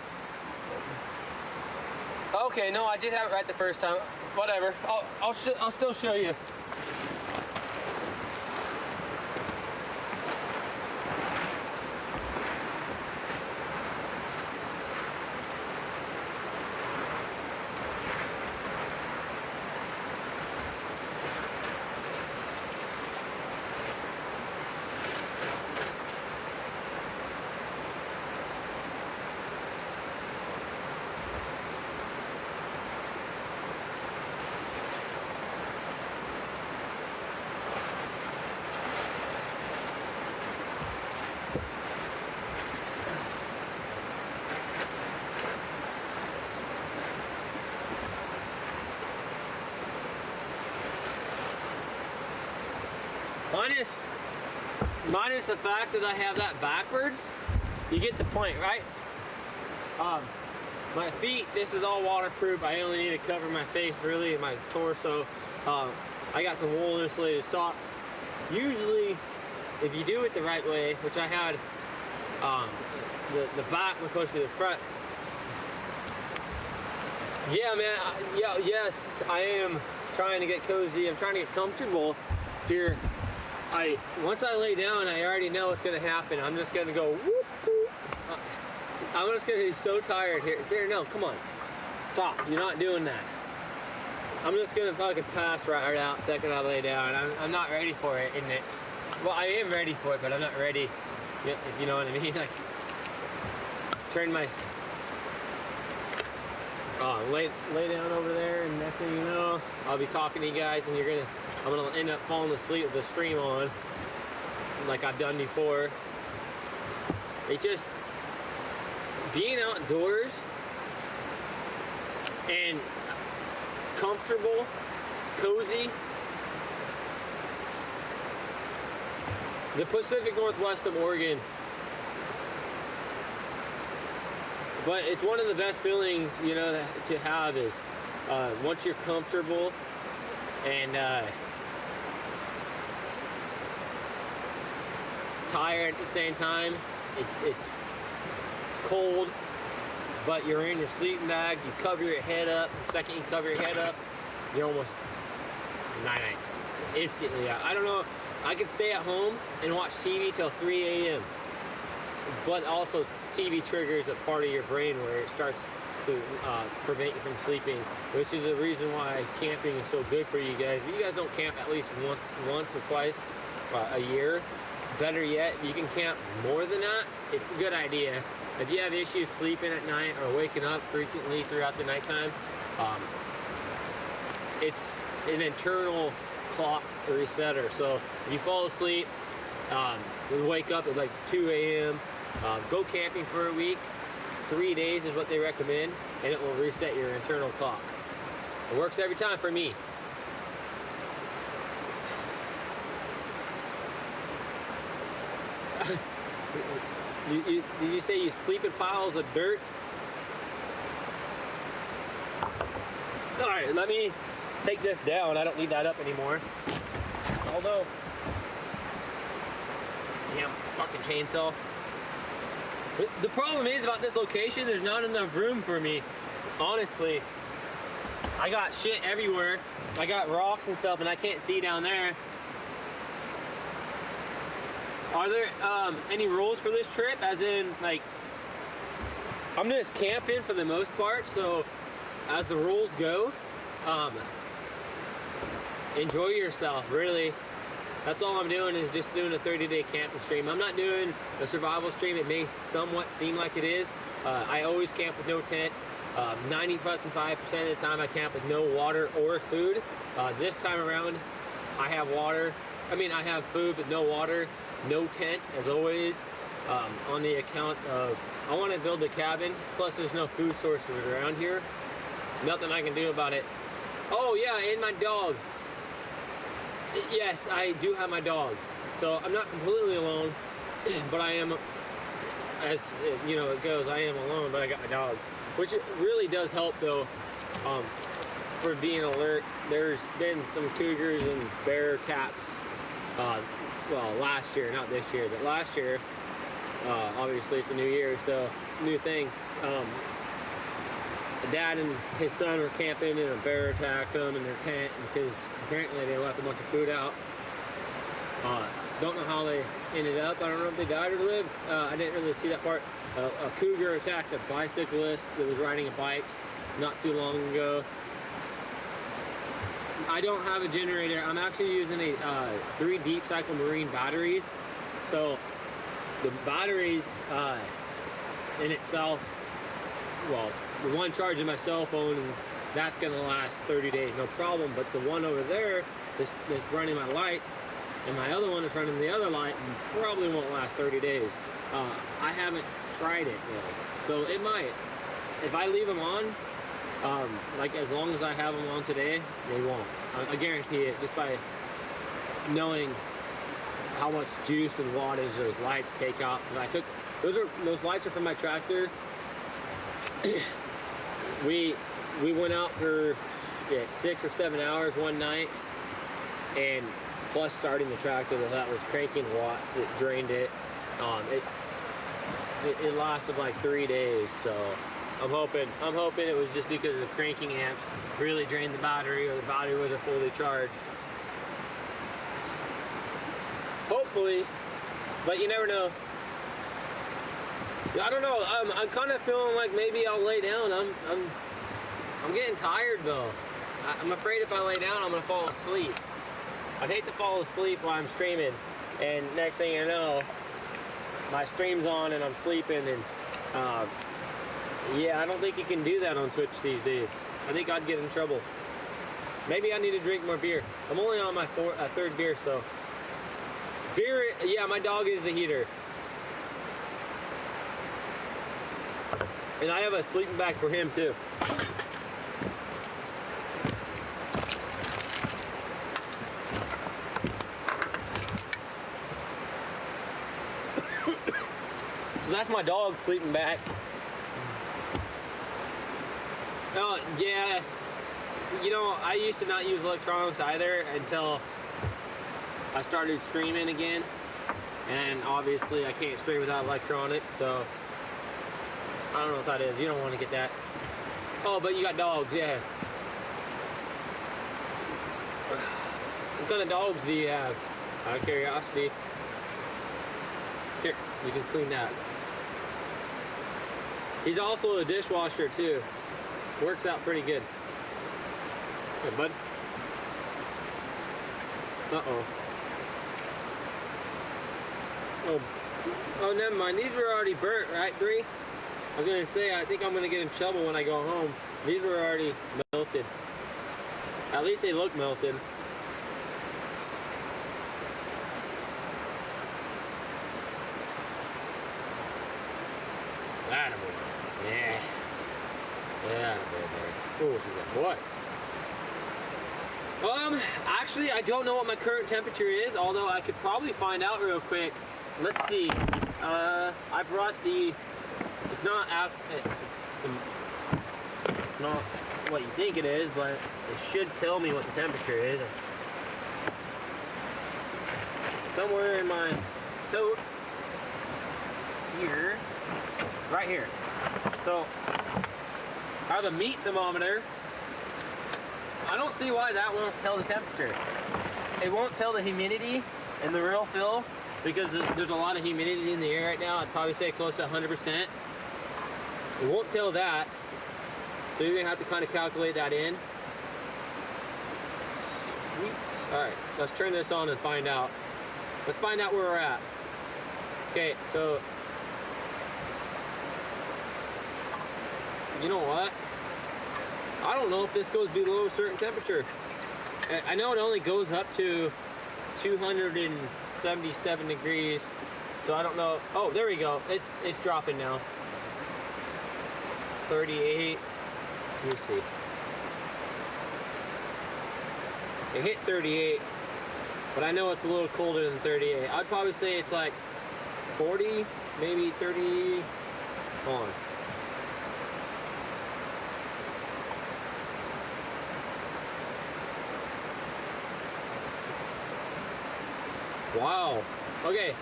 Okay, no, I did have it right the first time. Whatever. I'll still show you. minus the fact that I have that backwards, you get the point, right? My feet, this is all waterproof. I only need to cover my face, really, and my torso. I got some wool insulated socks. Usually, if you do it the right way, which I had, the back was supposed to be the front. Yeah, man. Yes, I am trying to get cozy. I'm trying to get comfortable here. Once I lay down, I already know what's gonna happen. I'm just gonna go whoop, whoop. I'm just gonna be so tired here. Here, no, come on, stop. You're not doing that. I'm just gonna fucking pass right out the second I lay down. I'm not ready for it, isn't it? Well, I am ready for it, but I'm not ready. If you know what I mean? Like, turn my lay down over there, and next thing you know, I'll be talking to you guys, and I'm gonna end up falling asleep with the stream on, like I've done before. It just being outdoors and comfortable, cozy. The Pacific Northwest of Oregon. But it's one of the best feelings, you know, to have is once you're comfortable and tired at the same time. It's cold, but you're in your sleeping bag. You cover your head up. The second you cover your head up, you're almost night-night. Instantly out. I don't know. I could stay at home and watch TV till 3 a.m. But also TV triggers a part of your brain where it starts to prevent you from sleeping, which is the reason why camping is so good for you guys. If you guys don't camp at least once or twice a year, better yet, if you can camp more than that, it's a good idea. If you have issues sleeping at night or waking up frequently throughout the nighttime, it's an internal clock resetter. So if you fall asleep, we wake up at like 2 a.m., go camping for a week. 3 days is what they recommend, and it will reset your internal clock. It works every time for me. Did you say you sleep in piles of dirt? All right, let me take this down. I don't need that up anymore. Although, damn fucking chainsaw. The problem is about this location, there's not enough room for me. Honestly, I got shit everywhere. I got rocks and stuff, and I can't see down there. Are there any rules for this trip? As in, like, I'm just camping for the most part, so as the rules go, enjoy yourself, really. That's all I'm doing, is just doing a 30-day camping stream. I'm not doing a survival stream. It may somewhat seem like it is. I always camp with no tent. 95% of the time I camp with no water or food. This time around, I have water. I mean, I have food, but no water. No tent, as always, on the account of I want to build a cabin, plus there's no food sources around here. Nothing I can do about it. Oh yeah, and my dog. Yes, I do have my dog. So I'm not completely alone, but I am, as you know it goes, I am alone, but I got my dog. Which it really does help though, for being alert. There's been some cougars and bear cats, well, last year, not this year, but last year. Obviously it's a new year, so new things. The dad and his son were camping and a bear attacked them in their tent because apparently they left a bunch of food out. Don't know how they ended up. I don't know if they died or lived. I didn't really see that part. A cougar attacked a bicyclist that was riding a bike not too long ago. I don't have a generator. I'm actually using a 3 Deep Cycle Marine batteries. So the batteries in itself, well, the one charging my cell phone, and that's gonna last 30 days, no problem. But the one over there that's running my lights, and my other one is running the other light, and probably won't last 30 days. I haven't tried it really, so it might. If I leave them on, like as long as I have them on today, they won't. I guarantee it, just by knowing how much juice and wattage those lights take out. And I took those lights are from my tractor. we went out for 6 or 7 hours one night, and plus starting the tractor that was cranking watts, it drained it. It lasted like 3 days, so I'm hoping it was just because the cranking amps really drained the battery, or the battery wasn't fully charged. Hopefully, but you never know. I don't know. I'm kind of feeling like maybe I'll lay down. I'm getting tired though. I'm afraid if I lay down, I'm gonna fall asleep. I'd hate to fall asleep while I'm streaming, and next thing you know, my stream's on and I'm sleeping, and yeah, I don't think you can do that on Twitch these days. I think I'd get in trouble. Maybe I need to drink more beer. I'm only on my third beer, so. Beer, yeah, my dog is the heater. And I have a sleeping bag for him too. So that's my dog's sleeping bag. Oh, yeah. You know, I used to not use electronics either until I started streaming again. And obviously I can't stream without electronics, so I don't know what that is. You don't want to get that. Oh, but you got dogs, yeah. What kind of dogs do you have? Out of curiosity. Here, you can clean that. He's also a dishwasher too. Works out pretty good. Hey, bud. Uh-oh. Oh, never mind. These were already burnt, right, Bree? I was gonna say, I think I'm gonna get in trouble when I go home. These were already melted. At least they look melted. Attaboy. Yeah. Yeah, baby. Oh, she's a boy. Actually, I don't know what my current temperature is, although I could probably find out real quick. Let's see. I brought the. It's not what you think it is, but it should tell me what the temperature is. Somewhere in my coat here, right here. So I have a meat thermometer. I don't see why that won't tell the temperature. It won't tell the humidity and the real fill, because there's a lot of humidity in the air right now. I'd probably say close to 100%. It won't tell that, so you're gonna have to kind of calculate that in. Sweet. All right, let's turn this on and find out. Let's find out where we're at. Okay, so you know what? I don't know if this goes below a certain temperature. I know it only goes up to 277 degrees, so I don't know. Oh, there we go. It's dropping now. 38. Let me see. It hit 38, but I know it's a little colder than 38. I'd probably say it's like 40, maybe 30. Hold on. Wow. Okay.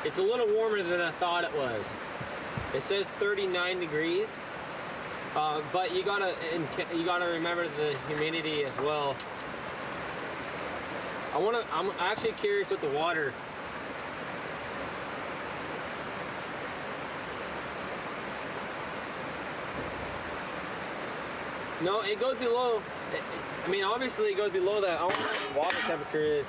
It's a little warmer than I thought it was. It says 39 degrees, but you gotta remember the humidity as well. I'm actually curious with the water. No, it goes below. I mean, obviously it goes below that. I don't know what the water temperature is.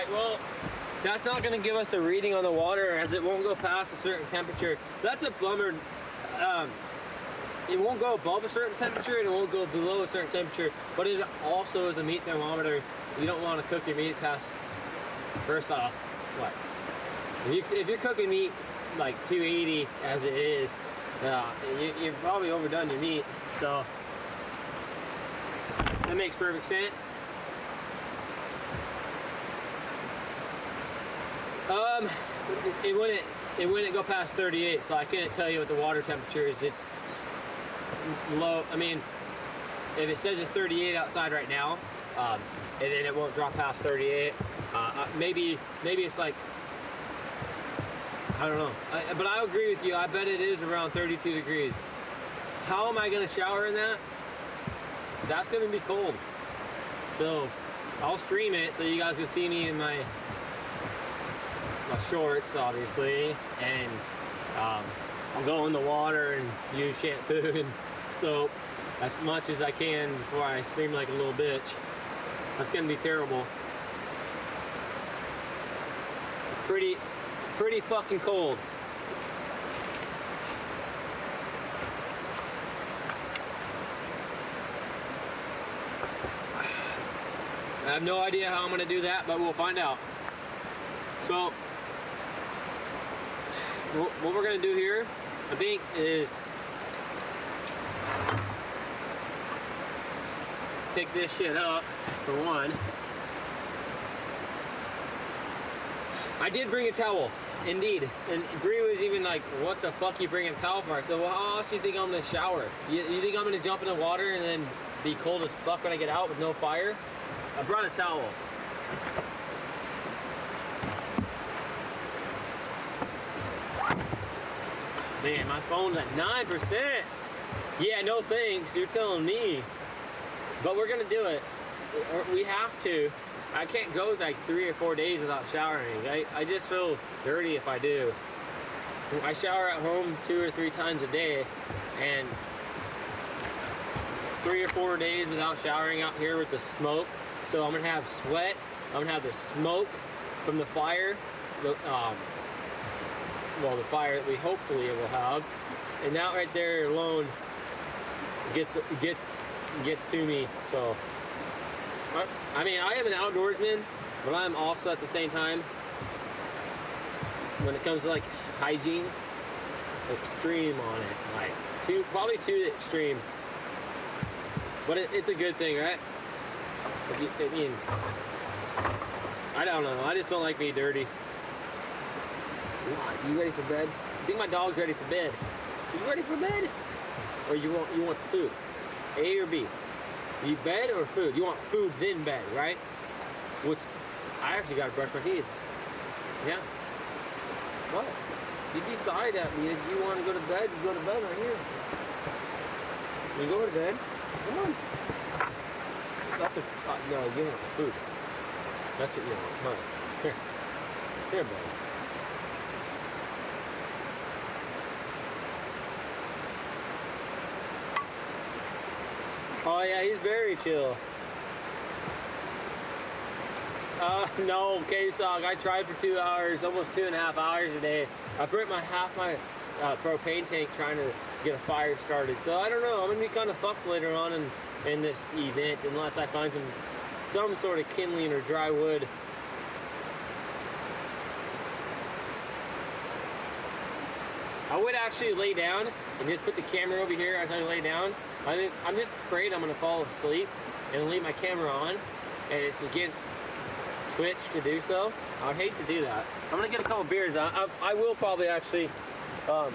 Right, well, that's not going to give us a reading on the water as it won't go past a certain temperature. That's a bummer. It won't go above a certain temperature and it won't go below a certain temperature, but it also is a meat thermometer. You don't want to cook your meat past, first off, what? If you're cooking meat like 280 as it is, you've probably overdone your meat, so that makes perfect sense. It wouldn't go past 38, so I couldn't tell you what the water temperature is. It's low. I mean, if it says it's 38 outside right now, and then it won't drop past 38. Maybe it's like, I don't know. But I agree with you. I bet it is around 32 degrees. How am I going to shower in that? That's going to be cold. So I'll stream it so you guys can see me in my shorts, obviously, and I'll go in the water and use shampoo and soap as much as I can before I scream like a little bitch. That's gonna be terrible. Pretty fucking cold. I have no idea how I'm gonna do that, but we'll find out. So what we're gonna do here, I think, is pick this shit up for one. I did bring a towel, indeed, and Bree was even like, "What the fuck you bringing a towel for?" I said, "Well, how else do you think I'm gonna shower? You think I'm gonna jump in the water and then be cold as fuck when I get out with no fire?" I brought a towel. Man, my phone's at 9%. Yeah, no thanks. You're telling me. But we're gonna do it. We have to. I can't go like 3 or 4 days without showering. I just feel dirty if I do. I shower at home 2 or 3 times a day, and 3 or 4 days without showering out here with the smoke. So I'm gonna have sweat. I'm gonna have the smoke from the fire. Well, the fire that we hopefully will have, and that right there alone gets to me. So, I mean, I am an outdoorsman, but I'm also at the same time, when it comes to like hygiene, extreme on it. Like probably too extreme. But it's a good thing, right? I mean, I don't know. I just don't like being dirty. You ready for bed? I think my dog's ready for bed. You ready for bed? Or you want food? A or B? You bed or food? You want food then bed, right? Which I actually gotta brush my teeth. Yeah. What? You decide that. If you want to go to bed, you go to bed right here. You go to bed. Come on. That's a no. You want food. That's what you want. Come on. Here, bud. Oh yeah, he's very chill. No, K-Sock, I tried for 2 hours, almost 2.5 hours a day. I burnt half my propane tank trying to get a fire started. So I don't know, I'm gonna be kind of fucked later on in this event unless I find some sort of kindling or dry wood. I would actually lay down and just put the camera over here as I lay down. I'm just afraid I'm gonna fall asleep and leave my camera on, and it's against Twitch to do so. I would hate to do that. I'm gonna get a couple beers. I will probably actually. I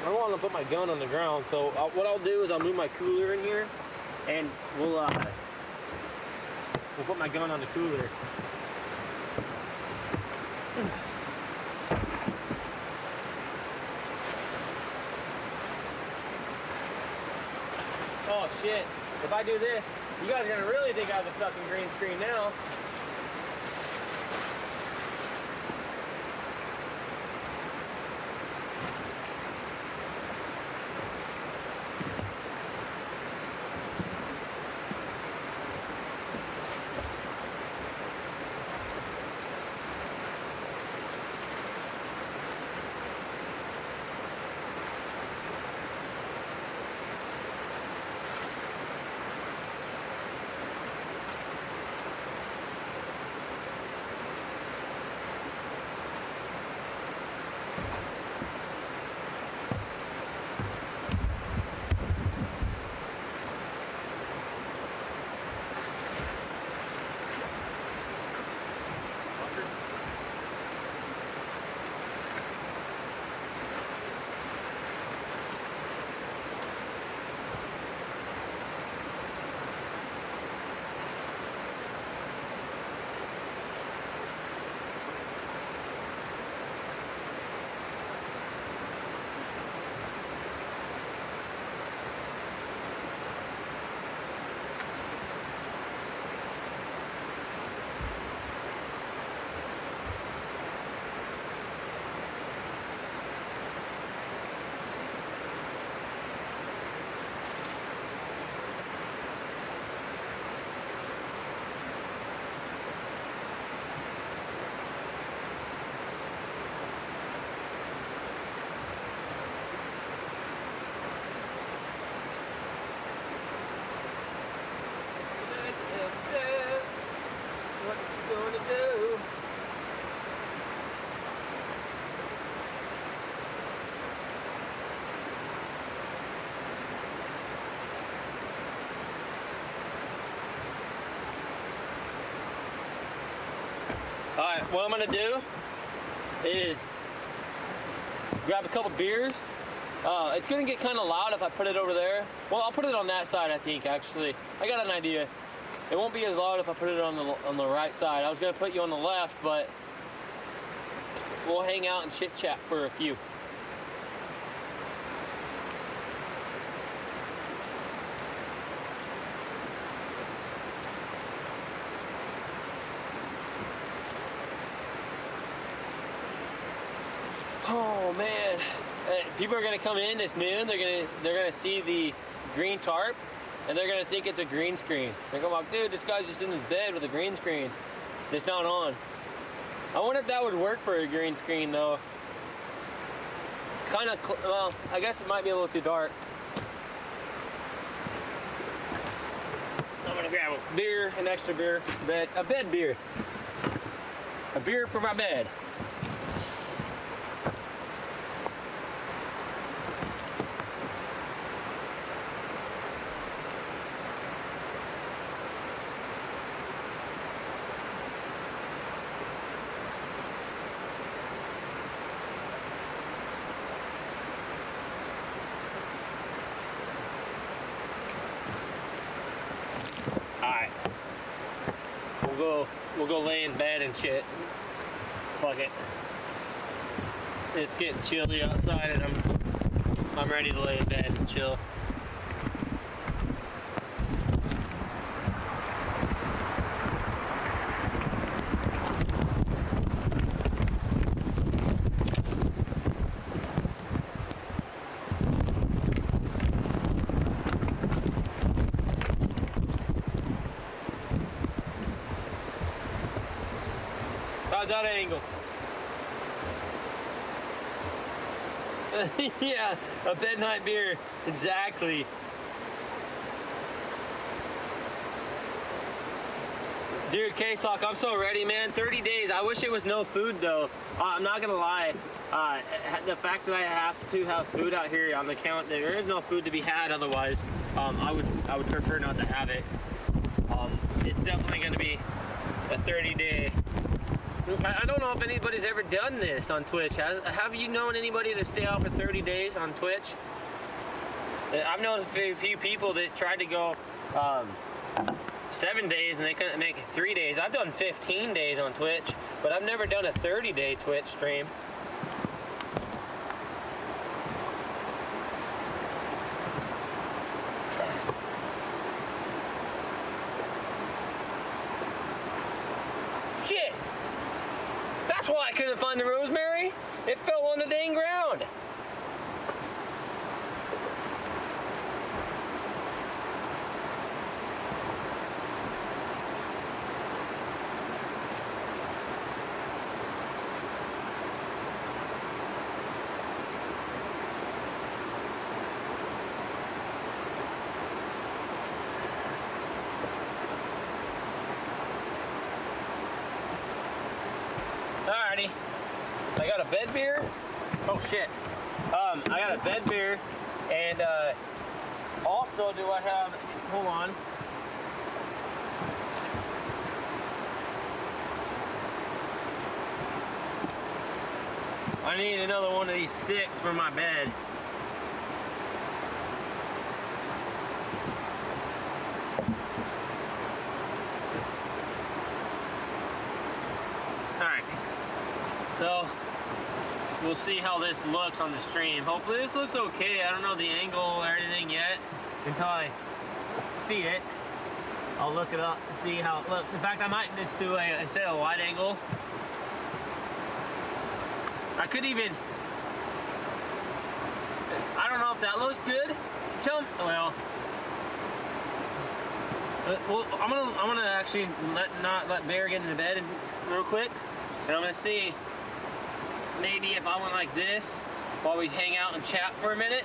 don't want to put my gun on the ground, so what I'll do is I'll move my cooler in here, and we'll put my gun on the cooler. Oh shit, if I do this, you guys are gonna really think I have a fucking green screen now. Alright, what I'm gonna do is grab a couple beers. It's gonna get kind of loud if I put it over there. Well, I'll put it on that side, I think, actually. I got an idea. It won't be as loud if I put it on the right side. I was gonna put you on the left, but we'll hang out and chit chat for a few. Oh man, people are gonna come in this noon. They're gonna see the green tarp, and they're gonna think it's a green screen. They're gonna be like, dude, this guy's just in his bed with a green screen that's not on. I wonder if that would work for a green screen though. It's kind of, well, I guess it might be a little too dark. I'm gonna grab a beer, an extra beer, a bed beer. A beer for my bed. Alright. We'll go lay in bed and shit. Fuck it. It's getting chilly outside and I'm ready to lay in bed and chill. How's that angle? Yeah, a bed night beer. Exactly. Dude, K-Sock, I'm so ready, man. 30 days. I wish it was no food, though. I'm not gonna lie. The fact that I have to have food out here on the count, there is no food to be had otherwise. I would prefer not to have it. It's definitely gonna be a 30-day. I don't know if anybody's ever done this on Twitch. Have you known anybody to stay out for 30 days on Twitch? I've known a few people that tried to go 7 days and they couldn't make it 3 days. I've done 15 days on Twitch, but I've never done a 30-day Twitch stream. Shit! That's why I couldn't find the rosemary. It fell on the dang ground. Alrighty, I got a bed beer. Oh shit. I got a bed beer, and also do I have? Hold on. I need another one of these sticks for my bed. So, we'll see how this looks on the stream. Hopefully this looks okay. I don't know the angle or anything yet until I see it. I'll look it up and see how it looks. In fact, I might just do instead of a wide angle, I could even, I don't know if that looks good. Tell me, well, I'm gonna actually not let Bear get into bed real quick, and I'm gonna see maybe if I went like this while we hang out and chat for a minute,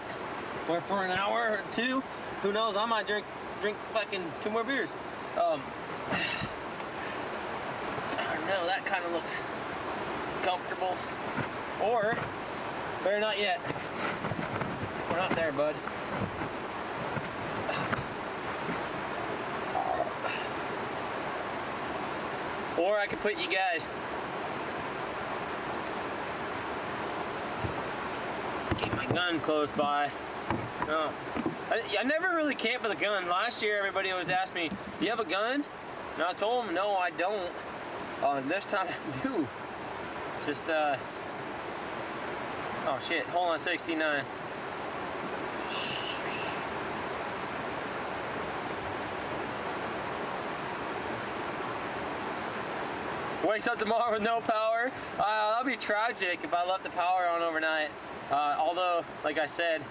or for an hour or two. Who knows? I might drink fucking 2 more beers. I don't know. That kind of looks comfortable. Or better not yet. We're not there, bud. Or I could put you guys gun close by. No. I never really camp with a gun. Last year, everybody always asked me, do you have a gun? And I told them, no, I don't. This time I do. Just, oh shit, hold on, 69. Wakes up tomorrow with no power. That'll be tragic if I left the power on overnight. Although, like I said,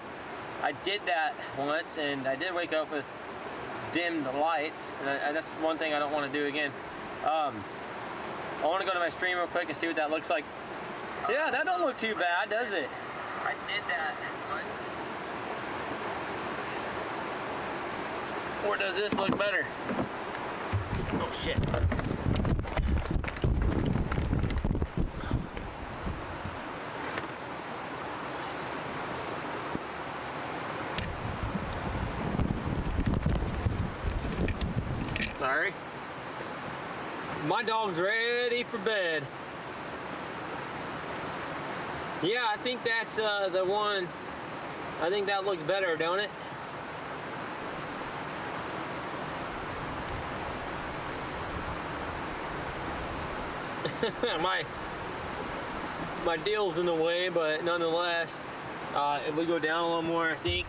I did that once, and I did wake up with dimmed lights, and that's one thing I don't want to do again. I want to go to my stream real quick and see what that looks like. Yeah, that don't look too bad, does it? I did that once. Or does this look better? Oh shit. Sorry. My dog's ready for bed. Yeah, I think that's the one. I think that looks better, don't it? my deal's in the way, but nonetheless, if we go down a little more, I think.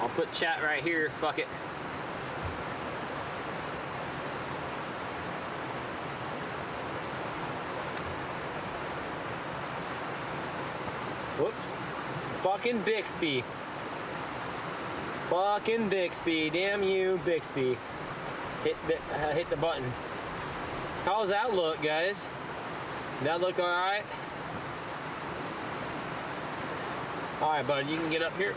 I'll put chat right here, fuck it. Whoops. Fucking Bixby. Fucking Bixby. Damn you, Bixby. Hit the button. How's that look, guys? That look alright? Alright, bud, you can get up here.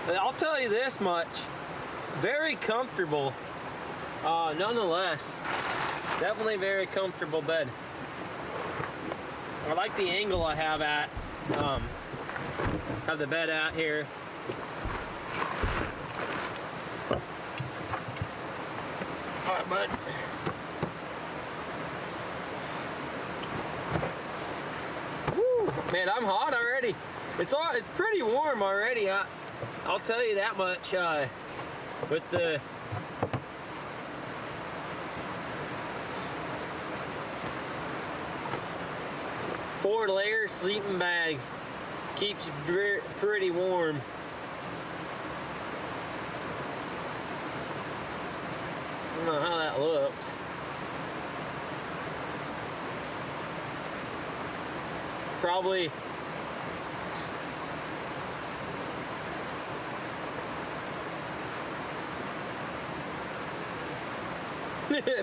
I'll tell you this much. Very comfortable. Nonetheless, definitely very comfortable bed. I like the angle I have the bed at here. All right, bud. Woo, man, I'm hot already. It's pretty warm already. I'll tell you that much. With the four-layer sleeping bag, keeps you pretty warm. I don't know how that looks. Probably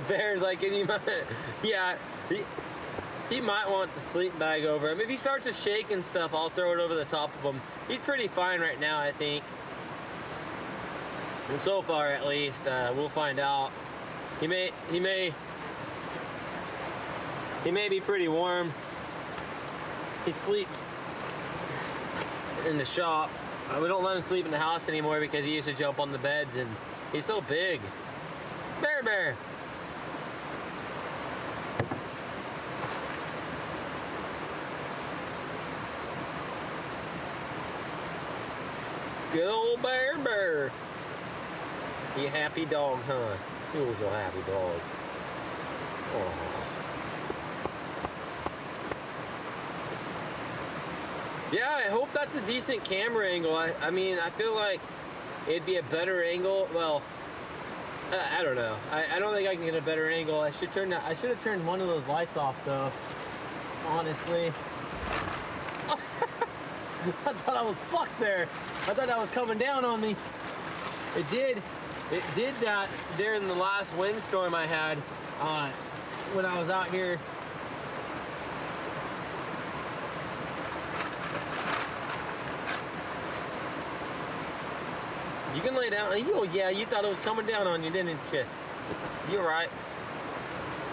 Bear's like, and he might, yeah, he might want the sleep bag over him. If he starts to shake and stuff, I'll throw it over the top of him. He's pretty fine right now, I think. And so far, at least, we'll find out. He may be pretty warm. He sleeps in the shop. We don't let him sleep in the house anymore because he used to jump on the beds, and he's so big. Bear. Good old Bear. You happy dog, huh? He was a happy dog. Aww. Yeah, I hope that's a decent camera angle. I mean, I feel like it'd be a better angle. Well, I don't know. I don't think I can get a better angle. I should have turned one of those lights off, though. Honestly. I thought I was fucked there. I thought that was coming down on me. It did that during the last windstorm I had when I was out here. You can lay down. Oh yeah, you thought it was coming down on you, didn't you? You're right.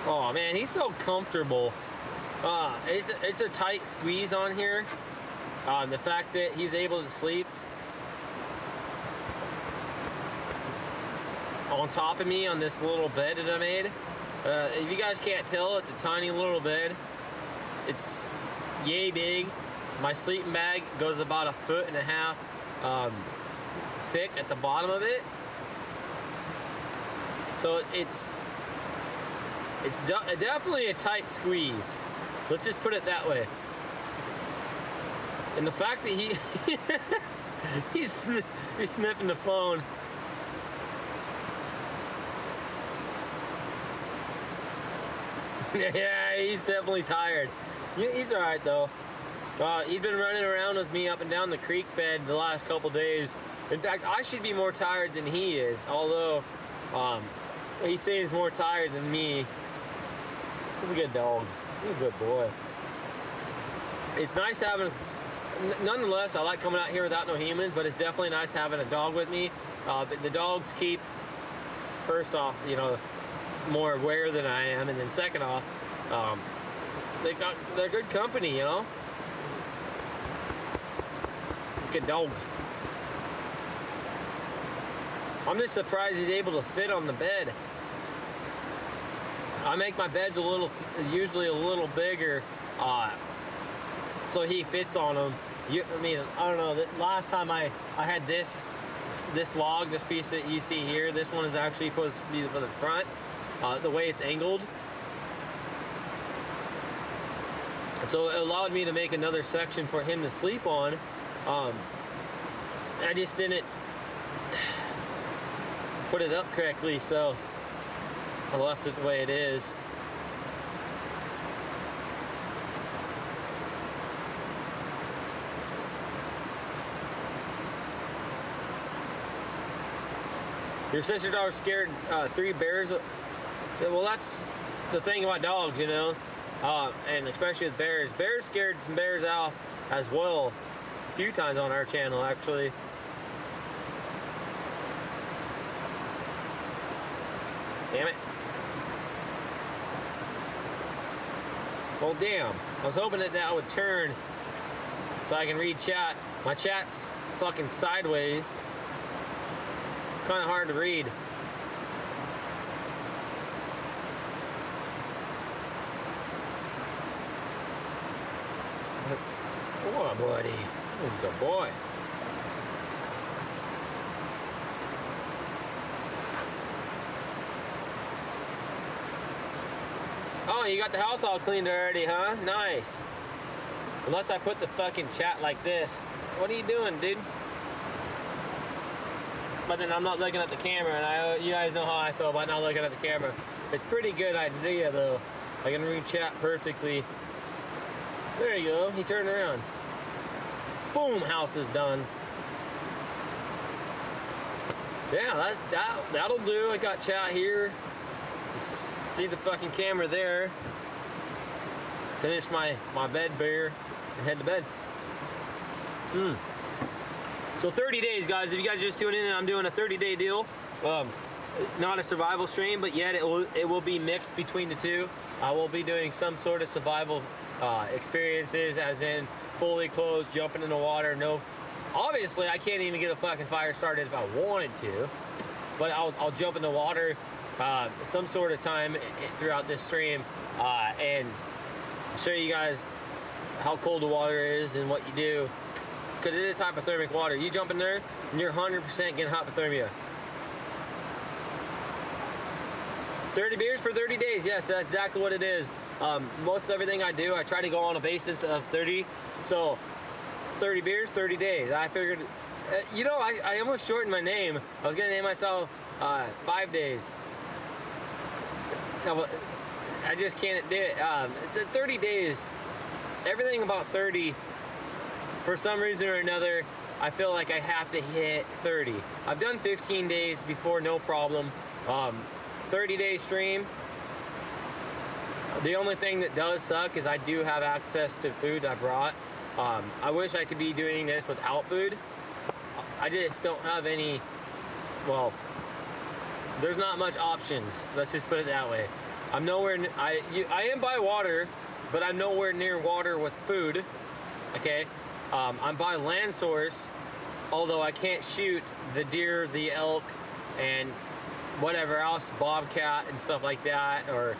Oh man, he's so comfortable. It's a tight squeeze on here. The fact that he's able to sleep. on top of me on this little bed that I made. If you guys can't tell, it's a tiny little bed. It's yay big. My sleeping bag goes about 1.5 feet thick at the bottom of it. So it's definitely a tight squeeze. Let's just put it that way. And the fact that he's sniffing the phone. Yeah, he's definitely tired. He's all right though. He's been running around with me up and down the creek bed the last couple days. In fact, I should be more tired than he is, although he seems more tired than me. He's a good dog. He's a good boy. It's nice having, nonetheless, I like coming out here without no humans, but it's definitely nice having a dog with me. The dogs keep, first off, you know, more aware than I am, and then second off, they're good company, you know. Good dog. I'm just surprised he's able to fit on the bed. I make my beds usually a little bigger, so he fits on them. I mean, I don't know. Last time I had this log, this piece that you see here, this one is actually supposed to be for the front. The way it's angled. So it allowed me to make another section for him to sleep on. I just didn't put it up correctly, so I left it the way it is. Your sister dog scared 3 bears. Well, that's the thing about dogs, you know, and especially with bears. Bears scared some bears off as well, a few times on our channel, actually. Damn it. Well, damn. I was hoping that would turn so I can read chat. My chat's fucking sideways. Kind of hard to read. Boy, buddy. He's a good boy. Oh, you got the house all cleaned already, huh? Nice. Unless I put the fucking chat like this. What are you doing, dude? But then I'm not looking at the camera, and you guys know how I feel about not looking at the camera. It's a pretty good idea, though. I can read chat perfectly. There you go. He turned around. Boom, house is done. Yeah, that'll do. I got chat here. See the fucking camera there. Finish my bed beer and head to bed. So 30 days, guys. If you guys just tuning in, I'm doing a 30-day deal. Not a survival stream, but yet it will be mixed between the two. I will be doing some sort of survival experiences, as in fully clothed, jumping in the water. No, obviously I can't even get a fucking fire started if I wanted to, but I'll jump in the water some sort of time throughout this stream and show you guys how cold the water is and what you do, because it is hypothermic water. You jump in there and you're 100% getting hypothermia. 30 beers for 30 days. Yes, that's exactly what it is. Most everything I do, I try to go on a basis of 30. So 30 beers, 30 days. I figured, you know, I almost shortened my name. I was gonna name myself 5 days. I just can't do it. 30 days, everything about 30, for some reason or another, I feel like I have to hit 30. I've done 15 days before, no problem. 30-day stream. The only thing that does suck is I do have access to food I brought. I wish I could be doing this without food. I just don't have any, well, there's not much options. Let's just put it that way. I'm nowhere, I am by water, but I'm nowhere near water with food. Okay, I'm by land source, although I can't shoot the deer, the elk, and whatever else, bobcat and stuff like that, or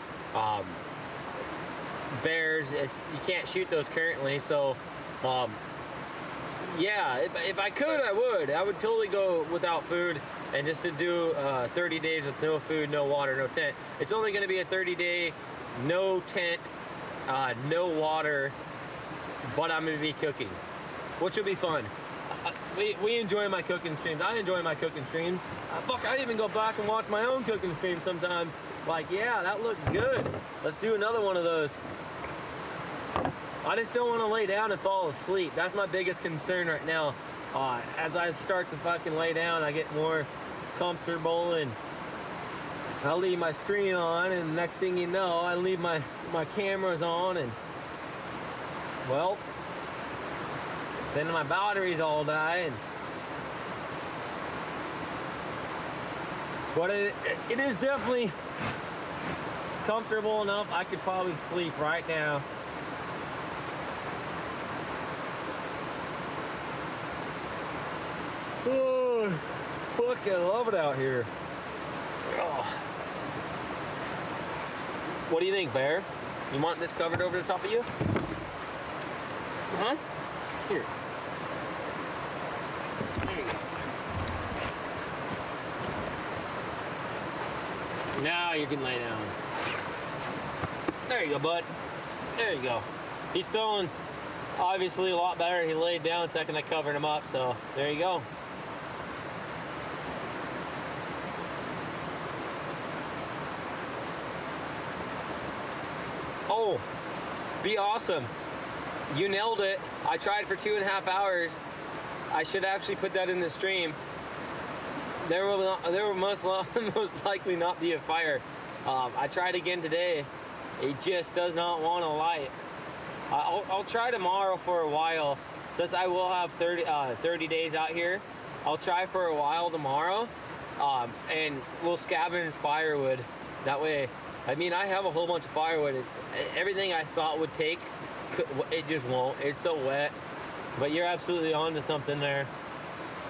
bears. You can't shoot those currently, so yeah, if I could, I would totally go without food and just to do 30 days with no food, no water, no tent. It's only going to be a 30-day, no tent, no water, but I'm going to be cooking, which will be fun. We enjoy my cooking streams. I enjoy my cooking streams. Fuck, I even go back and watch my own cooking streams sometimes. Like, yeah, that looks good. Let's do another one of those. I just don't want to lay down and fall asleep. That's my biggest concern right now. As I start to fucking lay down, I get more comfortable, and I'll leave my stream on, and the next thing you know, I leave my cameras on, and well, then my batteries all die. But it is definitely comfortable enough. I could probably sleep right now. Oh, fucking love it out here. Oh. What do you think, Bear? You want this covered over the top of you? Huh? Here. There you go. Now you can lay down. There you go, bud. There you go. He's feeling obviously a lot better. He laid down the second I covered him up, so there you go. Oh, be awesome. You nailed it. I tried for 2.5 hours. I should actually put that in the stream. There will most likely not be a fire. I tried again today. It just does not want to light. I'll try tomorrow for a while, since I will have 30 days out here. I'll try for a while tomorrow, and we'll scavenge firewood. That way, I mean, I have a whole bunch of firewood. Everything I thought would take, it just won't. It's so wet. But you're absolutely onto something there.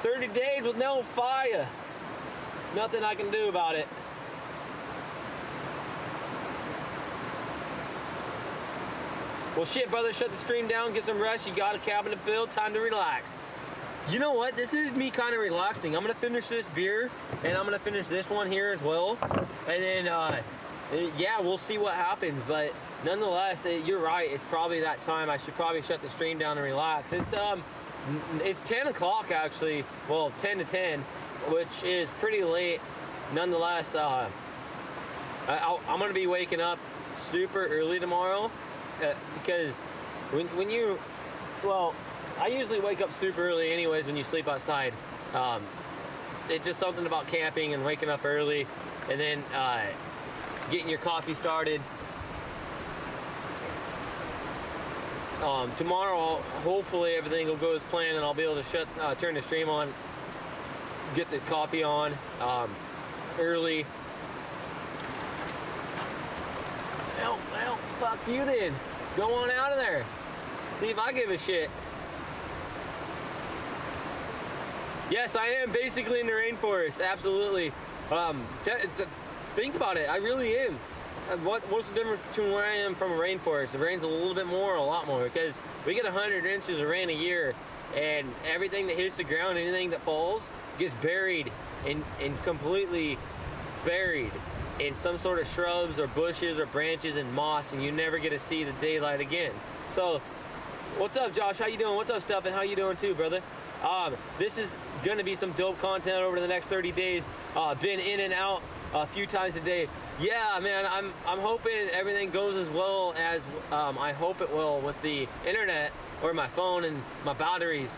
30 days with no fire. Nothing I can do about it. Well, shit, brother, shut the stream down, get some rest. You got a cabin to build, time to relax. You know what? This is me kind of relaxing. I'm going to finish this beer, and I'm going to finish this one here as well. And then, yeah, we'll see what happens. But nonetheless, you're right. It's probably that time. I should probably shut the stream down and relax. It's 10 o'clock, actually. Well, 10 to 10, which is pretty late. Nonetheless, I'm going to be waking up super early tomorrow. Because when you, well, I usually wake up super early anyways when you sleep outside. It's just something about camping and waking up early, and then getting your coffee started. Tomorrow, hopefully everything will go as planned, and I'll be able to turn the stream on, get the coffee on early. Well, fuck you then. Go on out of there. See if I give a shit. Yes, I am basically in the rainforest. Absolutely. Think about it. I really am. What's the difference between where I am from a rainforest? It rains a little bit more, a lot more, because we get 100 inches of rain a year, and everything that hits the ground, anything that falls, gets buried and completely buried in some sort of shrubs or bushes or branches and moss, and you never get to see the daylight again. So, what's up, Josh? How you doing? What's up, Stephen? How you doing too, brother? This is gonna be some dope content over the next 30 days. Been in and out a few times a day. Yeah, man, I'm hoping everything goes as well as I hope it will with the internet or my phone and my batteries.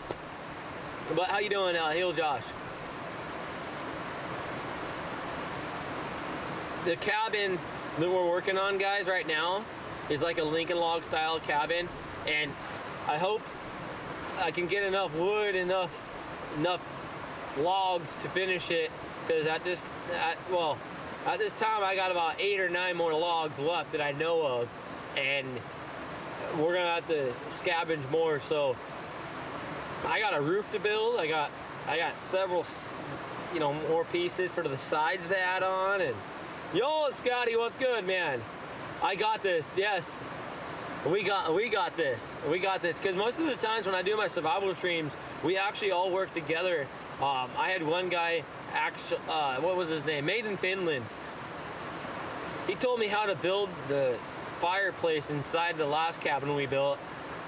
But how you doing, Hill Josh? The cabin that we're working on, guys, right now is like a Lincoln log style cabin, and I hope I can get enough wood, enough logs to finish it, because at this time I got about 8 or 9 more logs left that I know of, and we're gonna have to scavenge more. So I got a roof to build. I got several you know, more pieces for the sides to add on. And yo, Scotty, what's good, man? I got this. Yes, we got this. We got this. Because most of the times when I do my survival streams, we actually all work together. I had one guy, actually, what was his name? Made in Finland. He told me how to build the fireplace inside the last cabin we built.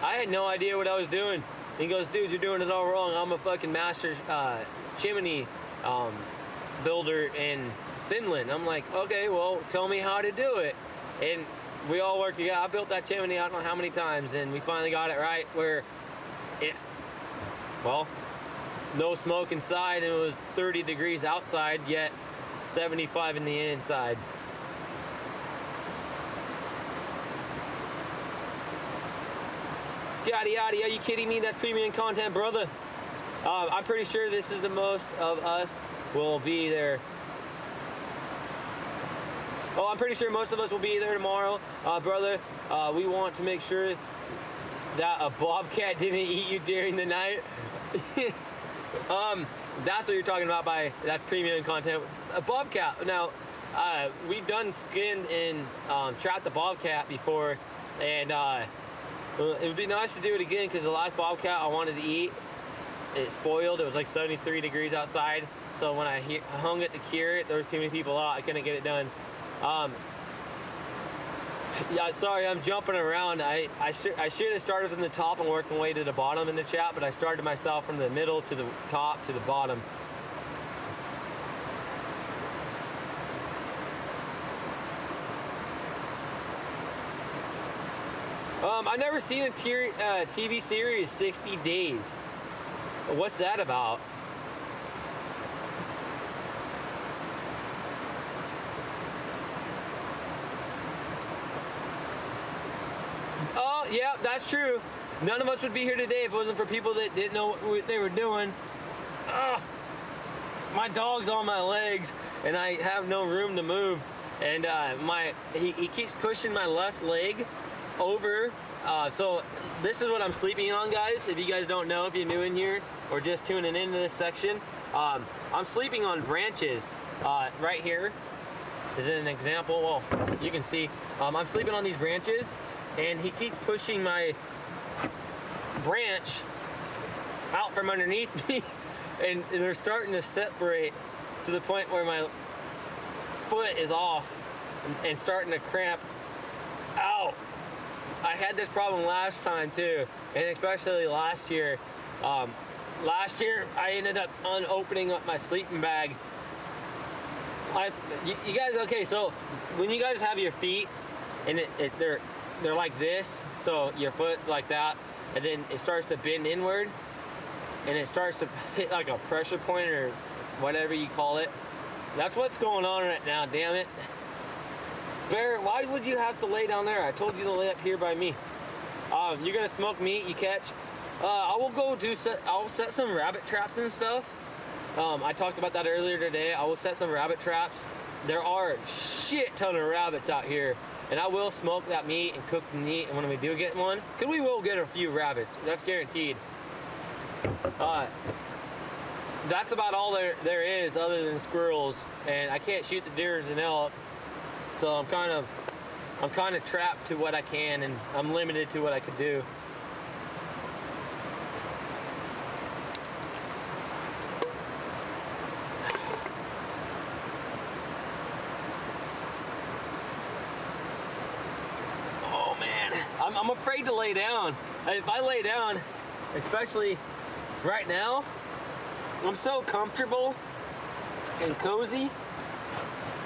I had no idea what I was doing. He goes, dude, you're doing it all wrong. I'm a fucking master chimney builder in Finland. I'm like, okay, well, tell me how to do it. And we all worked together. I built that chimney, I don't know how many times, and we finally got it right where it, well, no smoke inside, and it was 30 degrees outside, yet 75 in the inside. Scotty Yachty, are you kidding me? That's premium content, brother. I'm pretty sure this is the most of us will be there. Oh, I'm pretty sure most of us will be there tomorrow, brother. We want to make sure that a bobcat didn't eat you during the night. That's what you're talking about by that's premium content. A bobcat. Now, we've done skinned and trapped the bobcat before, and it would be nice to do it again because the last bobcat I wanted to eat, it spoiled. It was like 73 degrees outside. So when I hung it to cure it, there was too many people out. I couldn't get it done. Yeah, sorry, I'm jumping around. I should have started from the top and worked my way to the bottom in the chat, but I started myself from the middle to the top to the bottom. I've never seen a TV series, 60 Days. What's that about? Oh, yeah, that's true. None of us would be here today if it wasn't for people that didn't know what they were doing. My dog's on my legs, and I have no room to move. And he keeps pushing my left leg over. So this is what I'm sleeping on, guys. If you guys don't know, if you're new in here or just tuning into this section, I'm sleeping on branches right here. Is it an example? Well, you can see I'm sleeping on these branches, and he keeps pushing my branch out from underneath me, and they're starting to separate to the point where my foot is off and starting to cramp. Ow! I had this problem last time too, and especially last year. Last year I ended up opening up my sleeping bag. You guys, okay, so when you guys have your feet and they're like this, so your foot's like that, and then it starts to bend inward, and it starts to hit like a pressure point or whatever you call it. That's what's going on right now, damn it. Bear, why would you have to lay down there? I told you to lay up here by me. You're gonna smoke meat, you catch? I will go I'll set some rabbit traps and stuff. I talked about that earlier today. I will set some rabbit traps. There are a shit ton of rabbits out here, and I will smoke that meat and cook the meat. And when we do get one, because we will get a few rabbits, that's guaranteed. That's about all there is other than squirrels, and I can't shoot the deers and elk, so I'm kind of trapped to what I can, and I'm limited to what I could do. Oh man, I'm afraid to lay down. If I lay down, especially right now, I'm so comfortable and cozy.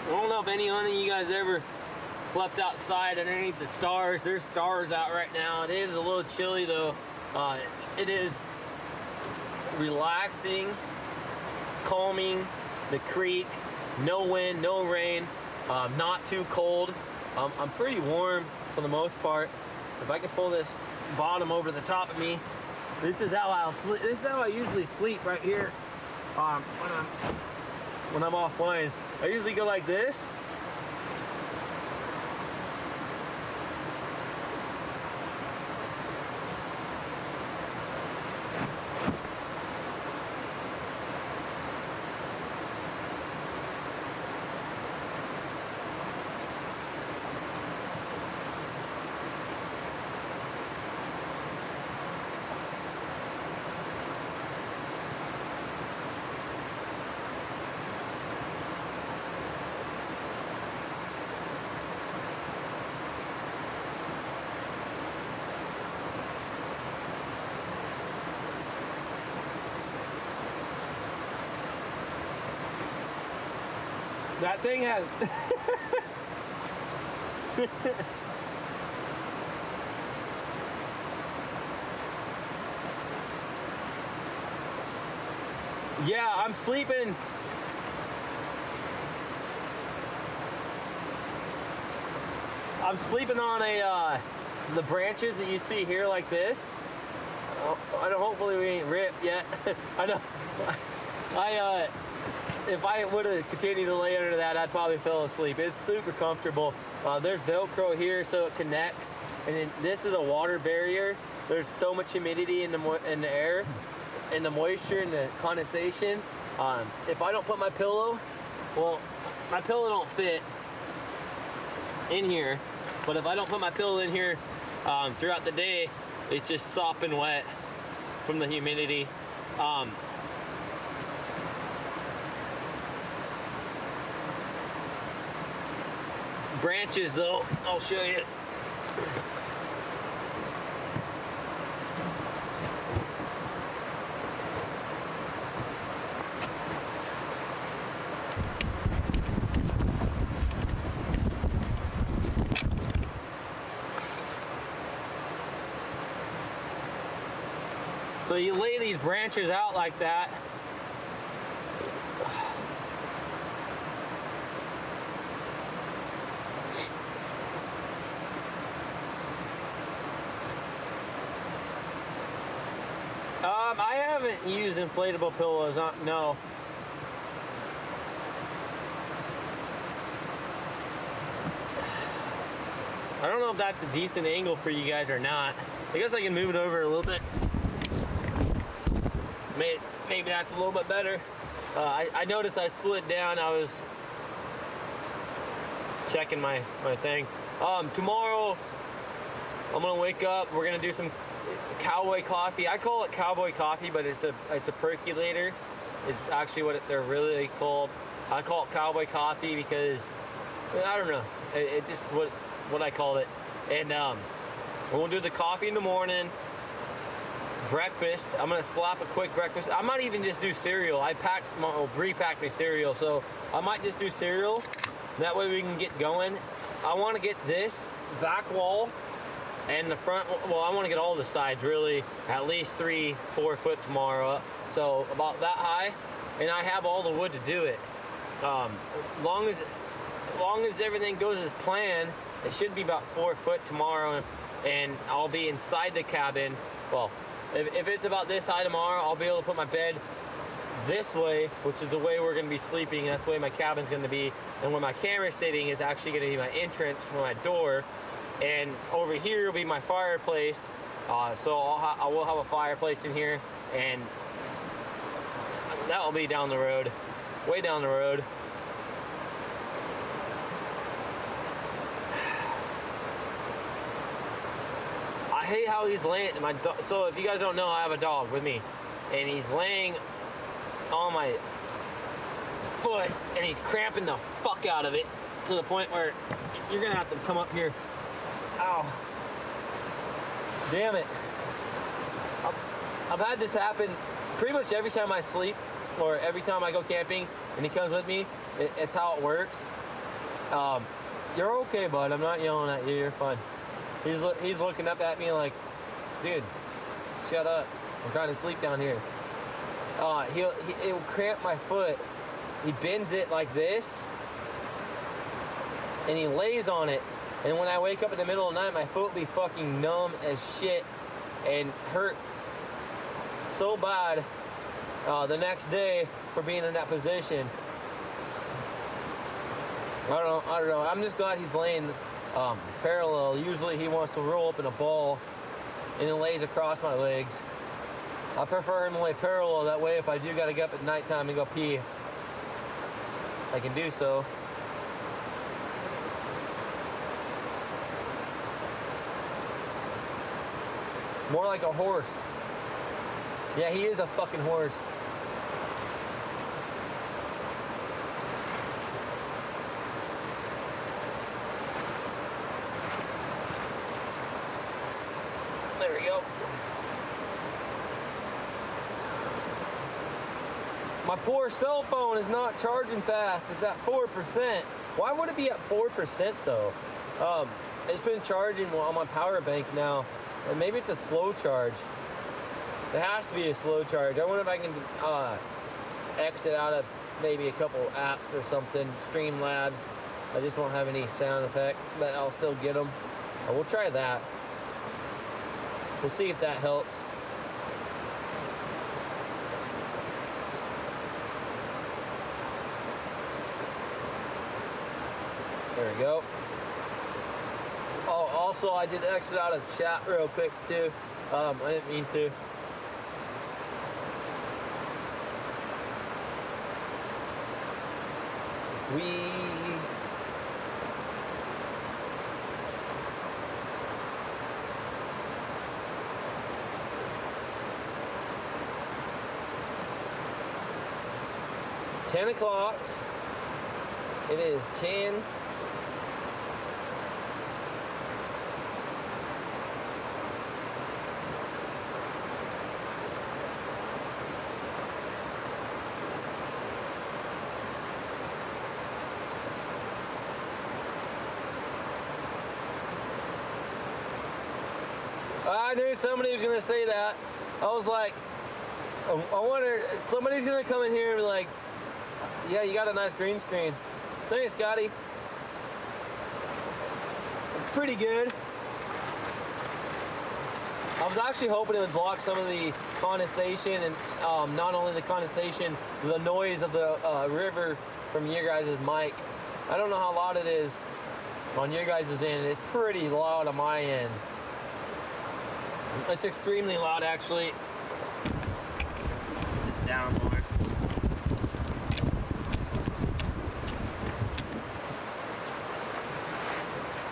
I don't know if any one of you guys ever slept outside underneath the stars. There's stars out right now. It is a little chilly though. It is relaxing, calming, the creek, no wind, no rain, not too cold. I'm pretty warm for the most part. If I can pull this bottom over the top of me, this is how I'll sleep. This is how I usually sleep right here. When I'm offline, I usually go like this. That thing has. Yeah, I'm sleeping. I'm sleeping on the branches that you see here like this. Hopefully we ain't ripped yet. I know. If I would have continued to lay under that, I'd probably fall asleep. It's super comfortable. There's Velcro here so it connects, and then this is a water barrier. There's so much humidity in the air, and the moisture and the condensation. If I don't put my pillow, well, my pillow don't fit in here, but if I don't put my pillow in here throughout the day, it's just sopping wet from the humidity. Branches though, I'll show you. So you lay these branches out like that. I haven't used inflatable pillows, no. I don't know if that's a decent angle for you guys or not. I guess I can move it over a little bit. Maybe that's a little bit better. I noticed I slid down. I was checking my thing. Tomorrow, I'm gonna wake up. We're gonna do some cowboy coffee. I call it cowboy coffee, but it's a percolator. It's actually what they're really called. I call it cowboy coffee because I don't know. It's just what I call it. And we'll do the coffee in the morning. Breakfast. I'm gonna slap a quick breakfast. I might even just do cereal. Bree packed me cereal, so I might just do cereal. That way we can get going. I want to get this back wall and the front. Well, I want to get all the sides really at least 3-4 foot tomorrow. So about that high, and I have all the wood to do it. Long as everything goes as planned, it should be about 4 foot tomorrow, and I'll be inside the cabin. Well, if it's about this high tomorrow, I'll be able to put my bed this way, which is the way we're going to be sleeping. That's the way my cabin's going to be. And where my camera's sitting is actually going to be my entrance for my door. And over here will be my fireplace. So I will have a fireplace in here. And that will be down the road. Way down the road. I hate how he's laying. So if you guys don't know, I have a dog with me, and he's laying on my foot, and he's cramping the fuck out of it to the point where you're gonna have to come up here. Ow! Damn it! I've had this happen pretty much every time I sleep, or every time I go camping, and he comes with me. It's how it works. You're okay, bud. I'm not yelling at you. You're fine. He's looking up at me like, dude, shut up. I'm trying to sleep down here. He'll cramp my foot. He bends it like this, and he lays on it. And when I wake up in the middle of the night, my foot will be fucking numb as shit and hurt so bad the next day for being in that position. I don't know. I'm just glad he's laying parallel. Usually he wants to roll up in a ball and then lays across my legs. I prefer him to lay parallel. That way if I do gotta get up at nighttime and go pee, I can do so. More like a horse. Yeah, he is a fucking horse. There we go. My poor cell phone is not charging fast. It's at 4%. Why would it be at 4% though? It's been charging on my power bank now, and maybe it's a slow charge. It has to be a slow charge. I wonder if I can exit out of maybe a couple apps or something. Streamlabs. I just won't have any sound effects, but I'll still get them. We'll try that. We'll see if that helps. There we go. Oh, also I did exit out of the chat real quick too. I didn't mean to. Ten o'clock. It is 10. I knew somebody was gonna say that. I was like, I wonder, somebody's gonna come in here and be like, yeah, you got a nice green screen. Thanks, Scotty. Pretty good. I was actually hoping it would block some of the condensation, and not only the condensation, the noise of the river from your guys' mic. I don't know how loud it is on your guys' end. It's pretty loud on my end. It's extremely loud, actually. Just down more.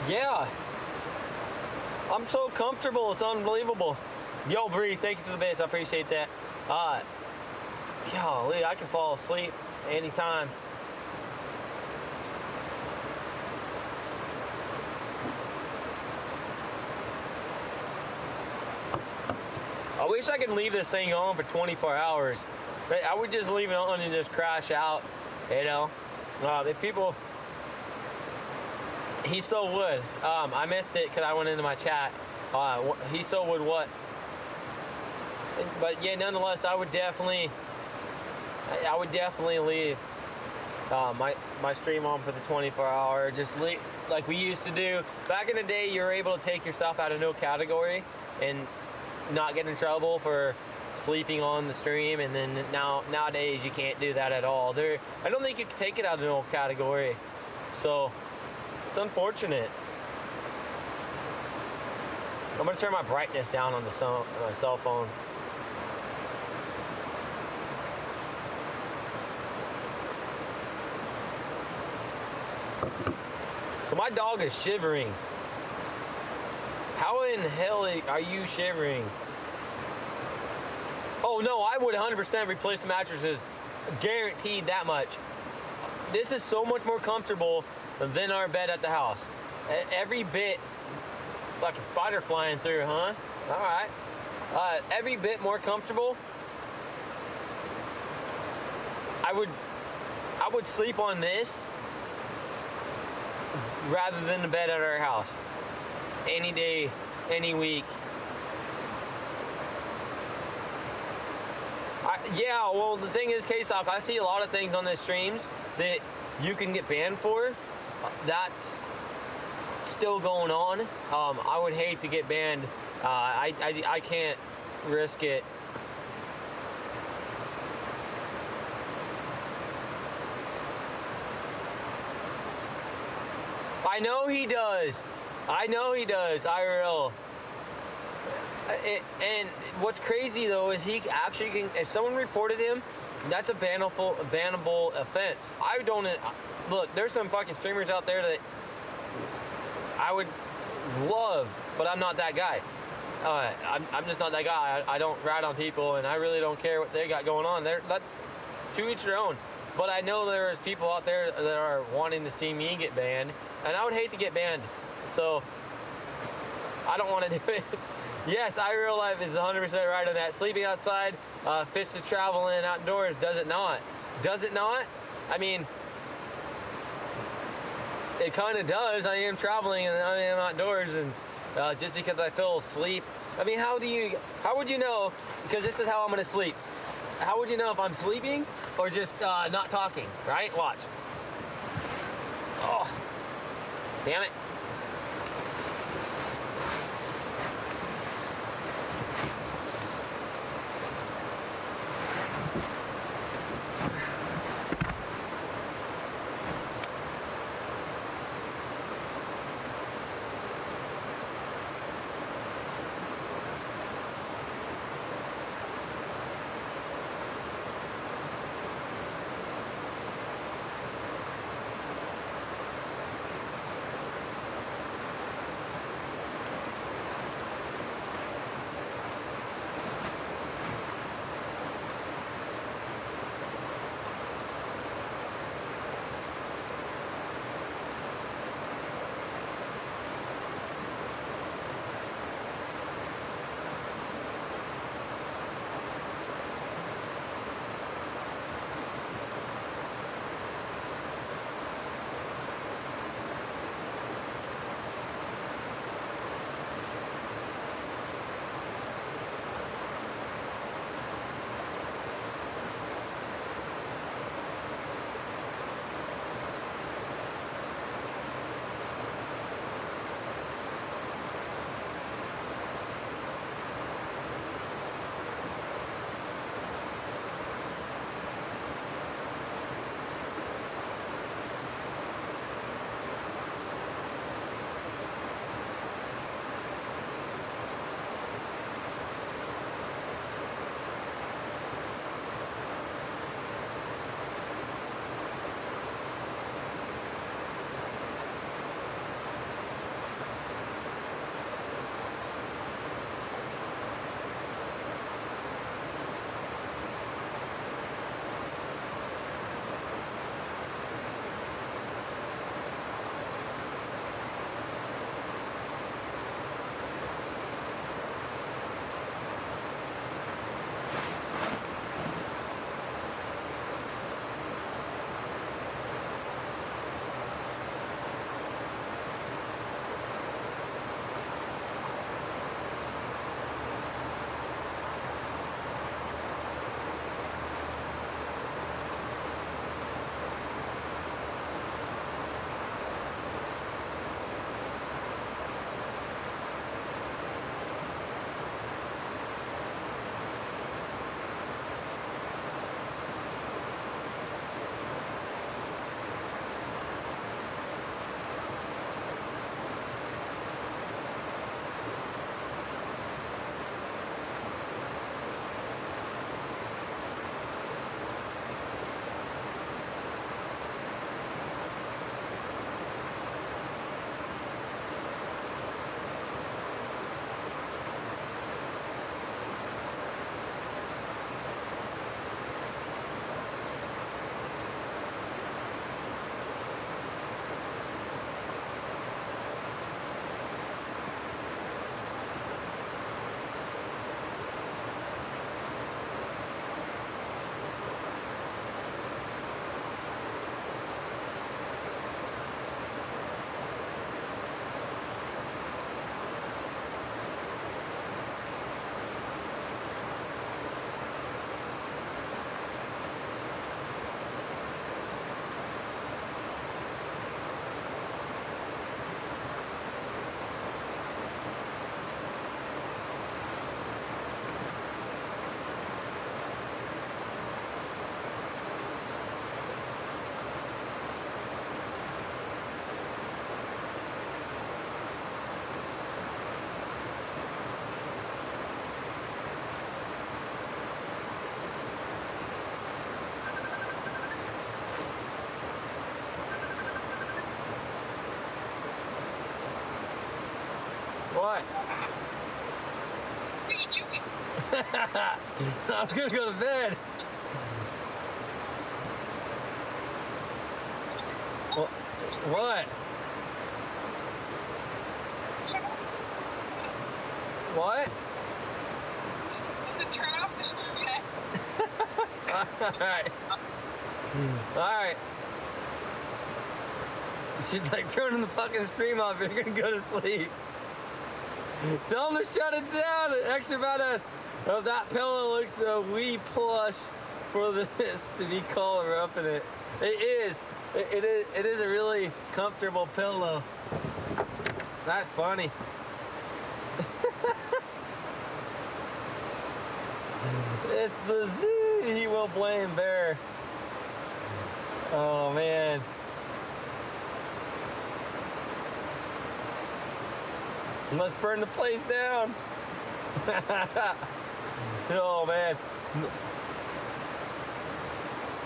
Yeah. I'm so comfortable. It's unbelievable. Yo, Bree, thank you for the bits. I appreciate that. Golly, I can fall asleep anytime. I wish I could leave this thing on for 24 hours. I would just leave it on and just crash out, you know. If people, he so would. I missed it because I went into my chat. He so would what? But yeah, nonetheless, I would definitely leave my stream on for the 24-hour. Just leave, like we used to do back in the day. You were able to take yourself out of no category and not get in trouble for sleeping on the stream, and then nowadays you can't do that at all. I don't think you can take it out of no category, so it's unfortunate. I'm gonna turn my brightness down on my cell phone. So my dog is shivering. How in hell are you shivering? Oh no, I would 100% replace the mattresses. Guaranteed that much. This is so much more comfortable than our bed at the house. Every bit, like a spider flying through, huh? All right. Every bit more comfortable. I would sleep on this rather than the bed at our house. Any day, any week. Yeah, well, the thing is, K-Sock, I see a lot of things on the streams that you can get banned for. That's still going on. I would hate to get banned. I can't risk it. I know he does. IRL. And what's crazy though is he actually can. If someone reported him, that's a bannable offense. I don't look. There's some fucking streamers out there that I would love, but I'm not that guy. I'm just not that guy. I don't rat on people, and I really don't care what they got going on. They're to each their own. But I know there's people out there that are wanting to see me get banned, and I would hate to get banned. So I don't want to do it. Yes, I real life is 100% right on that. Sleeping outside fits the travel in outdoors, does it not? Does it not? I mean, it kind of does. I am traveling and I am outdoors, and just because I fell asleep. I mean, how would you know? Because this is how I'm going to sleep. How would you know if I'm sleeping or just not talking, right? Watch. Oh, damn it. What? What are you doing? I'm gonna go to bed. What? What? Turn off the screen. Alright. Alright. She's like, turning the fucking stream off, you're gonna go to sleep. Tell them to shut it down. Extra badass. Oh, that pillow looks a wee plush for this to be color up in it. It is. It is a really comfortable pillow. That's funny. It's the zoo. He will blame bear. Oh man. Let's burn the place down. Oh man.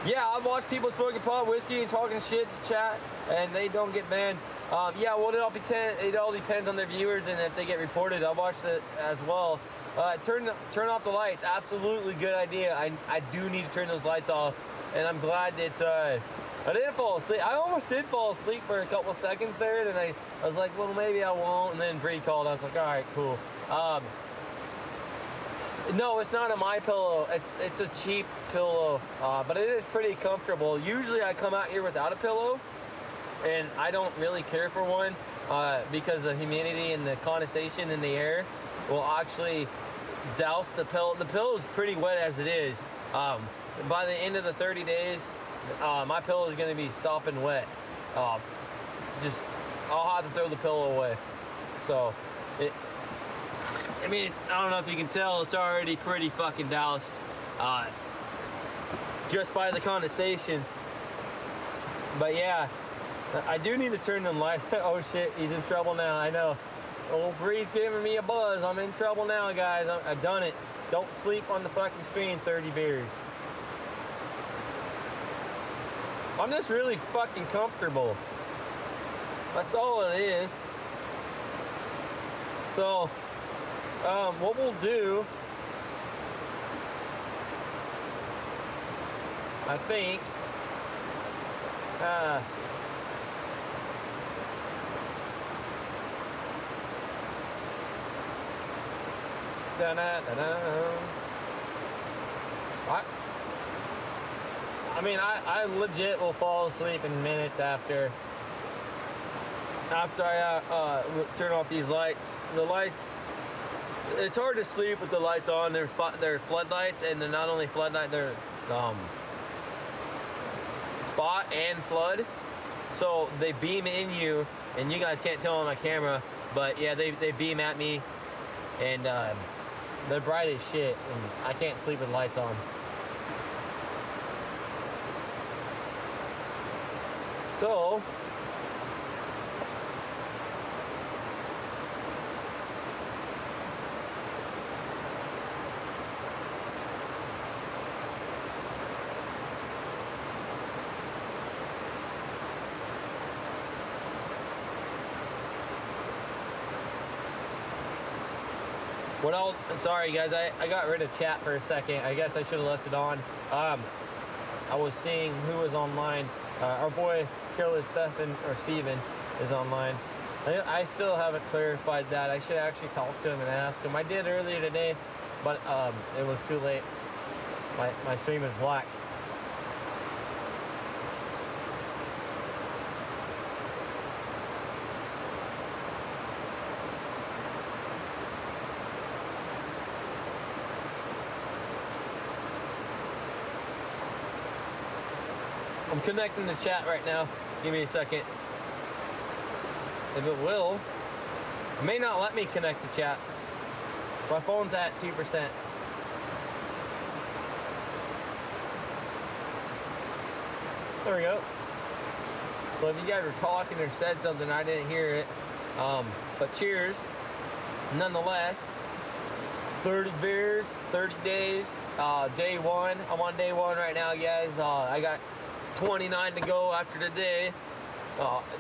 Yeah, I've watched people smoking pot, whiskey, and talking shit to chat, and they don't get banned. Yeah, well, it all depends on their viewers, and if they get reported, I'll watch it as well. Turn off the lights. Absolutely good idea. I do need to turn those lights off, and I'm glad that I didn't fall asleep. I almost did fall asleep for a couple of seconds there, and I was like, well, maybe I won't. And then Bree called. I was like, all right, cool. No, it's not a MyPillow. It's a cheap pillow, but it is pretty comfortable. Usually I come out here without a pillow, and I don't really care for one because the humidity and the condensation in the air will actually douse the pillow. The pillow is pretty wet as it is. By the end of the 30 days, my pillow is going to be sopping wet. I'll have to throw the pillow away. So, I mean, I don't know if you can tell, it's already pretty fucking doused. Just by the condensation. But yeah, I do need to turn them lights. Oh shit, he's in trouble now, I know. Old Bree's giving me a buzz. I'm in trouble now, guys. I've done it. Don't sleep on the fucking stream, 30 beers. I'm just really fucking comfortable. That's all it is. So, what we'll do, I think, I legit will fall asleep in minutes after I turn off these lights. The lights, it's hard to sleep with the lights on. They're floodlights, and they're not only floodlight, they're spot and flood. So they beam in you, and you guys can't tell on my camera, but yeah, they beam at me, and they're bright as shit, and I can't sleep with lights on. So, sorry guys, I got rid of chat for a second. I guess I should have left it on. I was seeing who was online. Our boy Killer Steven is online. I still haven't clarified that. I should actually talk to him and ask him. I did earlier today, but it was too late. My stream is black. I'm connecting the chat right now. Give me a second. If it will, it may not let me connect the chat. My phone's at 2%. There we go. So if you guys were talking or said something, I didn't hear it. But cheers. Nonetheless, 30 beers, 30 days, day one. I'm on day one right now, guys. I got 29 to go after today.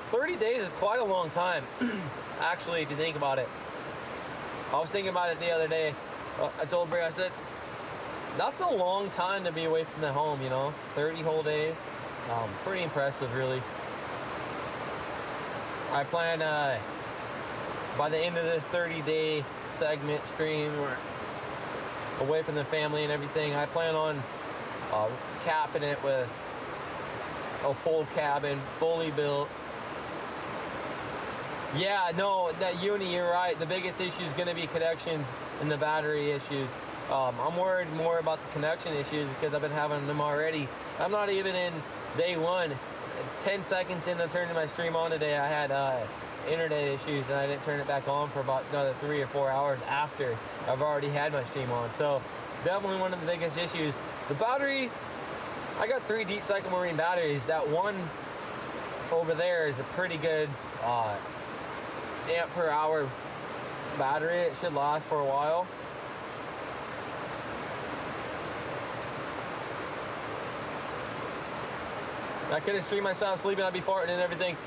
30 days is quite a long time, actually, if you think about it. I was thinking about it the other day. I told Bray, I said, that's a long time to be away from the home, you know? 30 whole days. Pretty impressive, really. I plan, by the end of this 30-day segment stream where away from the family and everything. I plan on capping it with a full cabin, fully built. Yeah, no, that Uni, you're right. The biggest issue is going to be connections and the battery issues. I'm worried more about the connection issues because I've been having them already. I'm not even in day one. 10 seconds into turning my stream on today, I had internet issues and I didn't turn it back on for about another 3 or 4 hours after I've already had my stream on. So definitely one of the biggest issues. The battery, I got 3 Deep Cycle Marine batteries. That one over there is a pretty good amp per hour battery. It should last for a while. I couldn't stream myself sleeping, I'd be farting and everything.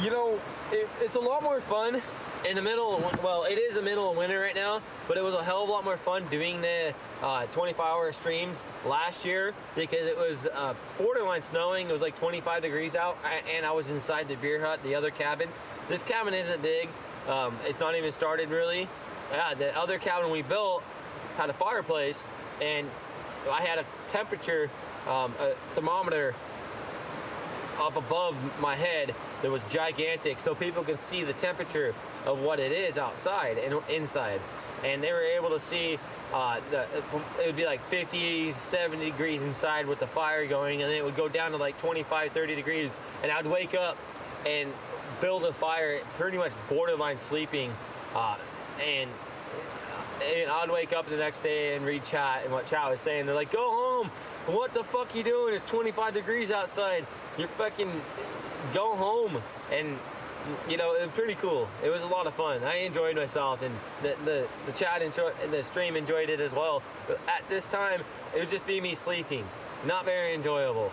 You know, it's a lot more fun in the middle of, well, it is the middle of winter right now, but it was a hell of a lot more fun doing the 24-hour streams last year because it was borderline snowing. It was like 25 degrees out, and I was inside the beer hut, the other cabin. This cabin isn't big. It's not even started really. The other cabin we built had a fireplace, and I had a temperature, a thermometer up above my head that was gigantic, so people can see the temperature of what it is outside and inside. And they were able to see it would be like 50, 70 degrees inside with the fire going, and then it would go down to like 25, 30 degrees. And I'd wake up and build a fire, pretty much borderline sleeping, and I'd wake up the next day and read chat and what chat was saying. They're like, go home. What the fuck you doing? It's 25 degrees outside. You're fucking go home. And you know, it was pretty cool. It was a lot of fun. I enjoyed myself, and the chat enjoyed, and the stream enjoyed it as well. But at this time, it would just be me sleeping. Not very enjoyable.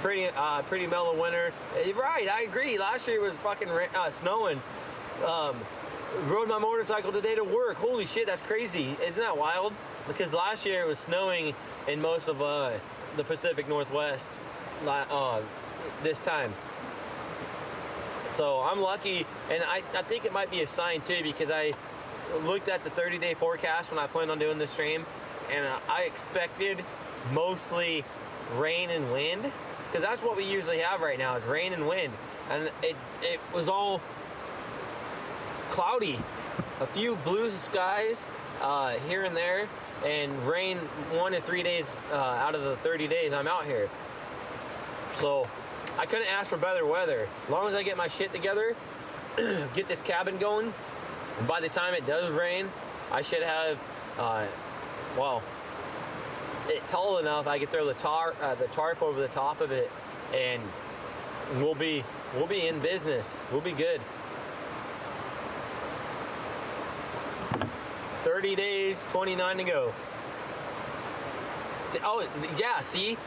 Pretty mellow winter. Right, I agree. Last year it was fucking snowing. Rode my motorcycle today to work. Holy shit, that's crazy. Isn't that wild? Because last year it was snowing in most of the Pacific Northwest this time. So I'm lucky, and I think it might be a sign too, because I looked at the 30-day forecast when I planned on doing this stream, and I expected mostly rain and wind, because that's what we usually have right now, is rain and wind. And it was all cloudy, a few blue skies here and there, and rain 1 to 3 days out of the 30 days I'm out here. So I couldn't ask for better weather. As long as I get my shit together, get this cabin going, and by the time it does rain, I should have, well, it's tall enough I can throw the tarp over the top of it, and we'll be in business. We'll be good. 30 days, 29 to go. Oh, yeah, see?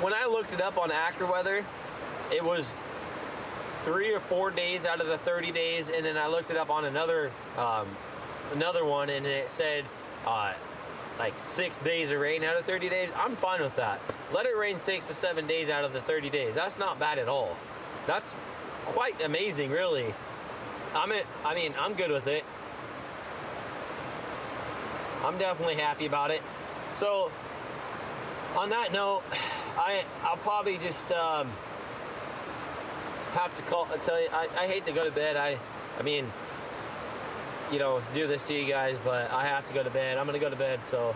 When I looked it up on AccuWeather, it was 3 or 4 days out of the 30 days, and then I looked it up on another one, and it said like 6 days of rain out of 30 days. I'm fine with that. Let it rain 6 to 7 days out of the 30 days. That's not bad at all. That's quite amazing, really. I mean, I'm good with it. I'm definitely happy about it. So, on that note, I'll probably just have to tell you, I hate to go to bed. I mean, you know, do this to you guys, but I have to go to bed. I'm gonna go to bed. So,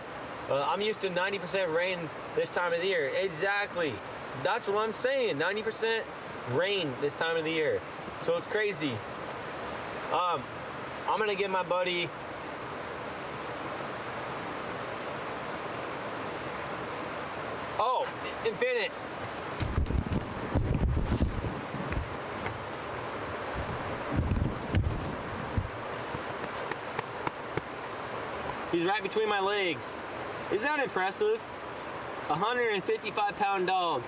I'm used to 90% rain this time of the year. Exactly. That's what I'm saying. 90% rain this time of the year. So it's crazy. I'm gonna give my buddy Infinite. He's right between my legs. Isn't that impressive? 155-pound dog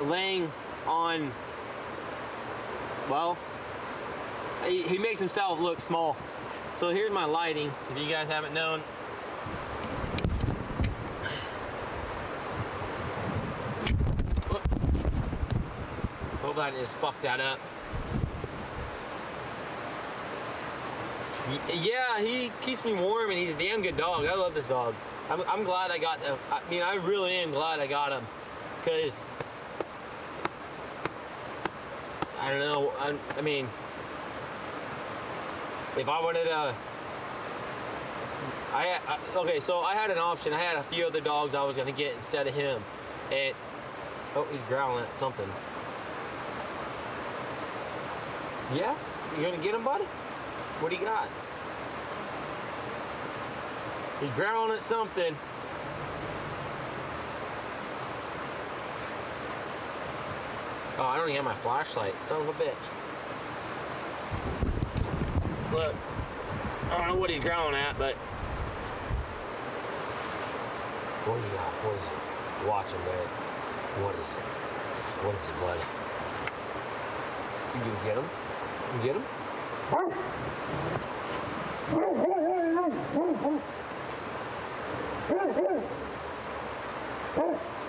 laying on, well, he makes himself look small. So here's my lighting, if you guys haven't known. Whoops. Hope I didn't just fuck that up. Yeah, he keeps me warm, and he's a damn good dog. I love this dog. I'm glad I got him. I mean, I really am glad I got him, because I don't know. I mean, if I wanted to, okay, so I had an option. I had a few other dogs I was gonna get instead of him, and oh, he's growling at something. Yeah, you gonna get him, buddy? What do you got? He's growling at something. Oh, I don't even have my flashlight. Son of a bitch. Look. I don't know what he's growling at, but... What do you got? What is it? Watch him, man. What is it? What is it, buddy? You gonna get him? You get him?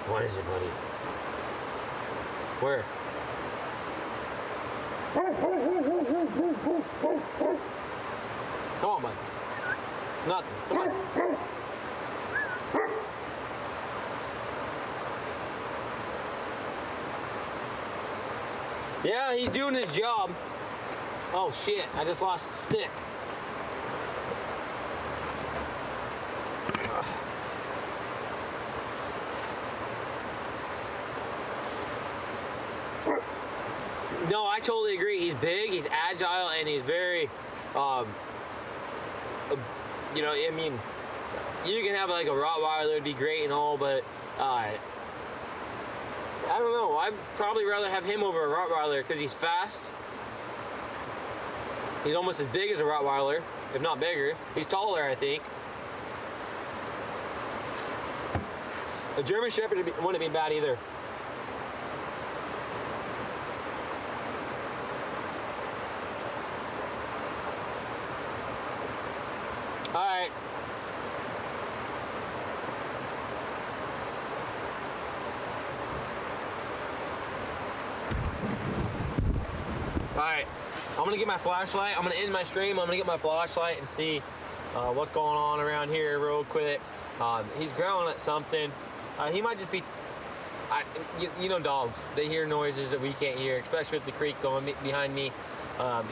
What is it, buddy? Where? Come on, buddy. Nothing. Come on. Yeah, he's doing his job. Oh shit, I just lost the stick. No, I totally agree. He's big, he's agile, and he's very, you know, I mean, you can have like a Rottweiler, it'd be great and all, but I don't know. I'd probably rather have him over a Rottweiler because he's fast. He's almost as big as a Rottweiler, if not bigger. He's taller, I think. A German Shepherd wouldn't be bad either. Alright. Alright. I'm gonna get my flashlight. I'm gonna end my stream. I'm gonna get my flashlight and see what's going on around here real quick. He's growling at something. He might just be, you know, dogs. They hear noises that we can't hear, especially with the creek going behind me.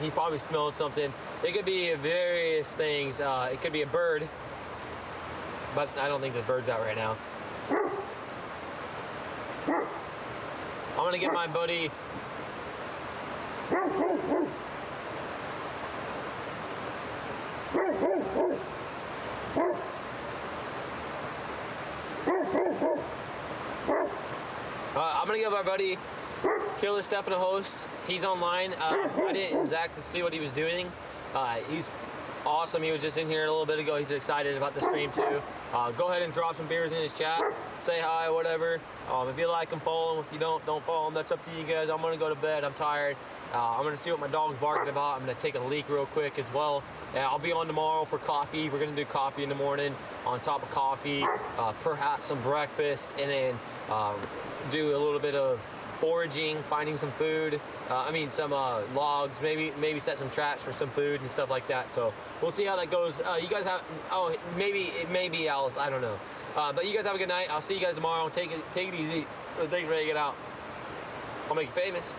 He probably smells something. It could be various things. It could be a bird, but I don't think the bird's out right now. I'm gonna get my buddy. I'm gonna give our buddy Killer Stefano host. He's online. I didn't exactly see what he was doing. He's awesome. He was just in here a little bit ago. He's excited about the stream too. Go ahead and drop some beers in his chat. Say hi, whatever. If you like him, follow him. If you don't follow him. That's up to you guys. I'm gonna go to bed. I'm tired. I'm gonna see what my dog's barking about. I'm gonna take a leak real quick as well. I'll be on tomorrow for coffee. We're gonna do coffee in the morning. On top of coffee, perhaps some breakfast, and then do a little bit of foraging, finding some food. I mean, some logs. Maybe set some traps for some food and stuff like that. So we'll see how that goes. You guys have. Oh, maybe it may be Alice. I don't know. But you guys have a good night. I'll see you guys tomorrow. Take it easy. Thank you for getting it out. I'll make you famous.